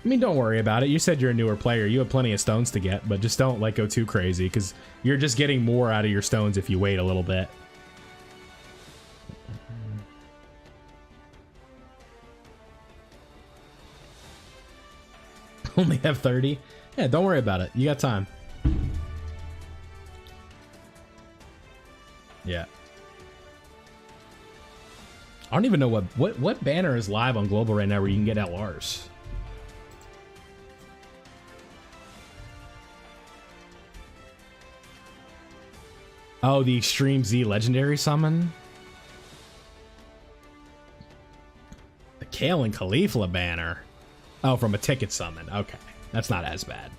I mean, don't worry about it. You said you're a newer player. You have plenty of stones to get, but just don't, like, go too crazy, because you're just getting more out of your stones if you wait a little bit. Only have 30? Yeah, don't worry about it. You got time. Yeah. I don't even know what banner is live on Global right now where you can get LRs. Oh, the Extreme Z Legendary Summon? The Kale and Caulifla banner. Oh, from a ticket summon. Okay, that's not as bad.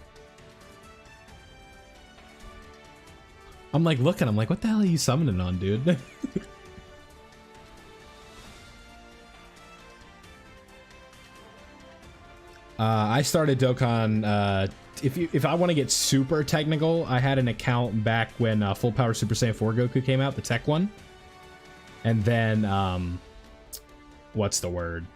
I'm like looking, I'm like, what the hell are you summoning on, dude? I started Dokkan, if I want to get super technical, I had an account back when Full Power Super Saiyan 4 Goku came out, the tech one. And then, what's the word?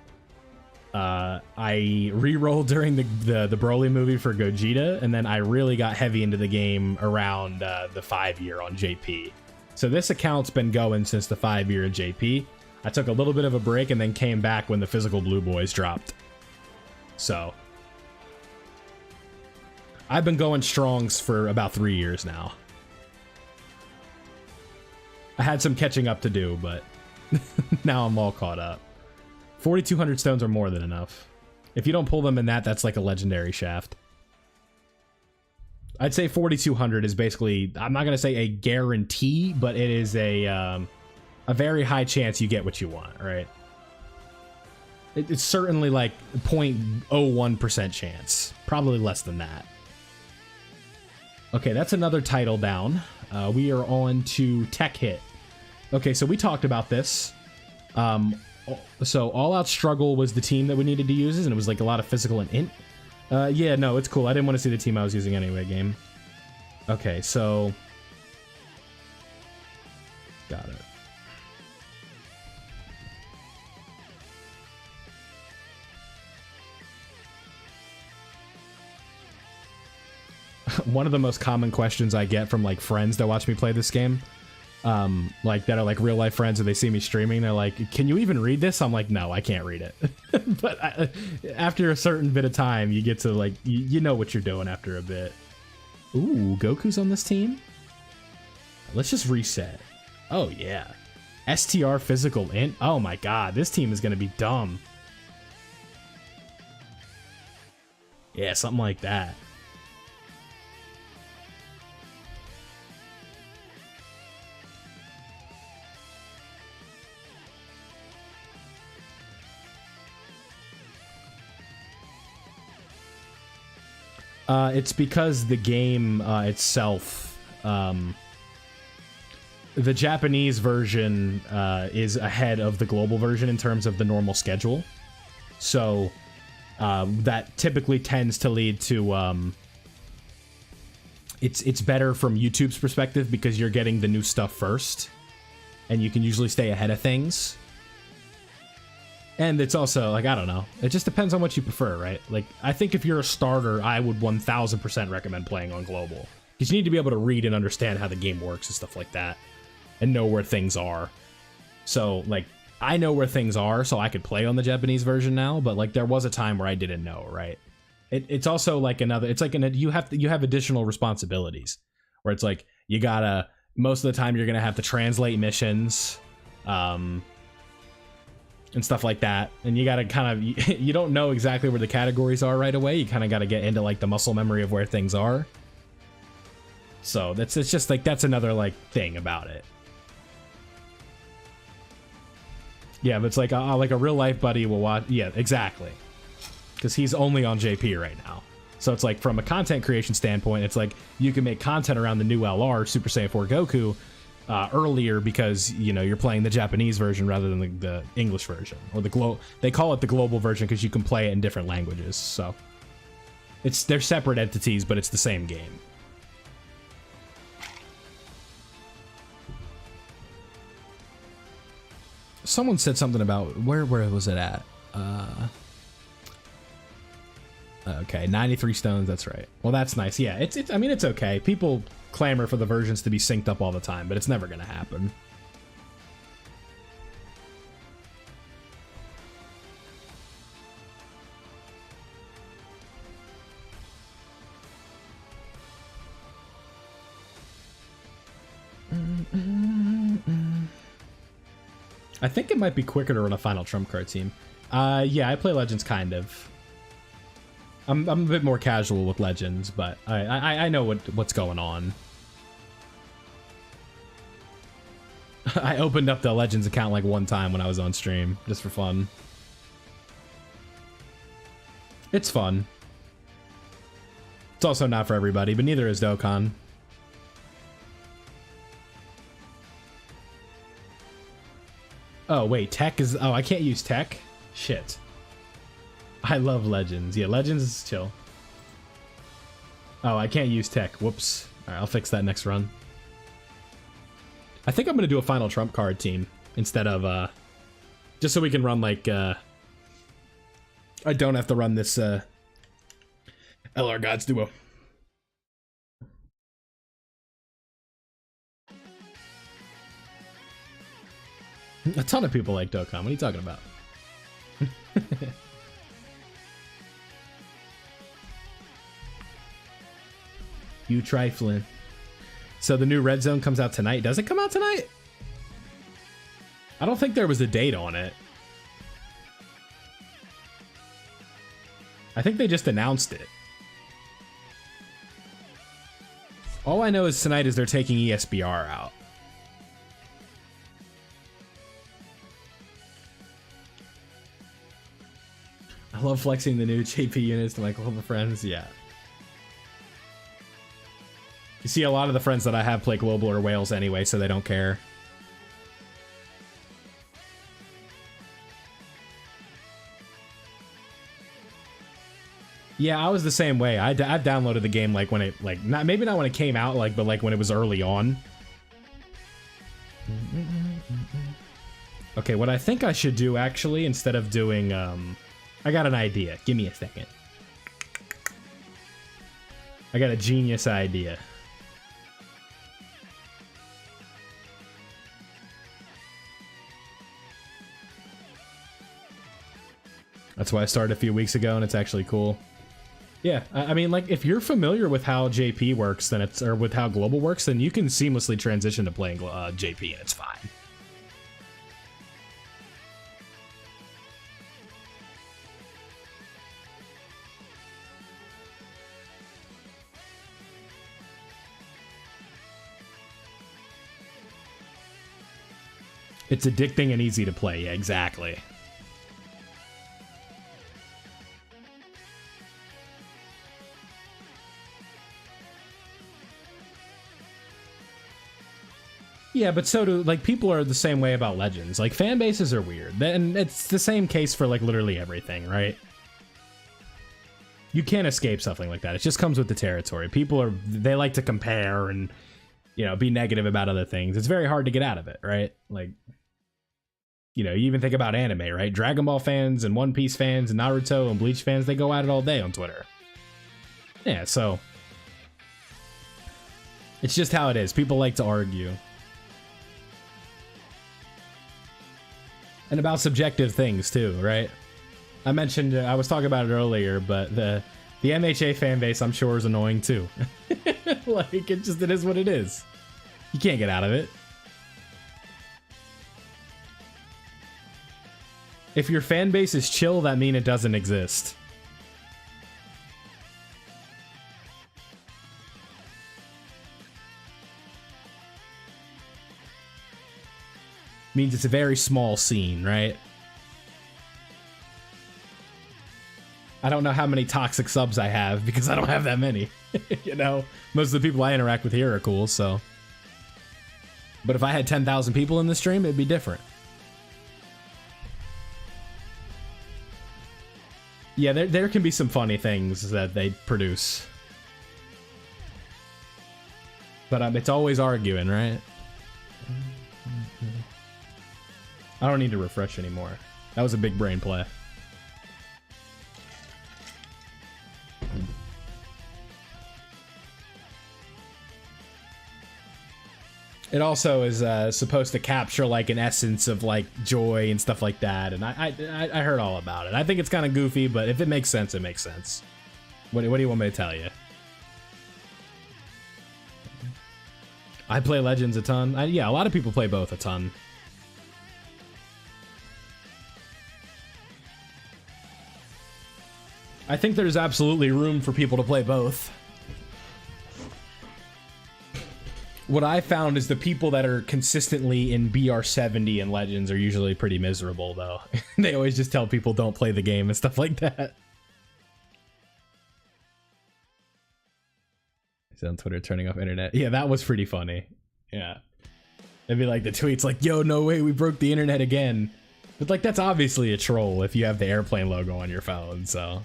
I re-rolled during the Broly movie for Gogeta, and then I really got heavy into the game around the 5-year on JP. So this account's been going since the 5-year of JP. I took a little bit of a break and then came back when the physical Blue Boys dropped. So I've been going strongs for about 3 years now. I had some catching up to do, but now I'm all caught up. 4,200 stones are more than enough. If you don't pull them in that's like a legendary shaft. I'd say 4,200 is basically, I'm not going to say a guarantee, but it is a very high chance you get what you want, right? It's certainly like 0.01% chance. Probably less than that. Okay, that's another title down. We are on to Tech Hit. Okay, so we talked about this. So All Out Struggle was the team that we needed to use, and it was like a lot of physical and int. Yeah, no, it's cool. I didn't want to see the team I was using anyway, game. Okay, so... Got it. One of the most common questions I get from like friends that watch me play this game, like that are like real life friends, and they see me streaming, they're like, "Can you even read this?" I'm like, "No, I can't read it." But after a certain bit of time, you get to like, you know what you're doing after a bit. Ooh, Goku's on this team. Let's just reset. Oh yeah, STR physical int. Oh my god, this team is gonna be dumb. Yeah, something like that. It's because the game itself, the Japanese version is ahead of the global version in terms of the normal schedule. So that typically tends to lead to it's better from YouTube's perspective because you're getting the new stuff first, and you can usually stay ahead of things. And it's also, like, I don't know. It just depends on what you prefer, right? Like, I think if you're a starter, I would 1000% recommend playing on global. Because you need to be able to read and understand how the game works and stuff like that. And know where things are. So, like, I know where things are, so I could play on the Japanese version now. But, like, there was a time where I didn't know, right? It's also, like, another... It's like, you have additional responsibilities. Where it's like, you gotta... Most of the time, you're gonna have to translate missions. And stuff like that, and you gotta kind of you don't know exactly where the categories are right away. You kind of got to get into like the muscle memory of where things are. So it's just like that's another like thing about it. Yeah, but it's like a real life buddy will watch. Yeah, exactly, because he's only on JP right now. So it's like from a content creation standpoint, it's like you can make content around the new LR Super Saiyan 4 Goku. Earlier because you know you're playing the Japanese version rather than the English version or they call it the global version because you can play it in different languages, so they're separate entities but it's the same game. Someone said something about where was it at? Okay, 93 stones, that's right. Well, that's nice. Yeah, it's I mean it's okay. People clamor for the versions to be synced up all the time, but it's never gonna happen. I think it might be quicker to run a final trump card team. Yeah, I play Legends kind of. I'm a bit more casual with Legends, but I know what's going on. I opened up the Legends account like one time when I was on stream, just for fun. It's fun. It's also not for everybody, but neither is Dokkan. Oh, wait, tech is... Oh, I can't use tech? Shit. I love Legends. Yeah, Legends is chill. Oh, I can't use tech. Whoops. Alright, I'll fix that next run. I think I'm gonna do a final trump card team instead of, just so we can run, like, I don't have to run this, LR Gods duo. A ton of people like Dokkan. What are you talking about? You trifling. So the new Red Zone comes out tonight. Does it come out tonight? I don't think there was a date on it. I think they just announced it. All I know is tonight is they're taking ESBR out. I love flexing the new JP units to my global friends. Yeah. You see, a lot of the friends that I have play global or whales anyway, so they don't care. Yeah, I was the same way. I've downloaded the game like when it, like, not maybe not when it came out, like, but like when it was early on. Okay, what I think I should do actually, instead of doing, I got an idea. Give me a second. I got a genius idea. That's why I started a few weeks ago, and it's actually cool. Yeah, I mean, like, if you're familiar with how JP works, then it's, or with how global works, then you can seamlessly transition to playing JP, and it's fine. It's addicting and easy to play. Yeah, exactly. Yeah, but so do, like, people are the same way about Legends. Like, fan bases are weird. And it's the same case for, like, literally everything, right? You can't escape something like that. It just comes with the territory. People are, they like to compare and, you know, be negative about other things. It's very hard to get out of it, right? Like, you know, you even think about anime, right? Dragon Ball fans and One Piece fans and Naruto and Bleach fans, they go at it all day on Twitter. Yeah, so it's just how it is. People like to argue. And about subjective things too, right? I mentioned, I was talking about it earlier, but the MHA fan base, I'm sure, is annoying too. Like, it is what it is. You can't get out of it. If your fan base is chill, that means it doesn't exist. Means it's a very small scene, right? I don't know how many toxic subs I have because I don't have that many. You know, most of the people I interact with here are cool, so. But if I had 10,000 people in the stream, it'd be different. Yeah, there can be some funny things that they produce. But it's always arguing, right? I don't need to refresh anymore. That was a big brain play. It also is supposed to capture like an essence of like joy and stuff like that, and I heard all about it. I think it's kind of goofy, but if it makes sense, it makes sense. What do you want me to tell you? I play Legends a ton. Yeah, a lot of people play both a ton. I think there's absolutely room for people to play both. what I found is the people that are consistently in BR70 and Legends are usually pretty miserable, though. They always just tell people don't play the game and stuff like that. He's on Twitter turning off internet. Yeah, that was pretty funny. Yeah. It'd be like the tweets like, yo, no way, we broke the internet again. But like, that's obviously a troll if you have the airplane logo on your phone, so.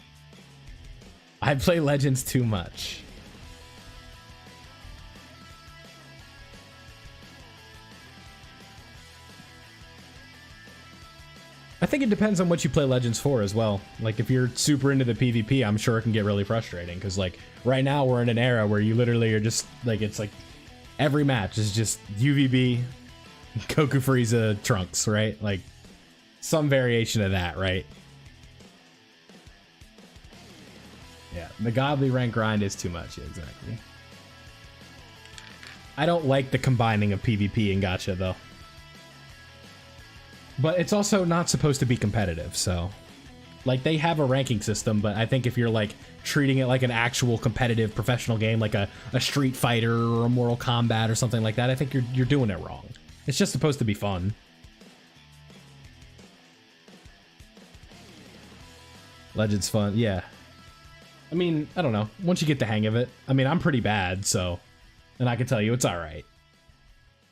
I play Legends too much. I think it depends on what you play Legends for as well. Like, if you're super into the PvP, I'm sure it can get really frustrating. Because, like, right now we're in an era where you literally are just, like, it's like every match is just UVB, Goku Frieza, Trunks, right? Like, some variation of that, right? Yeah, the godly rank grind is too much, yeah, exactly. I don't like the combining of PvP and gacha, though. But it's also not supposed to be competitive, so... Like, they have a ranking system, but I think if you're, like, treating it like an actual competitive professional game, like a Street Fighter or a Mortal Kombat or something like that, I think you're doing it wrong. It's just supposed to be fun. Legends fun, yeah. I mean, I don't know. Once you get the hang of it. I mean, I'm pretty bad, so... And I can tell you, it's alright.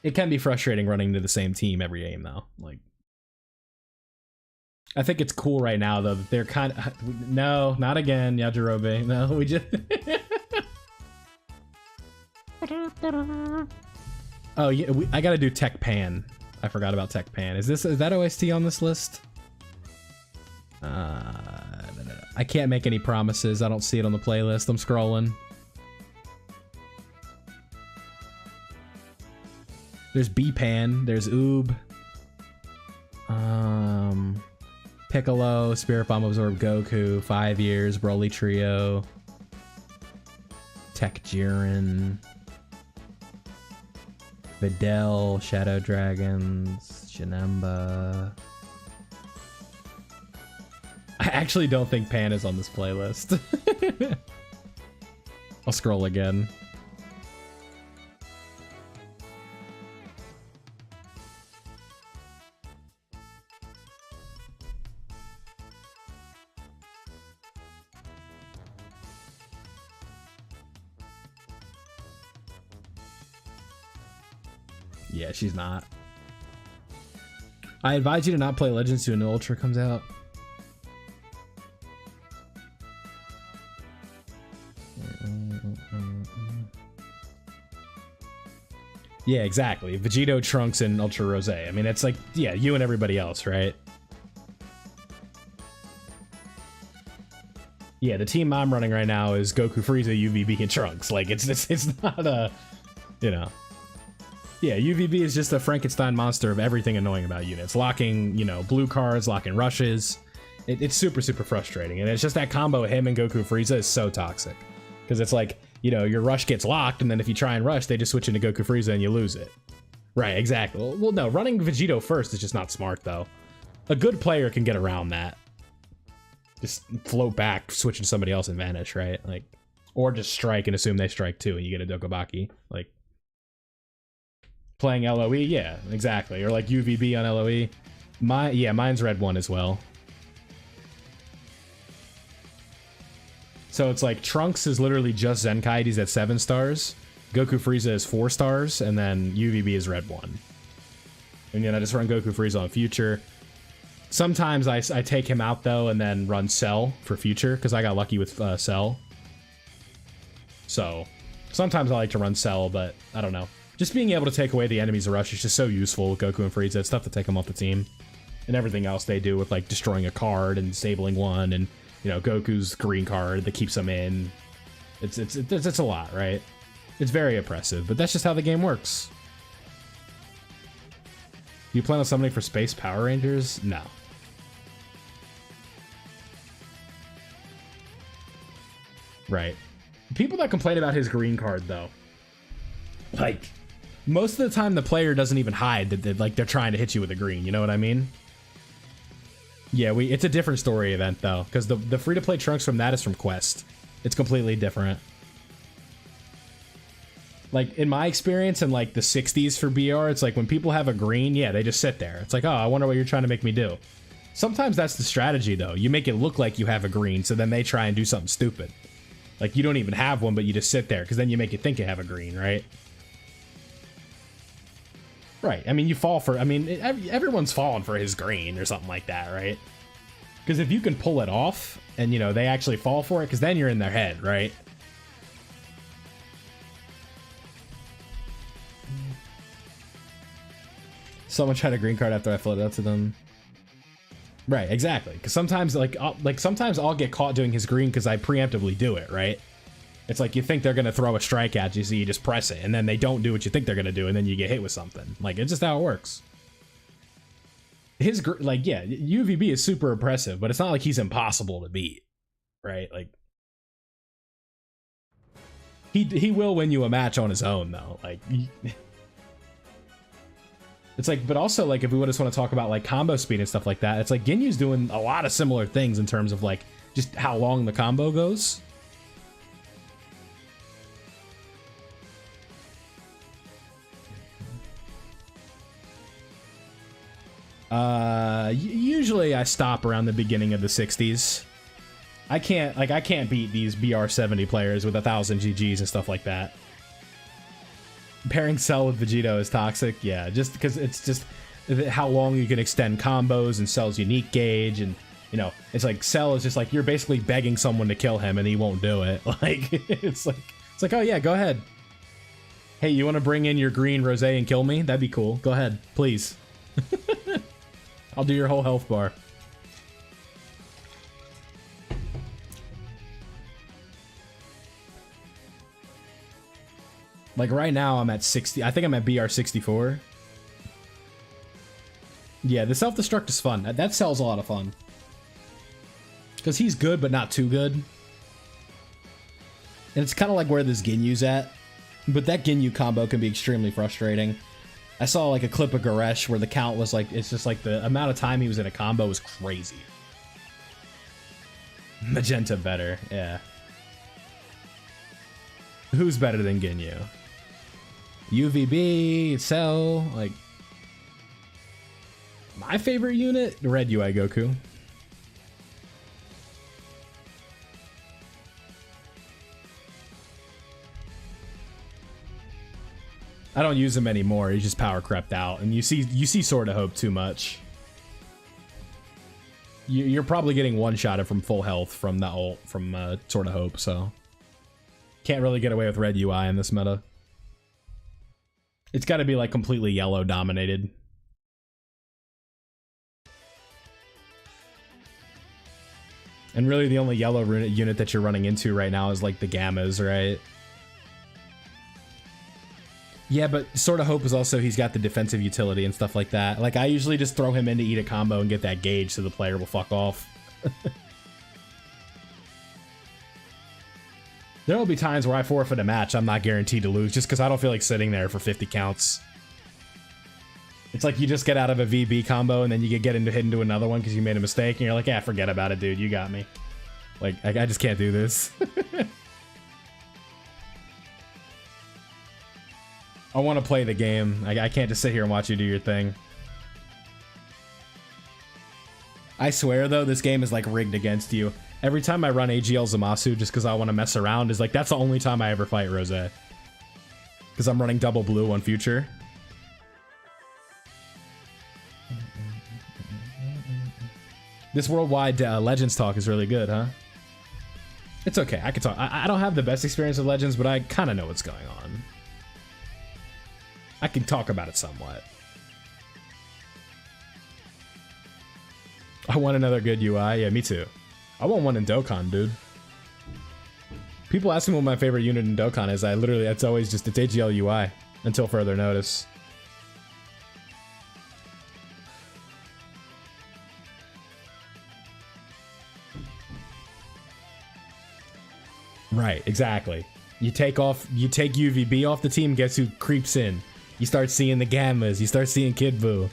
It can be frustrating running to the same team every game, though. Like... I think it's cool right now, though, that they're kind of... No, not again, Yajirobe. No, we just... Oh, yeah, I gotta do Tech Pan. I forgot about Tech Pan. Is that OST on this list? I can't make any promises. I don't see it on the playlist. I'm scrolling. There's B-Pan. There's Oob. Piccolo, Spirit Bomb Absorb Goku, 5 years, Broly Trio, Tech Jiren, Videl, Shadow Dragons, Janemba. I actually don't think Pan is on this playlist. I'll scroll again. Yeah, she's not. I advise you to not play Legends till a new Ultra comes out. Yeah, exactly. Vegito, Trunks, and Ultra Rose. I mean, it's like, yeah, you and everybody else, right? Yeah, the team I'm running right now is Goku, Frieza, UVB, and Trunks. Like, it's not a, you know. Yeah, UVB is just a Frankenstein monster of everything annoying about units. Locking, you know, blue cards, locking rushes. It's super, super frustrating. And it's just that combo of him and Goku Frieza is so toxic. Because it's like, you know, your rush gets locked, and then if you try and rush, they just switch into Goku Frieza and you lose it. Right, exactly. Well, no, running Vegito first is just not smart, though. A good player can get around that. Just float back, switch into somebody else and vanish, right? Like, or just strike and assume they strike too, and you get a Dokobaki. Like, playing LOE, yeah, exactly. Or like UVB on LOE. Mine's red 1 as well. So it's like Trunks is literally just Zenkai. He's at 7 stars. Goku Frieza is 4 stars, and then UVB is red 1. And then I just run Goku Frieza on Future. Sometimes I take him out though, and then run Cell for Future because I got lucky with Cell. So sometimes I like to run Cell, but I don't know. Just being able to take away the enemy's rush is just so useful with Goku and Frieza. It's tough to take them off the team. And everything else they do with, like, destroying a card and disabling one, and, you know, Goku's green card that keeps them in. It's a lot, right? It's very oppressive, but that's just how the game works. You plan on summoning for Space Power Rangers? No. Right. People that complain about his green card, though, like, most of the time the player doesn't even hide that like they're trying to hit you with a green, you know what I mean? Yeah, it's a different story event though, because the free-to-play Trunks from that is from Quest. It's completely different. Like, in my experience in, like, the 60s for BR, it's like when people have a green, yeah, they just sit there. It's like, oh, I wonder what you're trying to make me do. Sometimes that's the strategy, though. You make it look like you have a green, so then they try and do something stupid. Like, you don't even have one, but you just sit there, because then you make it think you have a green, right? Right. I mean, you fall for... I mean, everyone's falling for his green or something like that, right? Because if you can pull it off, and, you know, they actually fall for it, because then you're in their head, right? Someone tried a green card after I floated up to them. Right, exactly. Because sometimes, sometimes I'll get caught doing his green because I preemptively do it, right? It's like you think they're gonna throw a strike at you, so you just press it, and then they don't do what you think they're gonna do, and then you get hit with something. Like, it's just how it works. His yeah, UVB is super impressive, but it's not like he's impossible to beat, right? Like, he will win you a match on his own, though. Like. It's like, but also, like, if we just want to talk about, like, combo speed and stuff like that, it's like Ginyu's doing a lot of similar things in terms of, like, just how long the combo goes. Usually I stop around the beginning of the 60s. I can't beat these BR70 players with 1,000 GGs and stuff like that. Pairing Cell with Vegito is toxic, yeah, just because it's just how long you can extend combos and Cell's unique gauge, and you know, it's like Cell is just like you're basically begging someone to kill him and he won't do it. Like it's like oh yeah, go ahead. Hey, you want to bring in your green rosé and kill me? That'd be cool. Go ahead, please. I'll do your whole health bar. Like right now I'm at 60. I think I'm at BR 64. Yeah, the self-destruct is fun. That Cell's a lot of fun. Because he's good, but not too good. And it's kind of like where this Ginyu's at. But that Ginyu combo can be extremely frustrating. I saw like a clip of Goresh where the count was like, it's just like the amount of time he was in a combo was crazy. Magenta better, yeah. Who's better than Ginyu? UVB, Cell, like... My favorite unit? Red UI Goku. I don't use him anymore, he's just power crept out. And you see Sword of Hope too much. You're probably getting one-shotted from full health from the ult from Sword of Hope, so... Can't really get away with red UI in this meta. It's got to be like completely yellow dominated. And really the only yellow unit that you're running into right now is like the Gammas, right? Yeah, but Sword of Hope is also, he's got the defensive utility and stuff like that. Like I usually just throw him in to eat a combo and get that gauge so the player will fuck off. There will be times where I forfeit a match I'm not guaranteed to lose just because I don't feel like sitting there for 50 counts. It's like you just get out of a VB combo and then you get hit into another one because you made a mistake and you're like, yeah, forget about it, dude. You got me. Like, I just can't do this. I want to play the game. I can't just sit here and watch you do your thing. I swear, though, this game is like rigged against you. Every time I run AGL Zamasu just because I want to mess around is like, that's the only time I ever fight Rose. Because I'm running double blue on future. This worldwide Legends talk is really good, huh? It's okay, I can talk. I don't have the best experience with Legends, but I kind of know what's going on. I can talk about it somewhat. I want another good UI. Yeah, me too. I want one in Dokkan, dude. People ask me what my favorite unit in Dokkan is. It's always just, it's AGL UI until further notice. Right, exactly. You take UVB off the team, guess who creeps in? You start seeing the Gammas, you start seeing Kid Buu.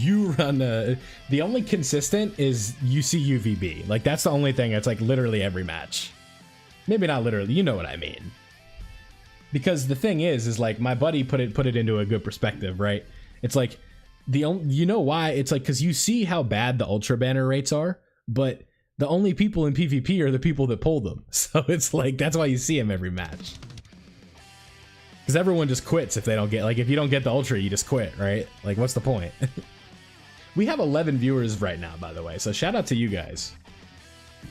you run the only consistent is you see UVB. Like that's the only thing. It's like literally every match. Maybe not literally. You know what I mean? Because the thing is like my buddy put it into a good perspective, right? It's like you know why? It's like because you see how bad the ultra banner rates are, but the only people in PvP are the people that pull them. So it's like that's why you see them every match. Because everyone just quits if they don't get, like, if you don't get the ultra, you just quit, right? Like, what's the point? We have 11 viewers right now, by the way, so shout out to you guys.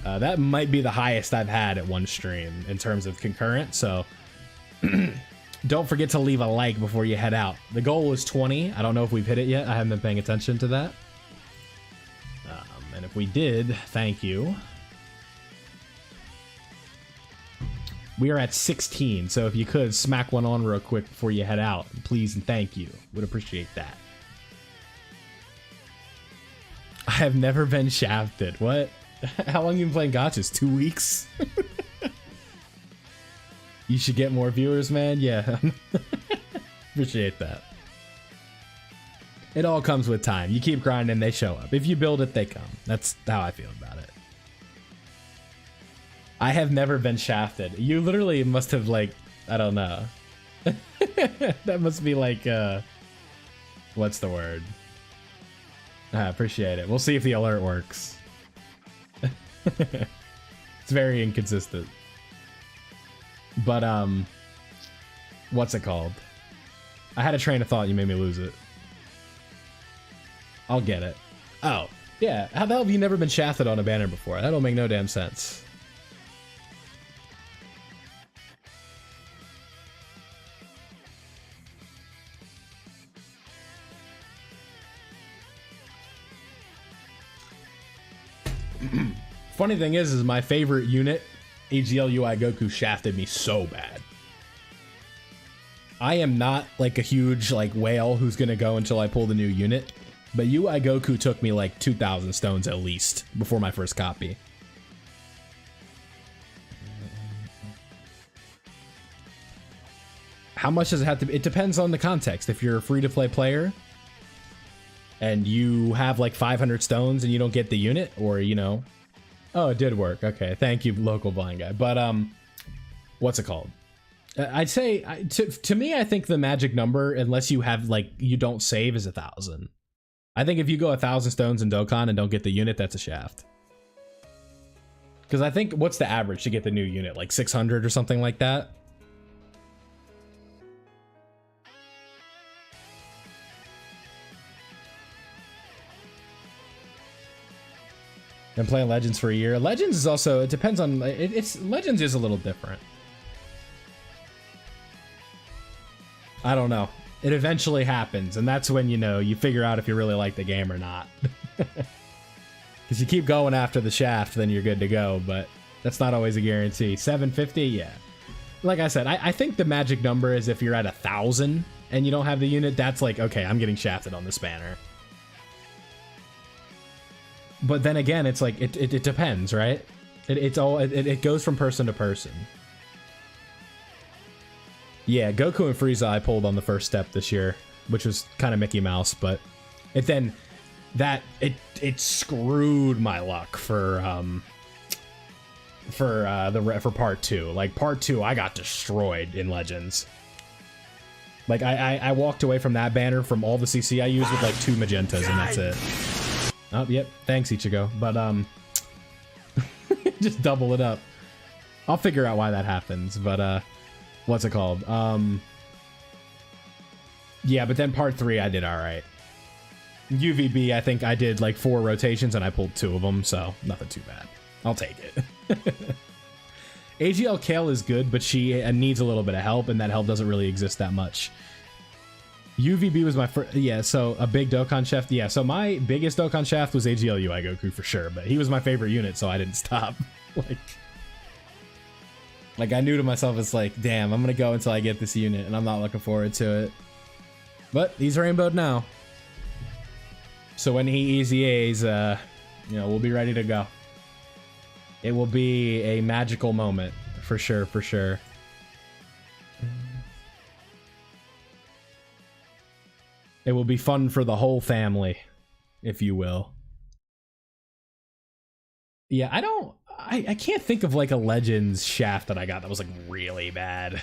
That might be the highest I've had at one stream in terms of concurrent, so don't forget to leave a like before you head out. The goal was 20. I don't know if we've hit it yet. I haven't been paying attention to that. And if we did, thank you. We are at 16, so if you could smack one on real quick before you head out, please and thank you. Would appreciate that. I have never been shafted. What? How long have you been playing gachas? 2 weeks? You should get more viewers, man. Yeah. Appreciate that. It all comes with time. You keep grinding, they show up. If you build it, they come. That's how I feel about it. I have never been shafted. You literally must have, like, I don't know. That must be like, what's the word? I appreciate it. We'll see if the alert works. It's very inconsistent. But, what's it called? I had a train of thought, you made me lose it. I'll get it. Oh, yeah. How the hell have you never been shafted on a banner before? That don't make no damn sense. Funny thing is my favorite unit, AGL UI Goku, shafted me so bad. I am not like a huge like whale who's gonna go until I pull the new unit, but UI Goku took me like 2,000 stones at least before my first copy. How much does it have to be? It depends on the context. If you're a free-to-play player and you have like 500 stones and you don't get the unit, or you know, oh, it did work. Okay, thank you, local blind guy. But what's it called? I'd say to me, I think the magic number, unless you have like you don't save, is 1,000. I think if you go 1,000 stones in Dokkan and don't get the unit, that's a shaft. Because I think what's the average to get the new unit, like 600 or something like that. Been playing Legends for a year. Legends is also, it depends on, Legends is a little different. I don't know. It eventually happens, and that's when, you know, you figure out if you really like the game or not. Because you keep going after the shaft, then you're good to go, but that's not always a guarantee. 750, yeah. Like I said, I think the magic number is if you're at 1,000 and you don't have the unit, that's like, okay, I'm getting shafted on this banner. But then again, it's like, it depends, right? It goes from person to person. Yeah, Goku and Frieza I pulled on the first step this year, which was kind of Mickey Mouse, but it then, it screwed my luck for part 2. Like, part 2, I got destroyed in Legends. Like, I walked away from that banner from all the CC I used with like 2 magentas, and that's it. Oh, yep. Thanks, Ichigo. But, just double it up. I'll figure out why that happens, but, what's it called? Yeah, but then part 3, I did alright. UVB, I think I did like 4 rotations, and I pulled 2 of them, so nothing too bad. I'll take it. AGL Kale is good, but she needs a little bit of help, and that help doesn't really exist that much. UVB was my first, yeah, so a big Dokkan shaft. Yeah, so my biggest Dokkan shaft was AGL UI Goku for sure, but he was my favorite unit, so I didn't stop. Like I knew to myself, it's like, damn, I'm gonna go until I get this unit, and I'm not looking forward to it. But he's rainbowed now. So when he easy A's, you know, we'll be ready to go. It will be a magical moment, for sure, for sure. It will be fun for the whole family. if you will. Yeah, I can't think of like a Legends shaft that I got that was like really bad.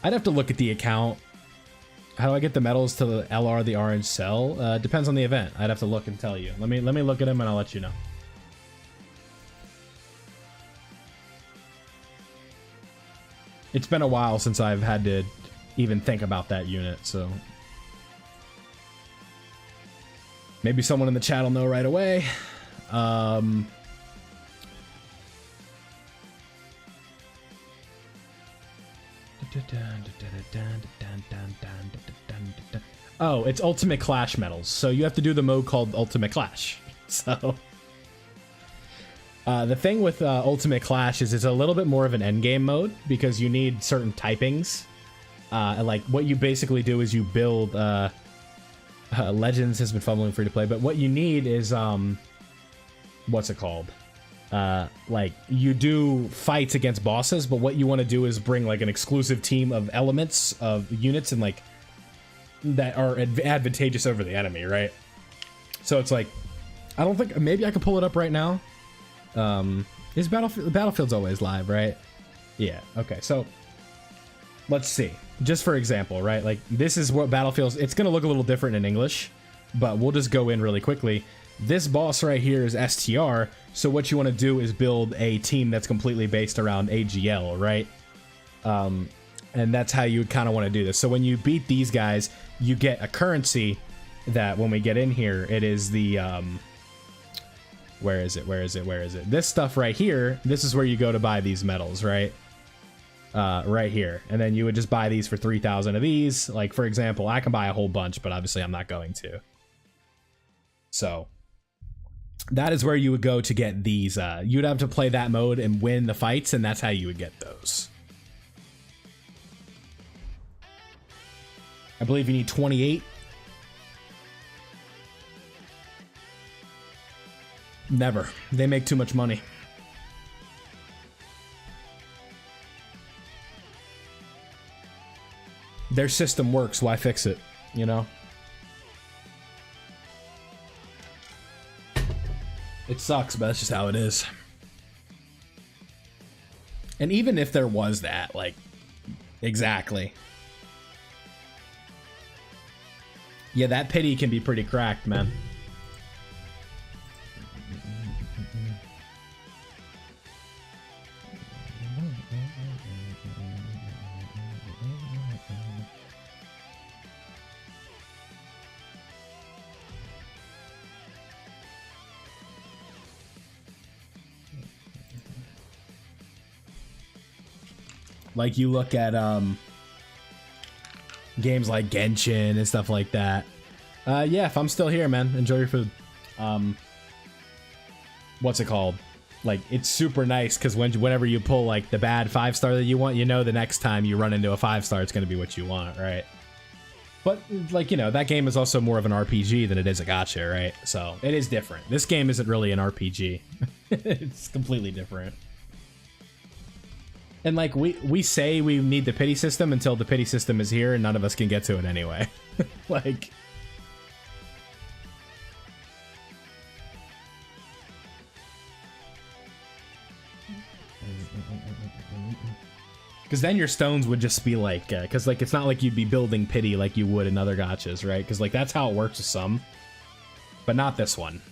I'd have to look at the account. How do I get the medals to the LR, the orange cell? Depends on the event. I'd have to look and tell you. Let me look at them and I'll let you know. It's been a while since I've had to even think about that unit, so maybe someone in the chat will know right away. Oh, it's Ultimate Clash medals, so you have to do the mode called Ultimate Clash. So the thing with Ultimate Clash is it's a little bit more of an endgame mode because you need certain typings. Like what you basically do is you build Legends has been fumbling free to play, but what you need is what's it called? Like you do fights against bosses, but what you want to do is bring like an exclusive team of elements of units and like that are advantageous over the enemy, right? So it's like I don't think maybe I could pull it up right now. Is Battlefield's always live, right? Yeah. Okay. So let's see. Just for example, right? Like this is what Battlefield's. It's gonna look a little different in English, but we'll just go in really quickly. This boss right here is STR. So what you want to do is build a team that's completely based around AGL, right? And that's how you kind of want to do this. So when you beat these guys, you get a currency that when we get in here, it is the where is it? This stuff right here, this is where you go to buy these medals, right? Right here. And then you would just buy these for 3,000 of these. Like, for example, I can buy a whole bunch, but obviously I'm not going to. So that is where you would go to get these. You'd have to play that mode and win the fights, and that's how you would get those. I believe you need 28. Never. They make too much money. Their system works, why fix it, you know? It sucks, but that's just how it is. And even if there was that, like, exactly. Yeah, that pity can be pretty cracked, man. Like you look at games like Genshin and stuff like that. Yeah, if I'm still here, man, enjoy your food. What's it called? Like, it's super nice because whenever you pull like the bad 5-star that you want, you know the next time you run into a 5-star, it's gonna be what you want, right? But like, you know, that game is also more of an RPG than it is a gacha, right? So it is different. This game isn't really an RPG. It's completely different. And like we say we need the pity system until the pity system is here and none of us can get to it anyway. Like because then your stones would just be like because like it's not like you'd be building pity like you would in other gachas, right? Because like that's how it works with some, but not this one.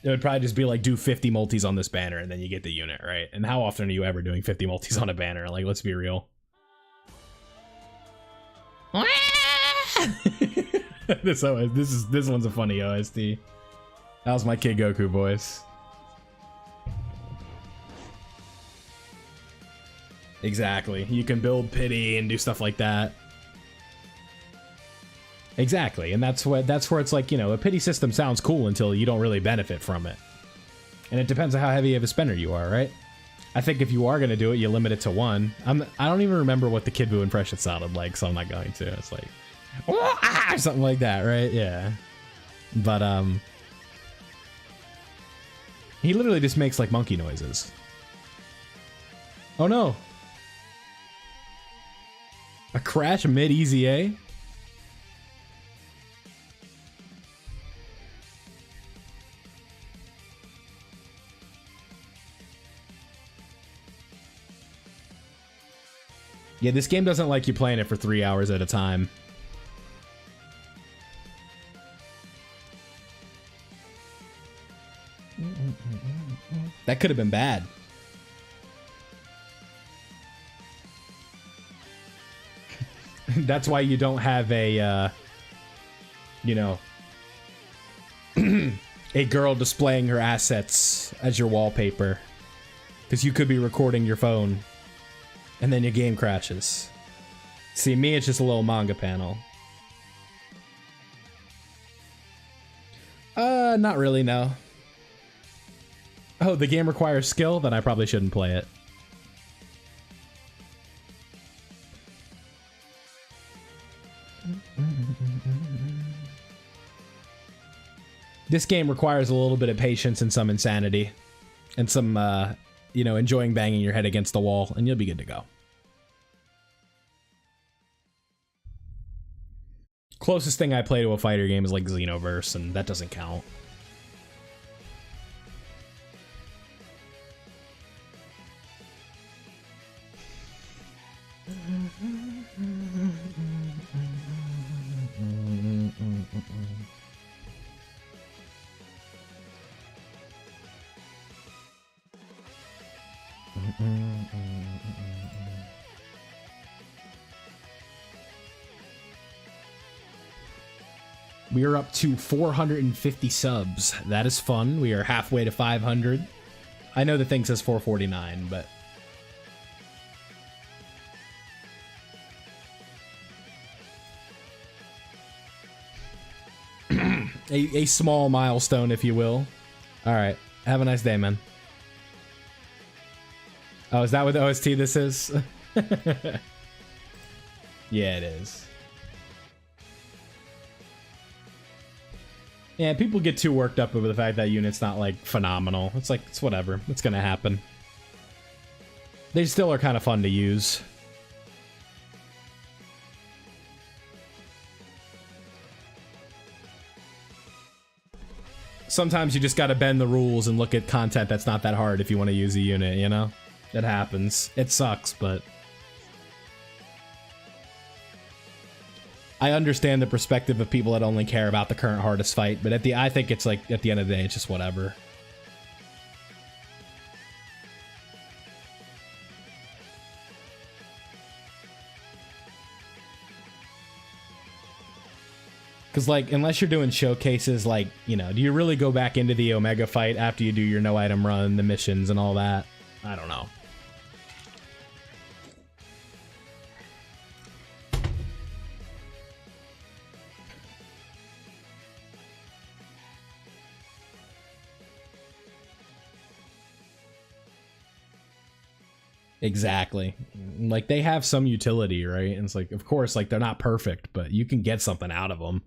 It would probably just be like, do 50 multis on this banner and then you get the unit, right? And how often are you ever doing 50 multis on a banner? Like, let's be real. This one's a funny OST. That was my Kid Goku voice. Exactly. You can build pity and do stuff like that. Exactly, and that's where it's like, you know, a pity system sounds cool until you don't really benefit from it. And it depends on how heavy of a spender you are, right? I think if you are going to do it, you limit it to one. I don't even remember what the Kid Buu impression sounded like, so I'm not going to. It's like, or something like that, right? Yeah. But, he literally just makes, like, monkey noises. Oh, no. A crash mid-easy A? Yeah, this game doesn't like you playing it for 3 hours at a time. That could have been bad. That's why you don't have a, you know, a girl displaying her assets as your wallpaper. Because you could be recording your phone, and then your game crashes. See, me, it's just a little manga panel. Not really, no. Oh, the game requires skill? Then I probably shouldn't play it. This game requires a little bit of patience and some insanity. And some, you know, enjoying banging your head against the wall, and you'll be good to go. Closest thing I play to a fighter game is like Xenoverse, and that doesn't count. We are up to 450 subs. That is fun. We are halfway to 500. I know the thing says 449, but... a small milestone, if you will. Alright. Have a nice day, man. Oh, is that what the OST this is? Yeah, it is. Yeah, people get too worked up over the fact that unit's not, like, phenomenal. It's like, it's whatever. It's gonna happen. They still are kind of fun to use. Sometimes you just gotta bend the rules and look at content that's not that hard if you want to use a unit, you know? It happens. It sucks, but... I understand the perspective of people that only care about the current hardest fight, but I think it's like, at the end of the day, it's just whatever. Because, like, unless you're doing showcases, like, you know, do you really go back into the Omega fight after you do your no-item run, the missions, and all that? I don't know. Exactly. Like, they have some utility, right? And it's like, of course, like, they're not perfect, but you can get something out of them.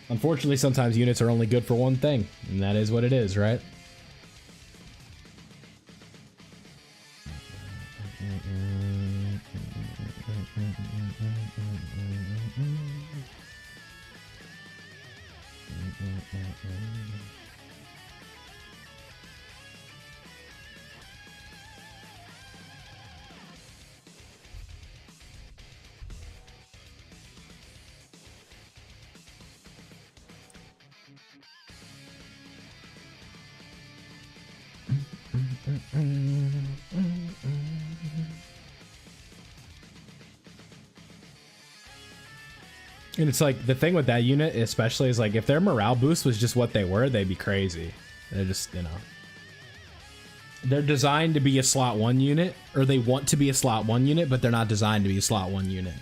Unfortunately, sometimes units are only good for one thing, and that is what it is, right? And it's like, the thing with that unit especially is like, if their morale boost was just what they were, they'd be crazy. They're just, you know, they're designed to be a slot 1 unit, or they want to be a slot 1 unit, but they're not designed to be a slot 1 unit.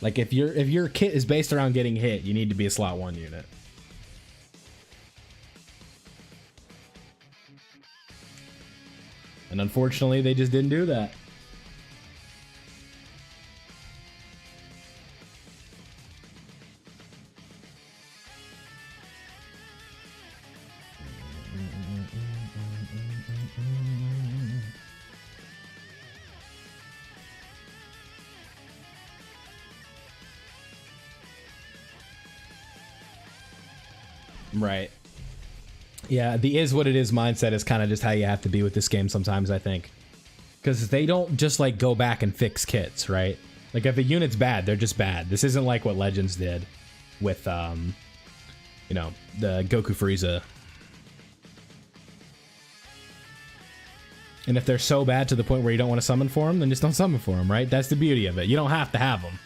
Like, if your kit is based around getting hit, you need to be a slot 1 unit. And unfortunately, they just didn't do that. Right. Yeah, the is what it is mindset is kind of just how you have to be with this game sometimes, I think. Because they don't just, like, go back and fix kits, right? Like, if a unit's bad, they're just bad. This isn't like what Legends did with, you know, the Goku Frieza. And if they're so bad to the point where you don't want to summon for them, then just don't summon for them, right? That's the beauty of it. You don't have to have them.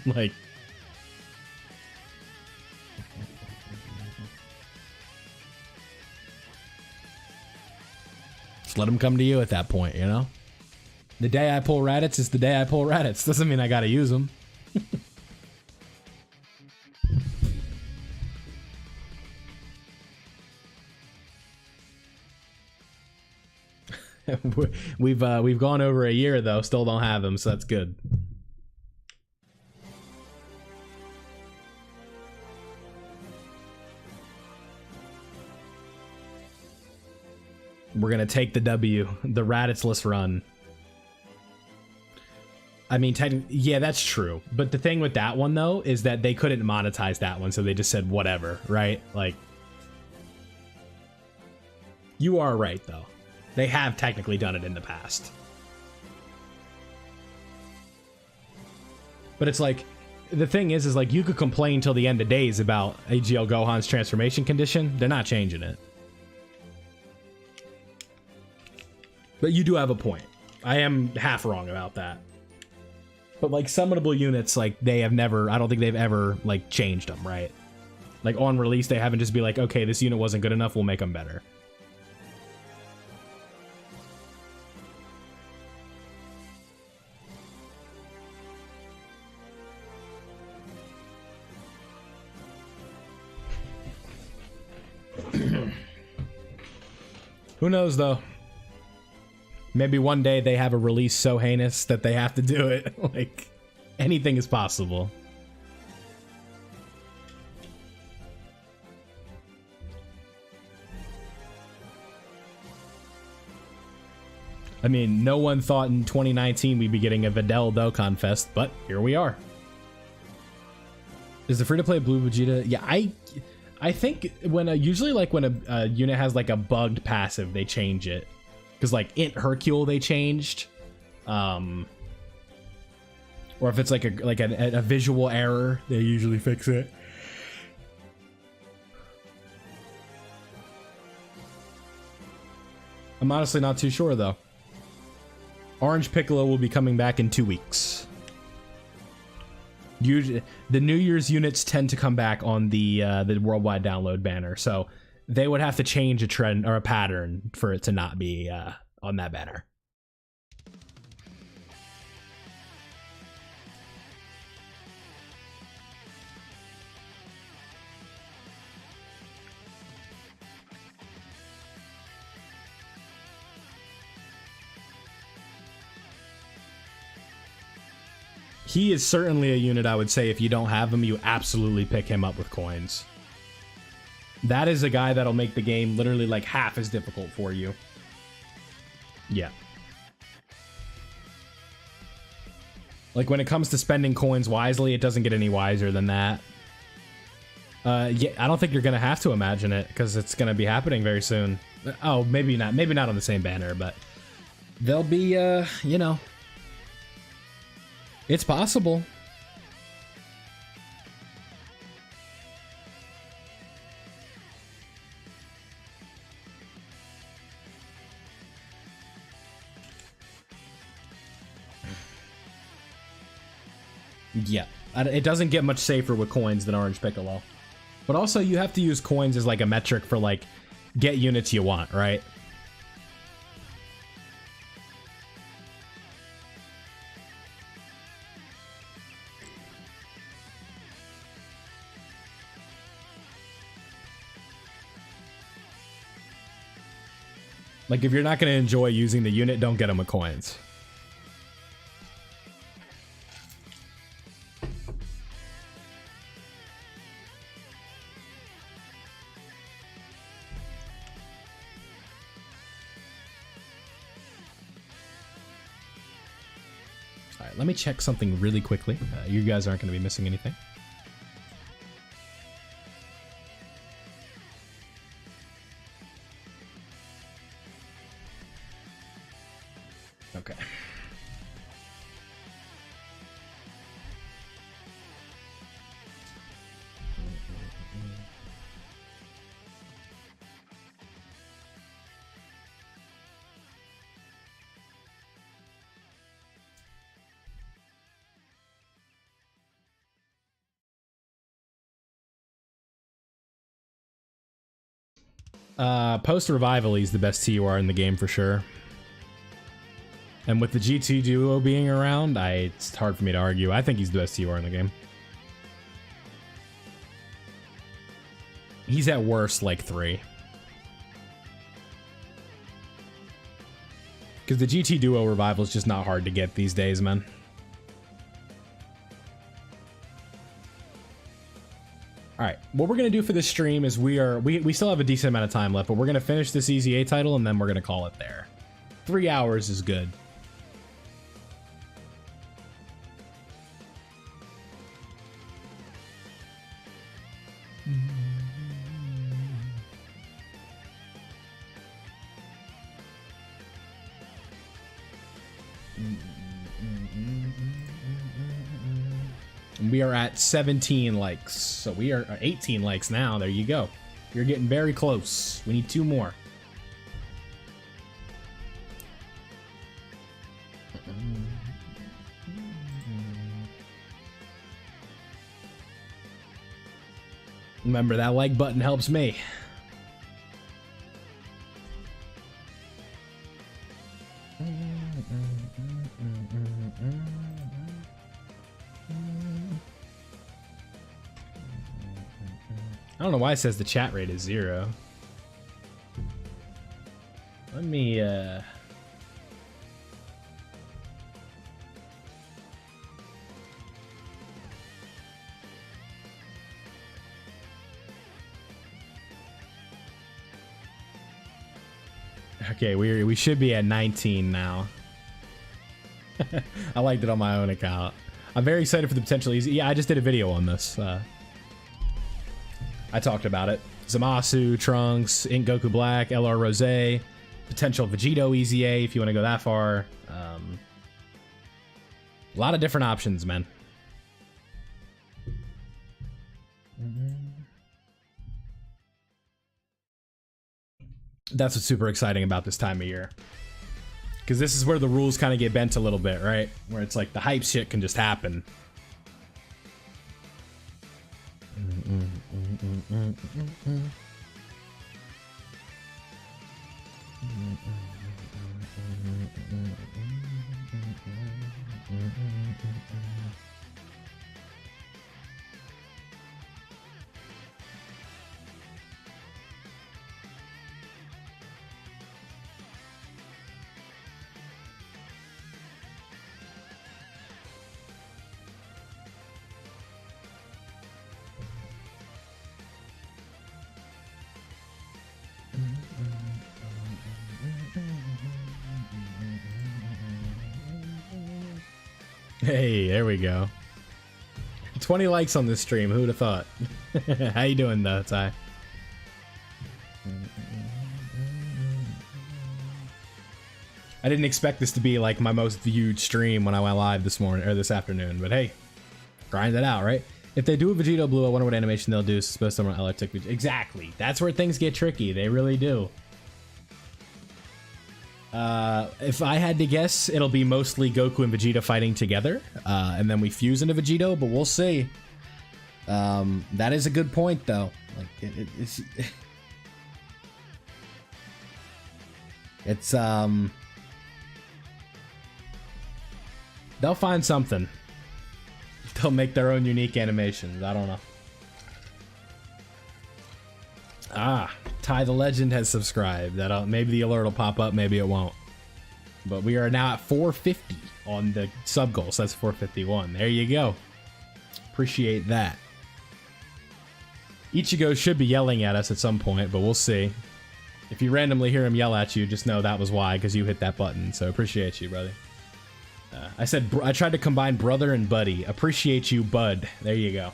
Like... just let them come to you at that point, you know? The day I pull Raditz is the day I pull Raditz. Doesn't mean I gotta use them. We've gone over a year though, still don't have him, so that's good. We're gonna take the W, the Raditzless run. I mean, technically, yeah, that's true. But the thing with that one though is that they couldn't monetize that one, so they just said whatever, right? Like, you are right though. They have technically done it in the past. But it's like, the thing is like, you could complain till the end of days about AGL Gohan's transformation condition. They're not changing it. But you do have a point. I am half wrong about that. But like, summonable units, like, they have never, I don't think they've ever, like, changed them, right? Like, on release, they haven't just be like, okay, this unit wasn't good enough, we'll make them better. Who knows, though? Maybe one day they have a release so heinous that they have to do it. Like, anything is possible. I mean, no one thought in 2019 we'd be getting a Videl Dokkan Fest, but here we are. Is the free-to-play Blue Vegeta? Yeah, I think when usually like when a unit has like a bugged passive, they change it. Because like Int Hercule they changed, or if it's like a visual error, they usually fix it. I'm honestly not too sure though. Orange Piccolo will be coming back in 2 weeks. Usually, the New Year's units tend to come back on the worldwide download banner, so they would have to change a trend or a pattern for it to not be on that banner. He is certainly a unit I would say if you don't have him, you absolutely pick him up with coins. That is a guy that'll make the game literally like half as difficult for you. Yeah. Like when it comes to spending coins wisely, it doesn't get any wiser than that. Yeah, I don't think you're gonna have to imagine it because it's gonna be happening very soon. Oh, maybe not on the same banner, but they'll be, you know, it's possible. Yeah, it doesn't get much safer with coins than Orange Piccolo. But also, you have to use coins as like a metric for like, get units you want, right? Like, if you're not going to enjoy using the unit, don't get them with coins. All right, let me check something really quickly. You guys aren't going to be missing anything. Okay. Post revival, he's the best TUR in the game for sure. And with the GT duo being around, it's hard for me to argue. I think he's the best TUR in the game. He's at worst like 3. Because the GT duo revival is just not hard to get these days, man. All right, what we're gonna do for this stream is we still have a decent amount of time left, but we're gonna finish this EZA title and then we're gonna call it there. 3 hours is good. We are at 17 likes, so we are 18 likes now. There you go. You're getting very close. We need 2 more. Remember, that like button helps me. I don't know why it says the chat rate is 0. Let me, okay, we should be at 19 now. I liked it on my own account. I'm very excited for the potential easy. Yeah, I just did a video on this. I talked about it. Zamasu, Trunks, Ink Goku Black, LR Rose, potential Vegito EZA if you want to go that far. A lot of different options, man. That's what's super exciting about this time of year. Because this is where the rules kind of get bent a little bit, right? Where it's like the hype shit can just happen. Hey, there we go. 20 likes on this stream. Who would have thought? How you doing, though, Ty? I didn't expect this to be like my most viewed stream when I went live this morning or this afternoon, but hey, grind it out, right? If they do a Vegito Blue, I wonder what animation they'll do. Suppose someone LR took Vegito. Exactly. That's where things get tricky. They really do. If I had to guess, it'll be mostly Goku and Vegeta fighting together, and then we fuse into Vegito, but we'll see. That is a good point, though. Like, it's, they'll find something. They'll make their own unique animations. I don't know. Ah, Ty the Legend has subscribed. Maybe the alert will pop up, maybe it won't. But we are now at 450 on the sub goal, so that's 451. There you go. Appreciate that. Ichigo should be yelling at us at some point, but we'll see. If you randomly hear him yell at you, just know that was why, because you hit that button. So appreciate you, brother. I tried to combine brother and buddy. Appreciate you, bud. There you go.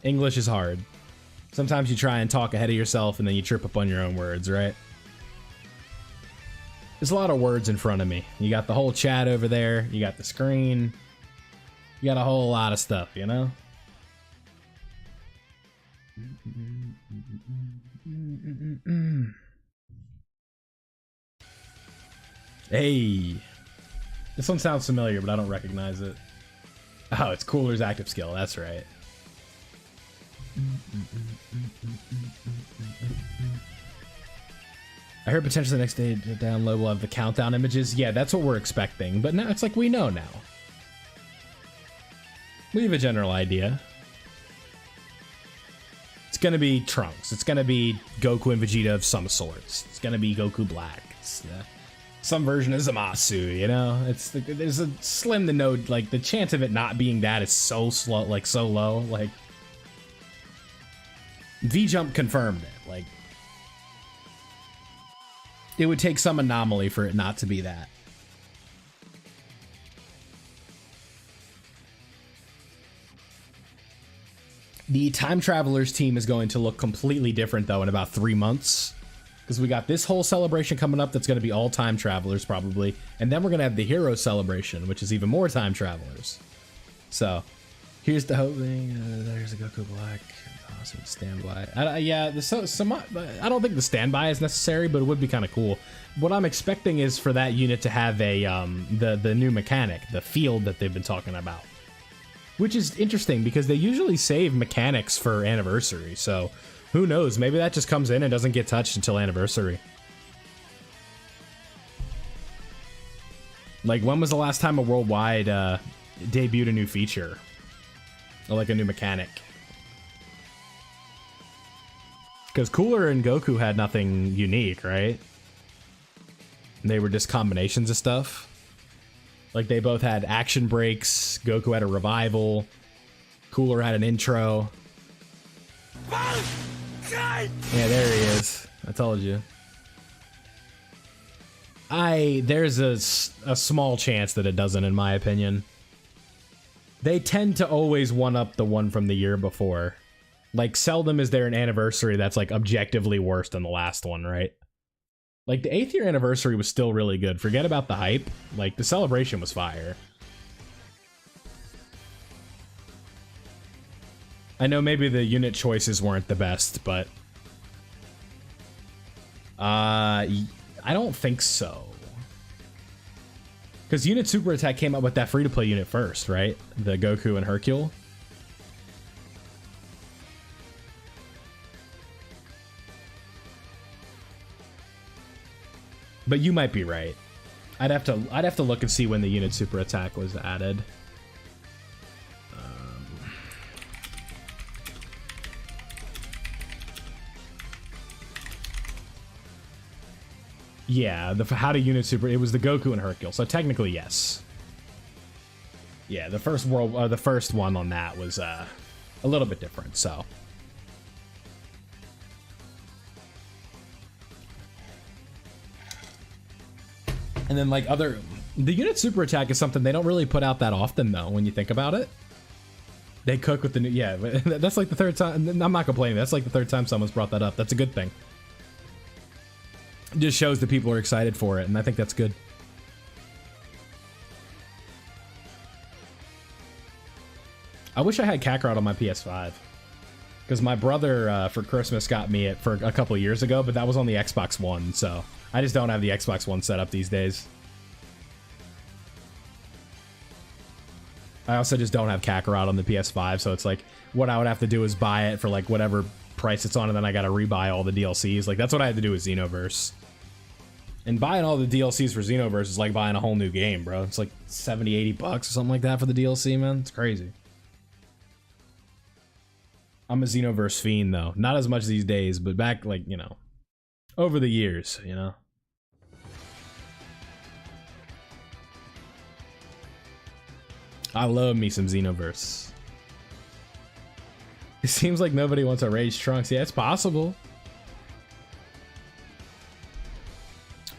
English is hard. Sometimes you try and talk ahead of yourself and then you trip up on your own words, right? There's a lot of words in front of me. You got the whole chat over there. You got the screen. You got a whole lot of stuff, you know? Hey. This one sounds familiar, but I don't recognize it. Oh, it's Cooler's active skill. That's right. I heard potentially the next day to download will have the countdown images. Yeah, that's what we're expecting. But now it's like we know now. We have a general idea. It's gonna be Trunks. It's gonna be Goku and Vegeta of some sorts. It's gonna be Goku Black. It's some version of Zamasu, you know? It's there's a slim to no, like, the chance of it not being that is so slow, like, so low. Like, V-Jump confirmed it. Like, it would take some anomaly for it not to be that. The Time Travelers team is going to look completely different, though, in about 3 months. Because we got this whole celebration coming up that's going to be all Time Travelers, probably. And then we're going to have the Hero Celebration, which is even more Time Travelers. So, here's the hoping. There's a Goku Black. Awesome standby. Yeah, I don't think the standby is necessary, but it would be kind of cool. What I'm expecting is for that unit to have a the new mechanic, the field that they've been talking about, which is interesting because they usually save mechanics for anniversary. So who knows? Maybe that just comes in and doesn't get touched until anniversary. Like, when was the last time a worldwide debuted a new feature or like a new mechanic? Because Cooler and Goku had nothing unique, right? They were just combinations of stuff. Like, they both had action breaks. Goku had a revival. Cooler had an intro. Yeah, there he is. I told you. There's a small chance that it doesn't, in my opinion. They tend to always one-up the one from the year before. Like, seldom is there an anniversary that's, like, objectively worse than the last one, right? Like, the 8th year anniversary was still really good. Forget about the hype. Like, the celebration was fire. I know maybe the unit choices weren't the best, but... I don't think so. Because Unit Super Attack came up with that free-to-play unit first, right? The Goku and Hercule. But you might be right. I'd have to look and see when the Unit Super Attack was added. Yeah, how to Unit Super. It was the Goku and Hercule, so technically yes. Yeah, the first one on that was a little bit different. So. And then, like, the Unit Super Attack is something they don't really put out that often, though, when you think about it. They cook with the new, yeah, that's like the third time, I'm not complaining, that's like the third time someone's brought that up. That's a good thing. It just shows that people are excited for it, and I think that's good. I wish I had Kakarot on my PS5. Because my brother, for Christmas, got me it for a couple of years ago, but that was on the Xbox One, so... I just don't have the Xbox One set up these days. I also just don't have Kakarot on the PS5, so it's like, what I would have to do is buy it for like whatever price it's on, and then I gotta rebuy all the DLCs. Like, that's what I had to do with Xenoverse. And buying all the DLCs for Xenoverse is like buying a whole new game, bro. It's like 70, 80 bucks or something like that for the DLC, man. It's crazy. I'm a Xenoverse fiend, though. Not as much these days, but back, like, you know, over the years, you know? I love me some Xenoverse. It seems like nobody wants to raise Trunks. Yeah, it's possible.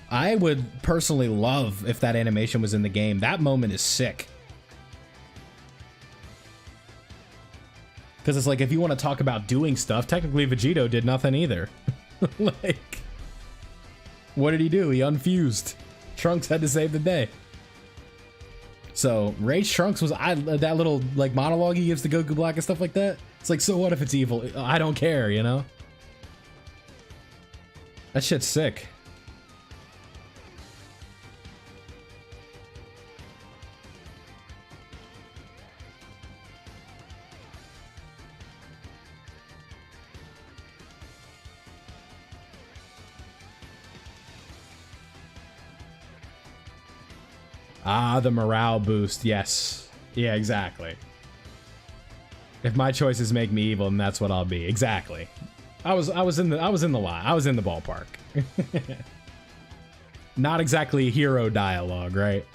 I would personally love if that animation was in the game. That moment is sick. Because it's like, if you want to talk about doing stuff, technically Vegito did nothing either. Like, what did he do? He unfused. Trunks had to save the day. So Rage Trunks was that little like monologue he gives to Goku Black and stuff like that. It's like, so what if it's evil? I don't care, you know? That shit's sick. Ah, the morale boost. Yes. Yeah, exactly. If my choices make me evil, then that's what I'll be. Exactly. I was in the line. I was in the ballpark. Not exactly hero dialogue, right?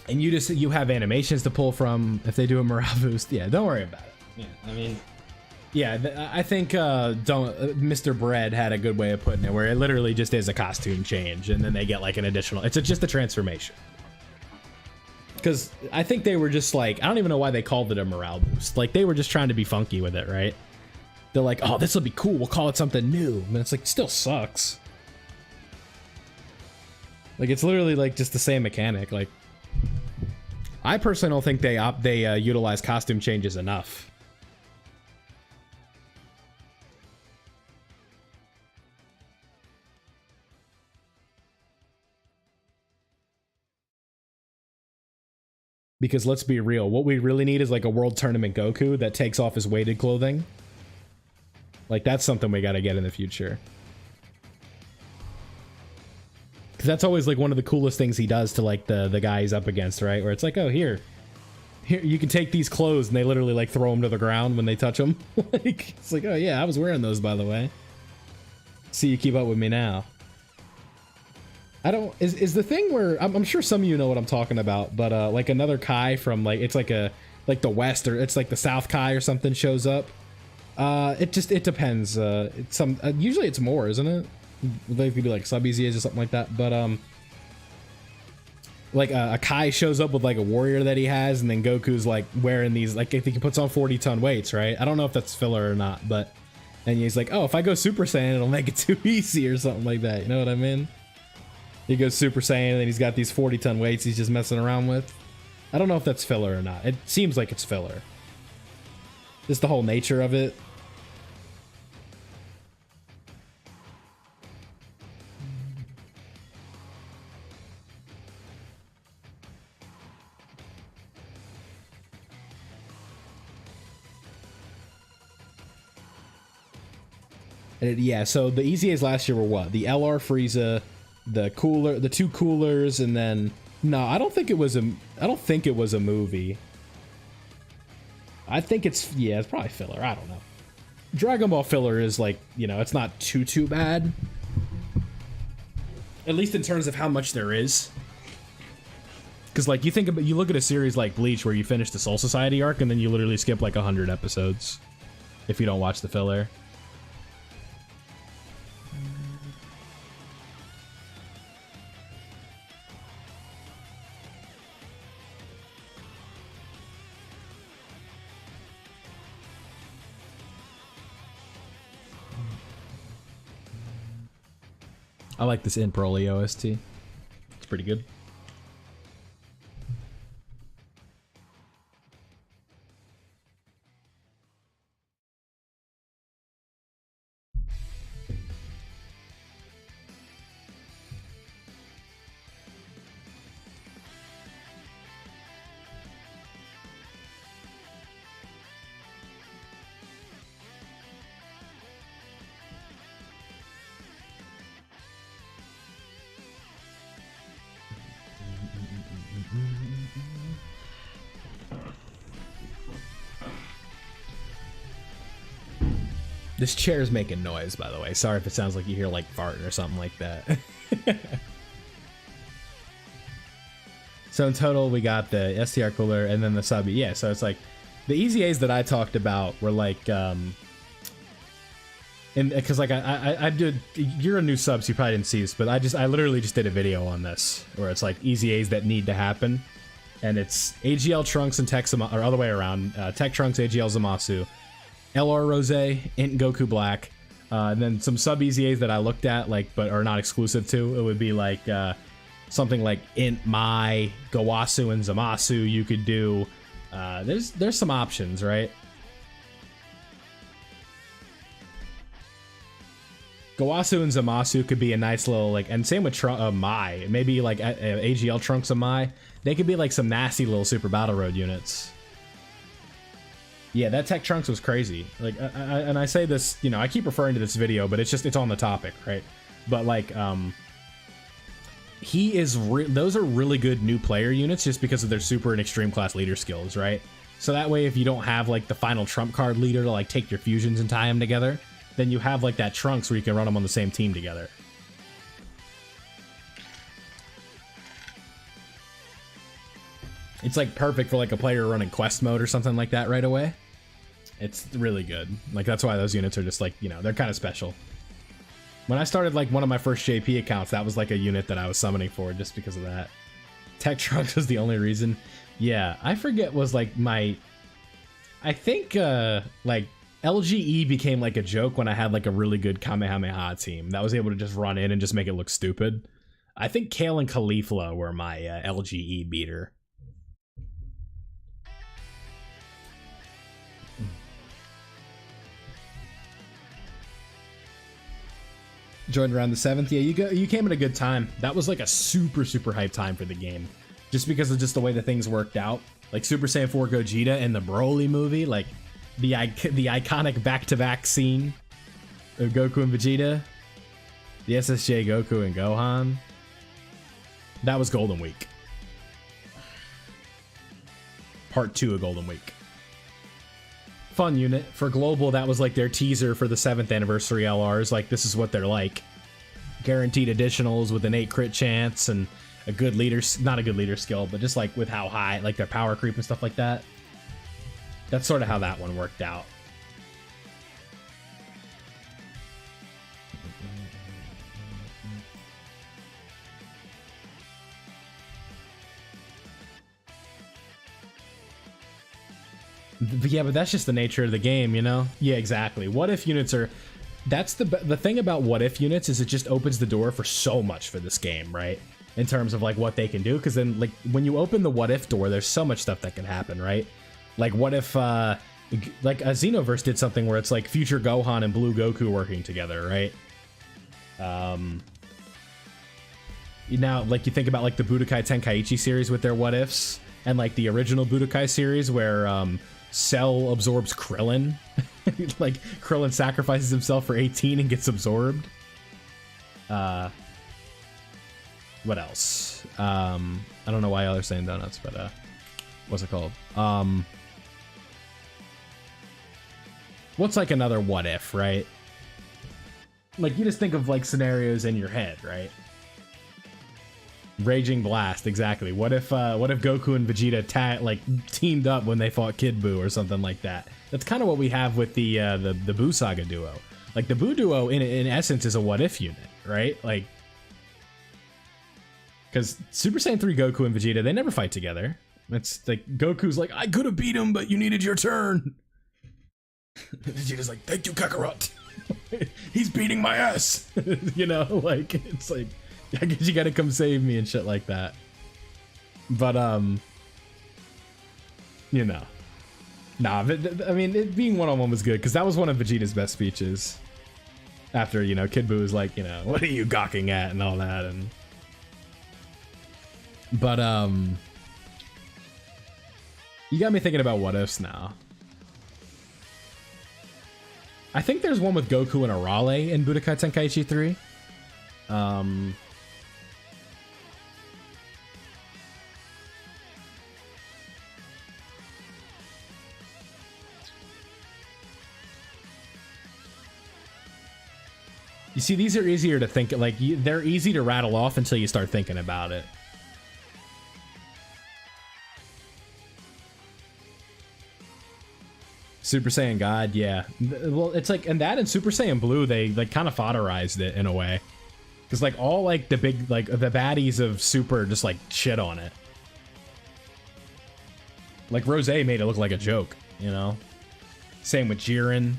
And you have animations to pull from if they do a morale boost. Yeah, don't worry about it. Yeah, I mean, yeah, I think Mr. Bread had a good way of putting it, where it literally just is a costume change, and then they get like an additional. It's just a transformation. Because I think they were just like, I don't even know why they called it a morale boost. Like, they were just trying to be funky with it, right? They're like, oh, this will be cool. We'll call it something new. And it's like, it still sucks. Like, it's literally like just the same mechanic. Like, I personally don't think they utilize costume changes enough. Because let's be real, what we really need is like a World Tournament Goku that takes off his weighted clothing. Like, that's something we gotta get in the future. Because that's always like one of the coolest things he does to like the guy he's up against, right? Where it's like, oh, here you can take these clothes, and they literally like throw them to the ground when they touch them. Like, it's like, oh yeah, I was wearing those, by the way. See, you keep up with me now. I don't, is the thing where, I'm sure some of you know what I'm talking about, but like another Kai from like, it's like like the West, or it's like the South Kai or something shows up. It depends. Usually it's more, isn't it? They could be like sub-EZAs or something like that, but like a Kai shows up with like a warrior that he has, and then Goku's like wearing these, like, I think he puts on 40-ton weights, right? I don't know if that's filler or not, but and he's like, oh, if I go Super Saiyan, it'll make it too easy or something like that. You know what I mean? He goes Super Saiyan, and he's got these 40-ton weights he's just messing around with. I don't know if that's filler or not. It seems like it's filler. Just the whole nature of it. Yeah, so the EZAs last year were what? The LR Frieza, the two coolers, and then no, I don't think it was a movie. I think it's probably filler. I don't know. Dragon Ball filler is like, you know, it's not too bad. At least in terms of how much there is. Because like you look at a series like Bleach, where you finish the Soul Society arc and then you literally skip like 100 episodes if you don't watch the filler. I like this in Broly OST. It's pretty good. This chair is making noise, by the way. Sorry if it sounds like you hear like farting or something like that. So in total, we got the STR cooler and then the sub. Yeah, so it's like the easy A's that I talked about were like, and because like I did, you're a new sub, so you probably didn't see this, but I literally just did a video on this where it's like easy A's that need to happen, and it's AGL Trunks and Tech or other way around, Tech Trunks, AGL Zamasu, LR Rose, Int Goku Black, and then some sub easy A's that I looked at like but are not exclusive to. It would be like something like Int Mai, Gowasu, and Zamasu. You could do. There's some options, right? Gowasu and Zamasu could be a nice little like, and same with Mai. Maybe like AGL Trunks of Mai. They could be like some nasty little Super Battle Road units. Yeah, that Tech Trunks was crazy. Like, and I say this, you know, I keep referring to this video, but it's on the topic, right? But like, he is those are really good new player units just because of their super and extreme class leader skills, right? So that way, if you don't have like the final trump card leader to like take your fusions and tie them together, then you have like that Trunks where you can run them on the same team together. It's like perfect for like a player running quest mode or something like that right away. It's really good. Like that's why those units are just like, you know, they're kind of special. When I started like one of my first JP accounts, that was like a unit that I was summoning for just because of that. Tech Trunks was the only reason. Yeah, I forget was like my... I think like LGE became like a joke when I had like a really good Kamehameha team that was able to just run in and just make it look stupid. I think Kale and Caulifla were my LGE beater. Joined around the 7th. Yeah, you came at a good time. That was like a super hype time for the game. Just because of just the way that things worked out. Like Super Saiyan 4 Gogeta and the Broly movie, like the iconic back-to-back scene of Goku and Vegeta, the SSJ Goku and Gohan. That was Golden Week. Part 2 of Golden Week. Fun unit. For Global, that was like their teaser for the 7th anniversary LRs. Like, this is what they're like. Guaranteed additionals with an 8 crit chance and a good leader, not a good leader skill, but just like with how high, like their power creep and stuff like that. That's sort of how that one worked out. Yeah, but that's just the nature of the game, you know? Yeah, exactly. What if units are... That's the thing about what if units is it just opens the door for so much for this game, right? In terms of like what they can do, because then like when you open the what if door, there's so much stuff that can happen, right? Like what if like a Xenoverse did something where it's like future Gohan and Blue Goku working together, right? Now like you think about like the Budokai Tenkaichi series with their what ifs, and like the original Budokai series where Cell absorbs Krillin. Like Krillin sacrifices himself for 18 and gets absorbed. What else? I don't know why y'all are saying donuts, but what's it called? What's like another what if, right? Like you just think of like scenarios in your head, right? Raging Blast, exactly. What if Goku and Vegeta teamed up when they fought Kid Buu or something like that? That's kind of what we have with the Buu Saga duo. Like the Buu duo in essence is a what if unit, right? Like because Super Saiyan 3 Goku and Vegeta, they never fight together. It's like Goku's like, I could have beat him, but you needed your turn. Vegeta's like, thank you, Kakarot. He's beating my ass. You know, like it's like, I guess you gotta come save me and shit like that. But you know, nah. I mean, it being one-on-one was good because that was one of Vegeta's best speeches. After you know, Kid Buu was like, you know, what are you gawking at and all that, and but you got me thinking about what ifs now. I think there's one with Goku and Arale in Budokai Tenkaichi 3. You see, these are easier to think, like, they're easy to rattle off until you start thinking about it. Super Saiyan God, yeah. Well, it's like, and that and Super Saiyan Blue, they like kind of fodderized it in a way. Because like all like the big, like the baddies of Super just like shit on it. Like Rose made it look like a joke, you know? Same with Jiren.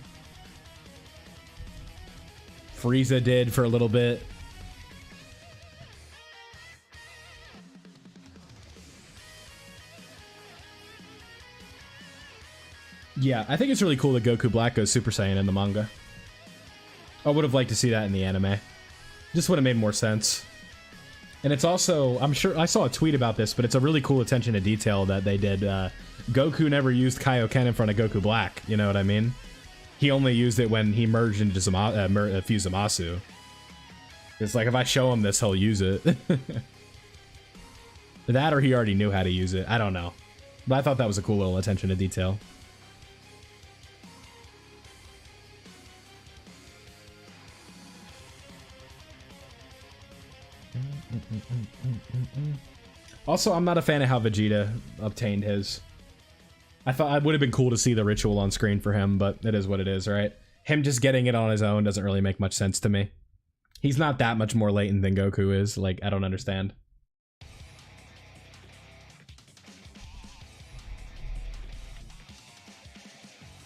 Frieza did for a little bit. Yeah, I think it's really cool that Goku Black goes Super Saiyan in the manga. I would have liked to see that in the anime. Just would have made more sense. And it's also, I'm sure, I saw a tweet about this, but it's a really cool attention to detail that they did. Goku never used Kaioken in front of Goku Black, you know what I mean? He only used it when he merged into Fusamasu. It's like, if I show him this, he'll use it. That or he already knew how to use it. I don't know. But I thought that was a cool little attention to detail. Also, I'm not a fan of how Vegeta obtained his. I thought it would have been cool to see the ritual on screen for him, but it is what it is, right? Him just getting it on his own doesn't really make much sense to me. He's not that much more latent than Goku is. Like, I don't understand.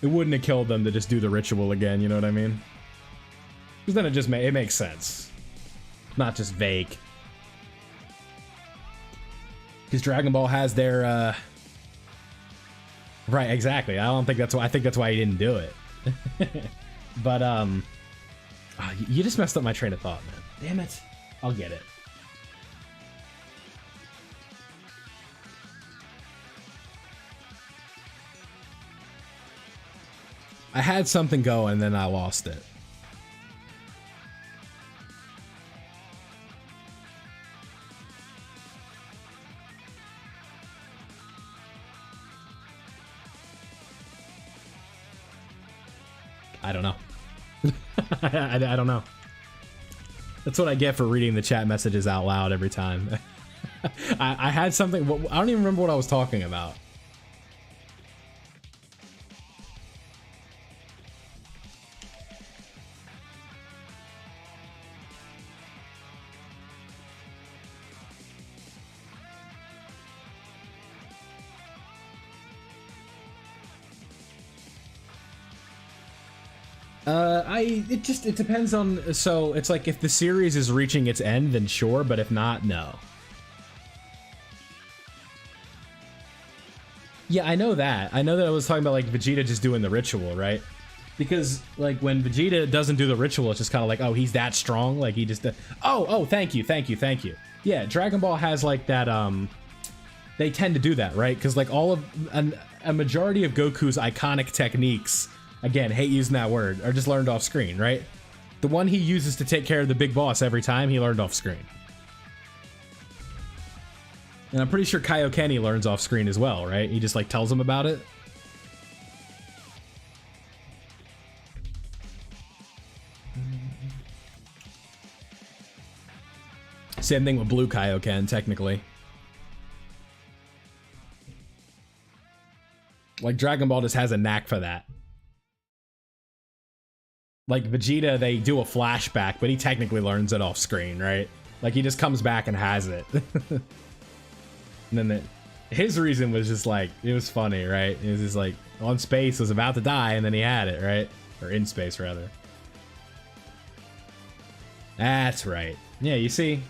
It wouldn't have killed them to just do the ritual again, you know what I mean? Because then it makes sense. Not just vague. Because Dragon Ball has their, Right, exactly. I don't think that's why. I think that's why he didn't do it. But, oh, you just messed up my train of thought, man. Damn it. I'll get it. I had something go and then I lost it. I don't know. I don't know. That's what I get for reading the chat messages out loud every time. I had something. I don't even remember what I was talking about. It depends on, so it's like if the series is reaching its end, then sure, but if not, no. Yeah, I know that. I know that I was talking about like Vegeta just doing the ritual, right? Because like when Vegeta doesn't do the ritual, it's just kind of like, oh, he's that strong, like he just, oh, thank you. Yeah, Dragon Ball has like that, they tend to do that, right? Because like all of, a majority of Goku's iconic techniques, again, hate using that word, are just learned off screen, right? The one he uses to take care of the big boss every time, he learned off screen. And I'm pretty sure Kaioken he learns off screen as well, right? He just like tells him about it. Same thing with Blue Kaioken, technically. Like Dragon Ball just has a knack for that. Like Vegeta, they do a flashback, but he technically learns it off screen, right? Like he just comes back and has it. And then his reason was just like, it was funny, right? It was just like, on space, was about to die, and then he had it, right? Or in space, rather. That's right. Yeah, you see?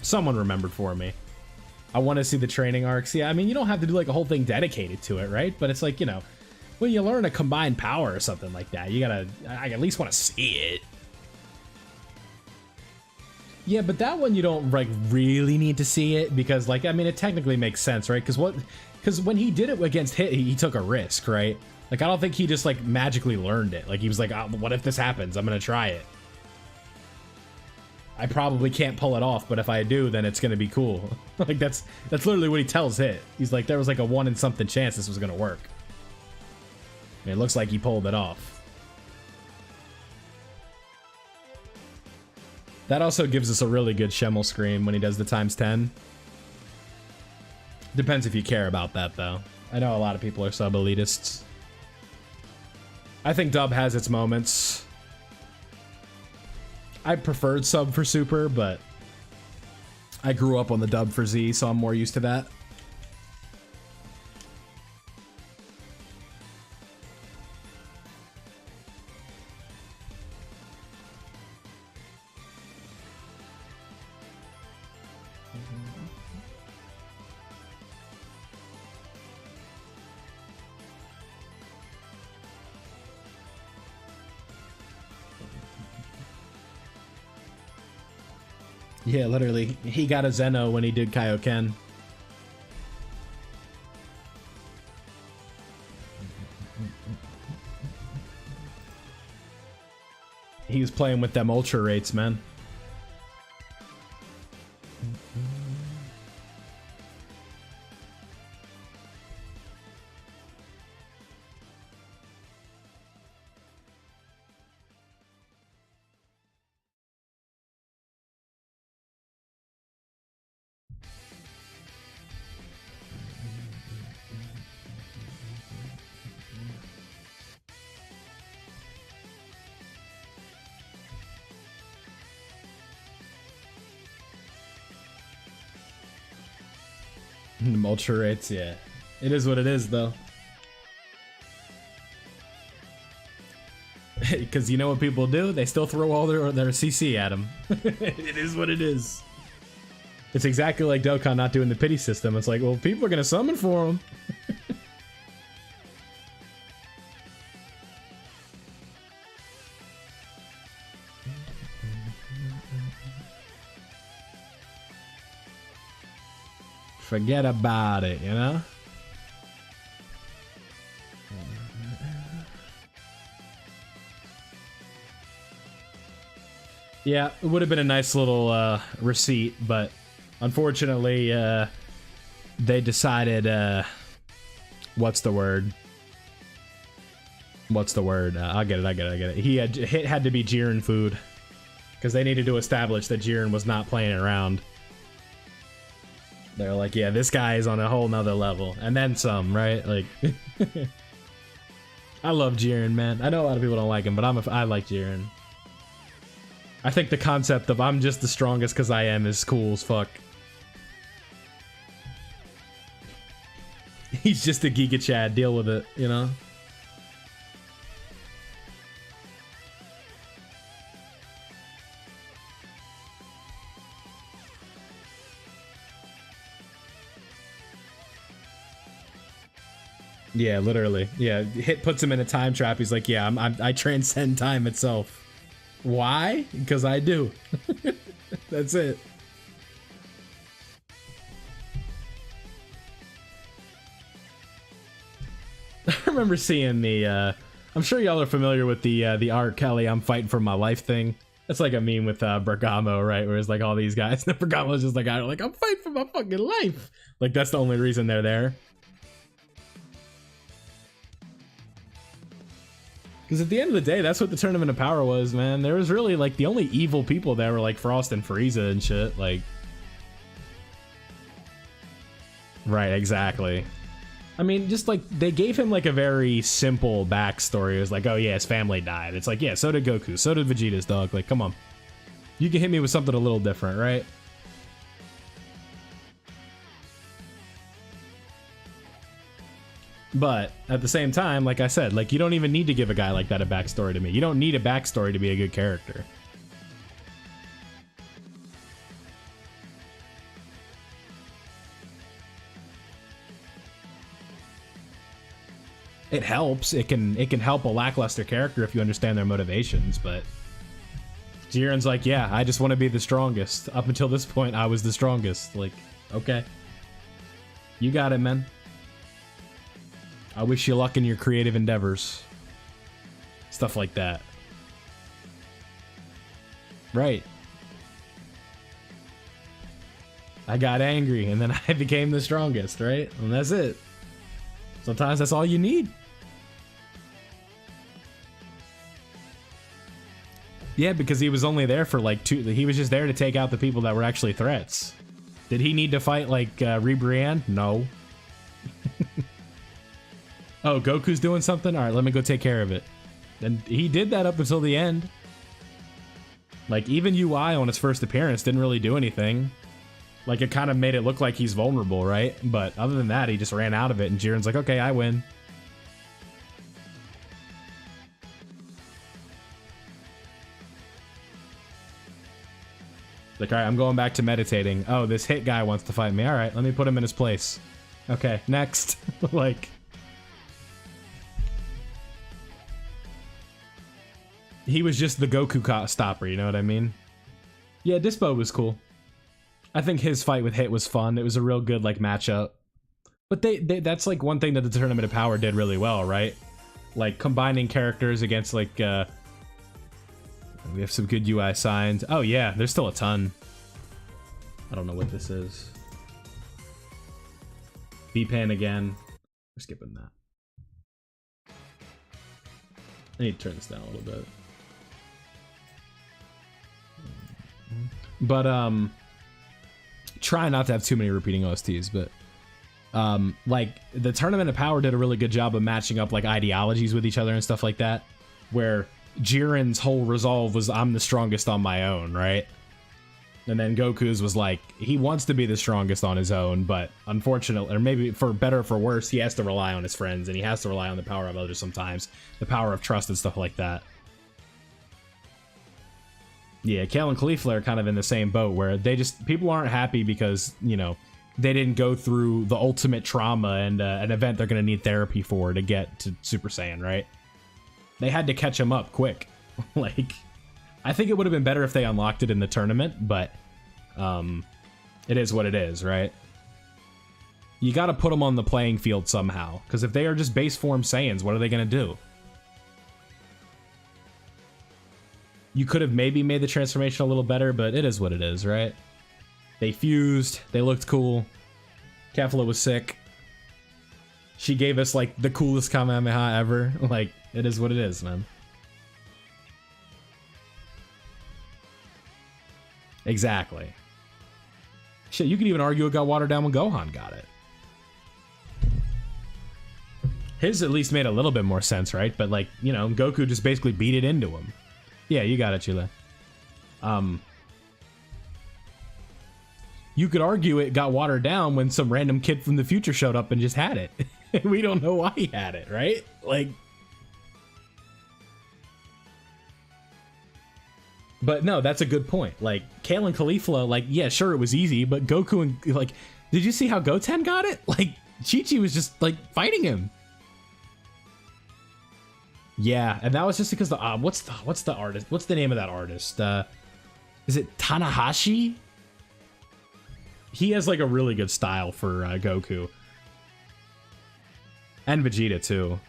Someone remembered for me. I want to see the training arcs. Yeah, I mean, you don't have to do like a whole thing dedicated to it, right? But it's like, you know, when you learn a combined power or something like that, you gotta, I at least want to see it. Yeah, but that one you don't like really need to see it because like, I mean, it technically makes sense, right? Because when he did it against Hit, he took a risk, right? Like, I don't think he just like magically learned it. Like he was like, oh, what if this happens? I'm gonna try it. I probably can't pull it off, but if I do, then it's gonna be cool. Like that's literally what he tells Hit. He's like, there was like a 1 in something chance this was gonna work. And it looks like he pulled it off. That also gives us a really good Schemmel scream when he does the ×10. Depends if you care about that, though. I know a lot of people are sub-elitists. I think dub has its moments. I preferred sub for super, but I grew up on the dub for Z, so I'm more used to that. Yeah, literally. He got a Zeno when he did Kaioken. He was playing with them ultra rates, man. Ultra rates, yeah. It is what it is, though. Because you know what people do? They still throw all their CC at him. It is what it is. It's exactly like Dokkan not doing the pity system. It's like, well, people are going to summon for him. Forget about it, you know? Yeah, it would have been a nice little receipt, but unfortunately, they decided, what's the word? What's the word? I get it. It had to be Jiren food, because they needed to establish that Jiren was not playing around. They're like, yeah, this guy is on a whole nother level. And then some, right? Like, I love Jiren, man. I know a lot of people don't like him, but I like Jiren. I think the concept of I'm just the strongest because I am is cool as fuck. He's just a Giga Chad, deal with it, you know? Yeah, literally. Yeah, Hit puts him in a time trap. He's like, yeah, I transcend time itself. Why? Because I do. That's it. I remember seeing the, I'm sure y'all are familiar with the R. Kelly, I'm fighting for my life thing. That's like a meme with Bergamo, right? Where it's like all these guys, and Bergamo's just like, I'm fighting for my fucking life. Like, that's the only reason they're there. Because at the end of the day, that's what the Tournament of Power was, man. There was really, like, the only evil people there were, like, Frost and Frieza and shit, like... Right, exactly. I mean, just, like, they gave him, like, a very simple backstory. It was like, oh, yeah, his family died. It's like, yeah, so did Goku, so did Vegeta's dog. Like, come on. You can hit me with something a little different, right? But at the same time, like I said, like, you don't even need to give a guy like that a backstory to me. You don't need a backstory to be a good character. It helps. It can help a lackluster character if you understand their motivations, but Jiren's like, yeah, I just want to be the strongest. Up until this point, I was the strongest. Like, okay. You got it, man. I wish you luck in your creative endeavors. Stuff like that. Right. I got angry, and then I became the strongest, right? And that's it. Sometimes that's all you need. Yeah, because he was only there for like he was just there to take out the people that were actually threats. Did he need to fight like Ribrianne? No. Oh, Goku's doing something? Alright, let me go take care of it. And he did that up until the end. Like, even UI on his first appearance didn't really do anything. Like, it kind of made it look like he's vulnerable, right? But other than that, he just ran out of it, and Jiren's like, okay, I win. Like, alright, I'm going back to meditating. Oh, this hit guy wants to fight me. Alright, let me put him in his place. Okay, next. Like... He was just the Goku stopper, you know what I mean? Yeah, Dispo was cool. I think his fight with Hit was fun. It was a real good, like, matchup. But that's, like, one thing that the Tournament of Power did really well, right? Like, combining characters against, like, we have some good UI signs. Oh, yeah, there's still a ton. I don't know what this is. B-Pan again. We're skipping that. I need to turn this down a little bit. But try not to have too many repeating OSTs, but like the Tournament of Power did a really good job of matching up like ideologies with each other and stuff like that, where Jiren's whole resolve was I'm the strongest on my own, right? And then Goku's was like he wants to be the strongest on his own, but unfortunately, or maybe for better or for worse, he has to rely on his friends and he has to rely on the power of others sometimes, the power of trust and stuff like that. Yeah, Kale and Caulifla are kind of in the same boat where they just, people aren't happy because, you know, they didn't go through the ultimate trauma and an event they're going to need therapy for to get to Super Saiyan, right? They had to catch him up quick. Like, I think it would have been better if they unlocked it in the tournament, but it is what it is, right? You got to put them on the playing field somehow, because if they are just base form Saiyans, what are they going to do? You could have maybe made the transformation a little better, but it is what it is, right? They fused. They looked cool. Kefla was sick. She gave us, like, the coolest Kamehameha ever. Like, it is what it is, man. Exactly. Shit, you could even argue it got watered down when Gohan got it. His at least made a little bit more sense, right? But, like, you know, Goku just basically beat it into him. Yeah, you got it, Chile. You could argue it got watered down when some random kid from the future showed up and just had it. We don't know why he had it, right? Like... But no, that's a good point. Like, Kale and Caulifla, like, yeah, sure, it was easy, but Goku and, like... Did you see how Goten got it? Like, Chi-Chi was just, like, fighting him. Yeah, and that was just because the what's the artist? What's the name of that artist? Is it Tanahashi? He has like a really good style for Goku. And Vegeta too.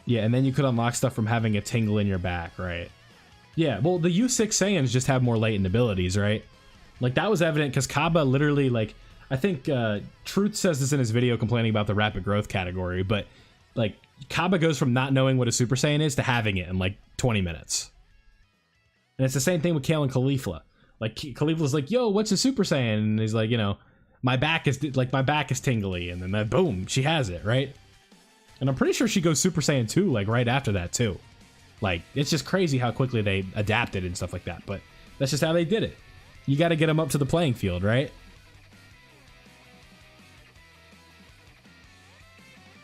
Yeah, and then you could unlock stuff from having a tingle in your back, right? Yeah, well, the U6 Saiyans just have more latent abilities, right? Like, that was evident because Kaba literally, like, I think Truth says this in his video complaining about the rapid growth category, but like, Kaba goes from not knowing what a Super Saiyan is to having it in, like, 20 minutes. And it's the same thing with Kale and Caulifla. Like, Caulifla's like, yo, what's a Super Saiyan? And he's like, you know, my back is tingly. And then, boom, she has it, right? And I'm pretty sure she goes Super Saiyan 2, like, right after that, too. Like, it's just crazy how quickly they adapted and stuff like that. But that's just how they did it. You got to get them up to the playing field, right?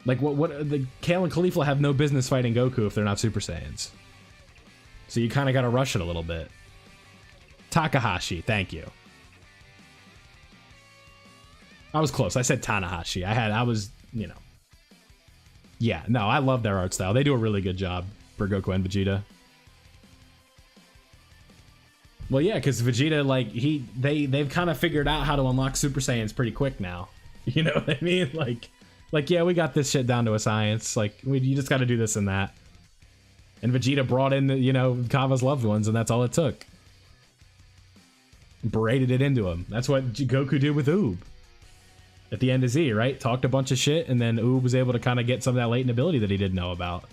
Like, the Kale and Caulifla have no business fighting Goku if they're not Super Saiyans. So you kind of got to rush it a little bit. Takahashi, thank you. I was close. I said Tanahashi. I was, you know. Yeah, no, I love their art style. They do a really good job for Goku and Vegeta. Well, yeah, because Vegeta, like, they've kind of figured out how to unlock Super Saiyans pretty quick now. You know what I mean? Like, yeah, we got this shit down to a science. Like, you just got to do this and that. And Vegeta brought in, you know, Kava's loved ones, and that's all it took. Berated it into him. That's what Goku did with Oob. At the end of Z, right? Talked a bunch of shit, and then Oob was able to kind of get some of that latent ability that he didn't know about.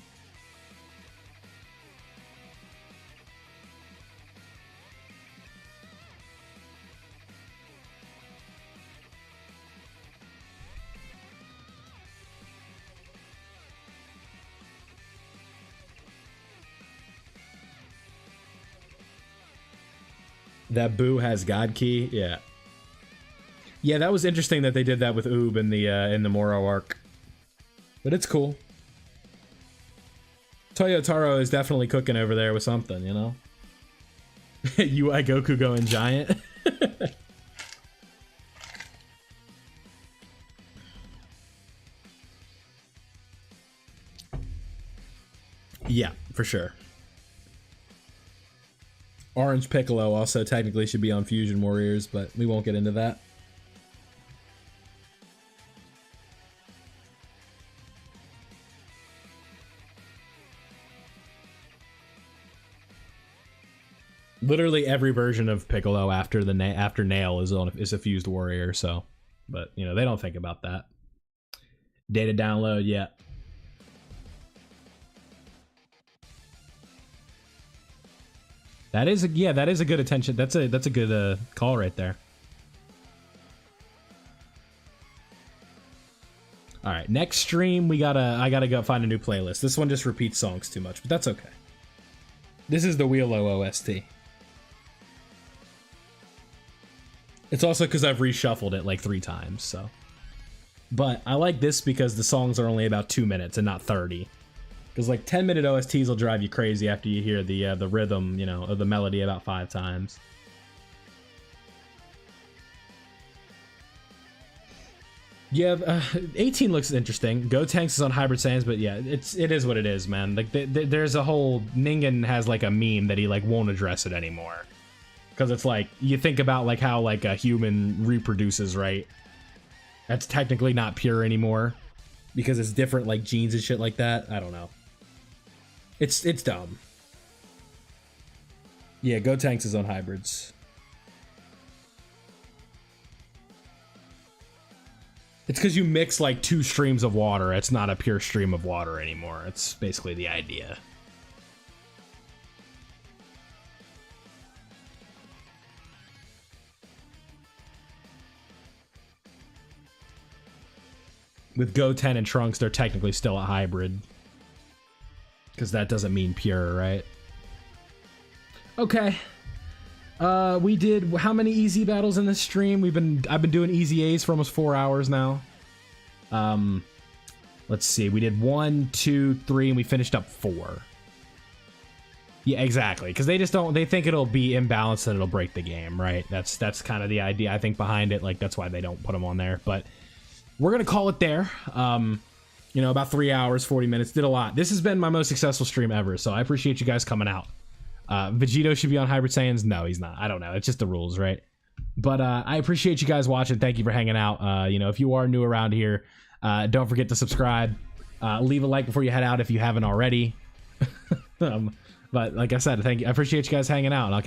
That Boo has God Key. Yeah. Yeah, that was interesting that they did that with Oob in the Moro arc. But it's cool. Toyotaro is definitely cooking over there with something, you know? UI Goku going giant. Yeah, for sure. Orange Piccolo also technically should be on Fusion Warriors, but we won't get into that. Literally every version of Piccolo after Nail is a fused warrior, so, but you know, they don't think about that. Data download, yeah. That is a good attention. That's a good call right there. All right, next stream I gotta go find a new playlist. This one just repeats songs too much, but that's okay. This is the Wheelo OST. It's also because I've reshuffled it like 3 times, so. But I like this because the songs are only about 2 minutes and not 30. Because like 10-minute OSTs will drive you crazy after you hear the rhythm, you know, of the melody about 5 times. Yeah, 18 looks interesting. Gotenks is on Hybrid Saiyans, but yeah, it is what it is, man. Like there's a whole Ningen has like a meme that he like won't address it anymore. Because it's like, you think about like how like a human reproduces, right? That's technically not pure anymore. Because it's different like genes and shit like that. I don't know. It's dumb. Yeah, Gotenks is on hybrids. It's because you mix like 2 streams of water. It's not a pure stream of water anymore. It's basically the idea. With Goten and Trunks, they're technically still a hybrid. Because that doesn't mean pure, right? Okay. We did how many easy battles in this stream? I've been doing easy A's for almost 4 hours now. Let's see. We did 1, 2, 3, and we finished up 4. Yeah, exactly. Because they think it'll be imbalanced and it'll break the game, right? That's kind of the idea I think behind it. Like that's why they don't put them on there. But we're gonna call it there. You know, about 3 hours, 40 minutes. Did a lot. This has been my most successful stream ever, so I appreciate you guys coming out. Vegito should be on Hybrid Saiyans. No, he's not. I don't know. It's just the rules, right? But I appreciate you guys watching. Thank you for hanging out. You know, if you are new around here, don't forget to subscribe. Leave a like before you head out if you haven't already. But like I said, thank you. I appreciate you guys hanging out, and I'll catch you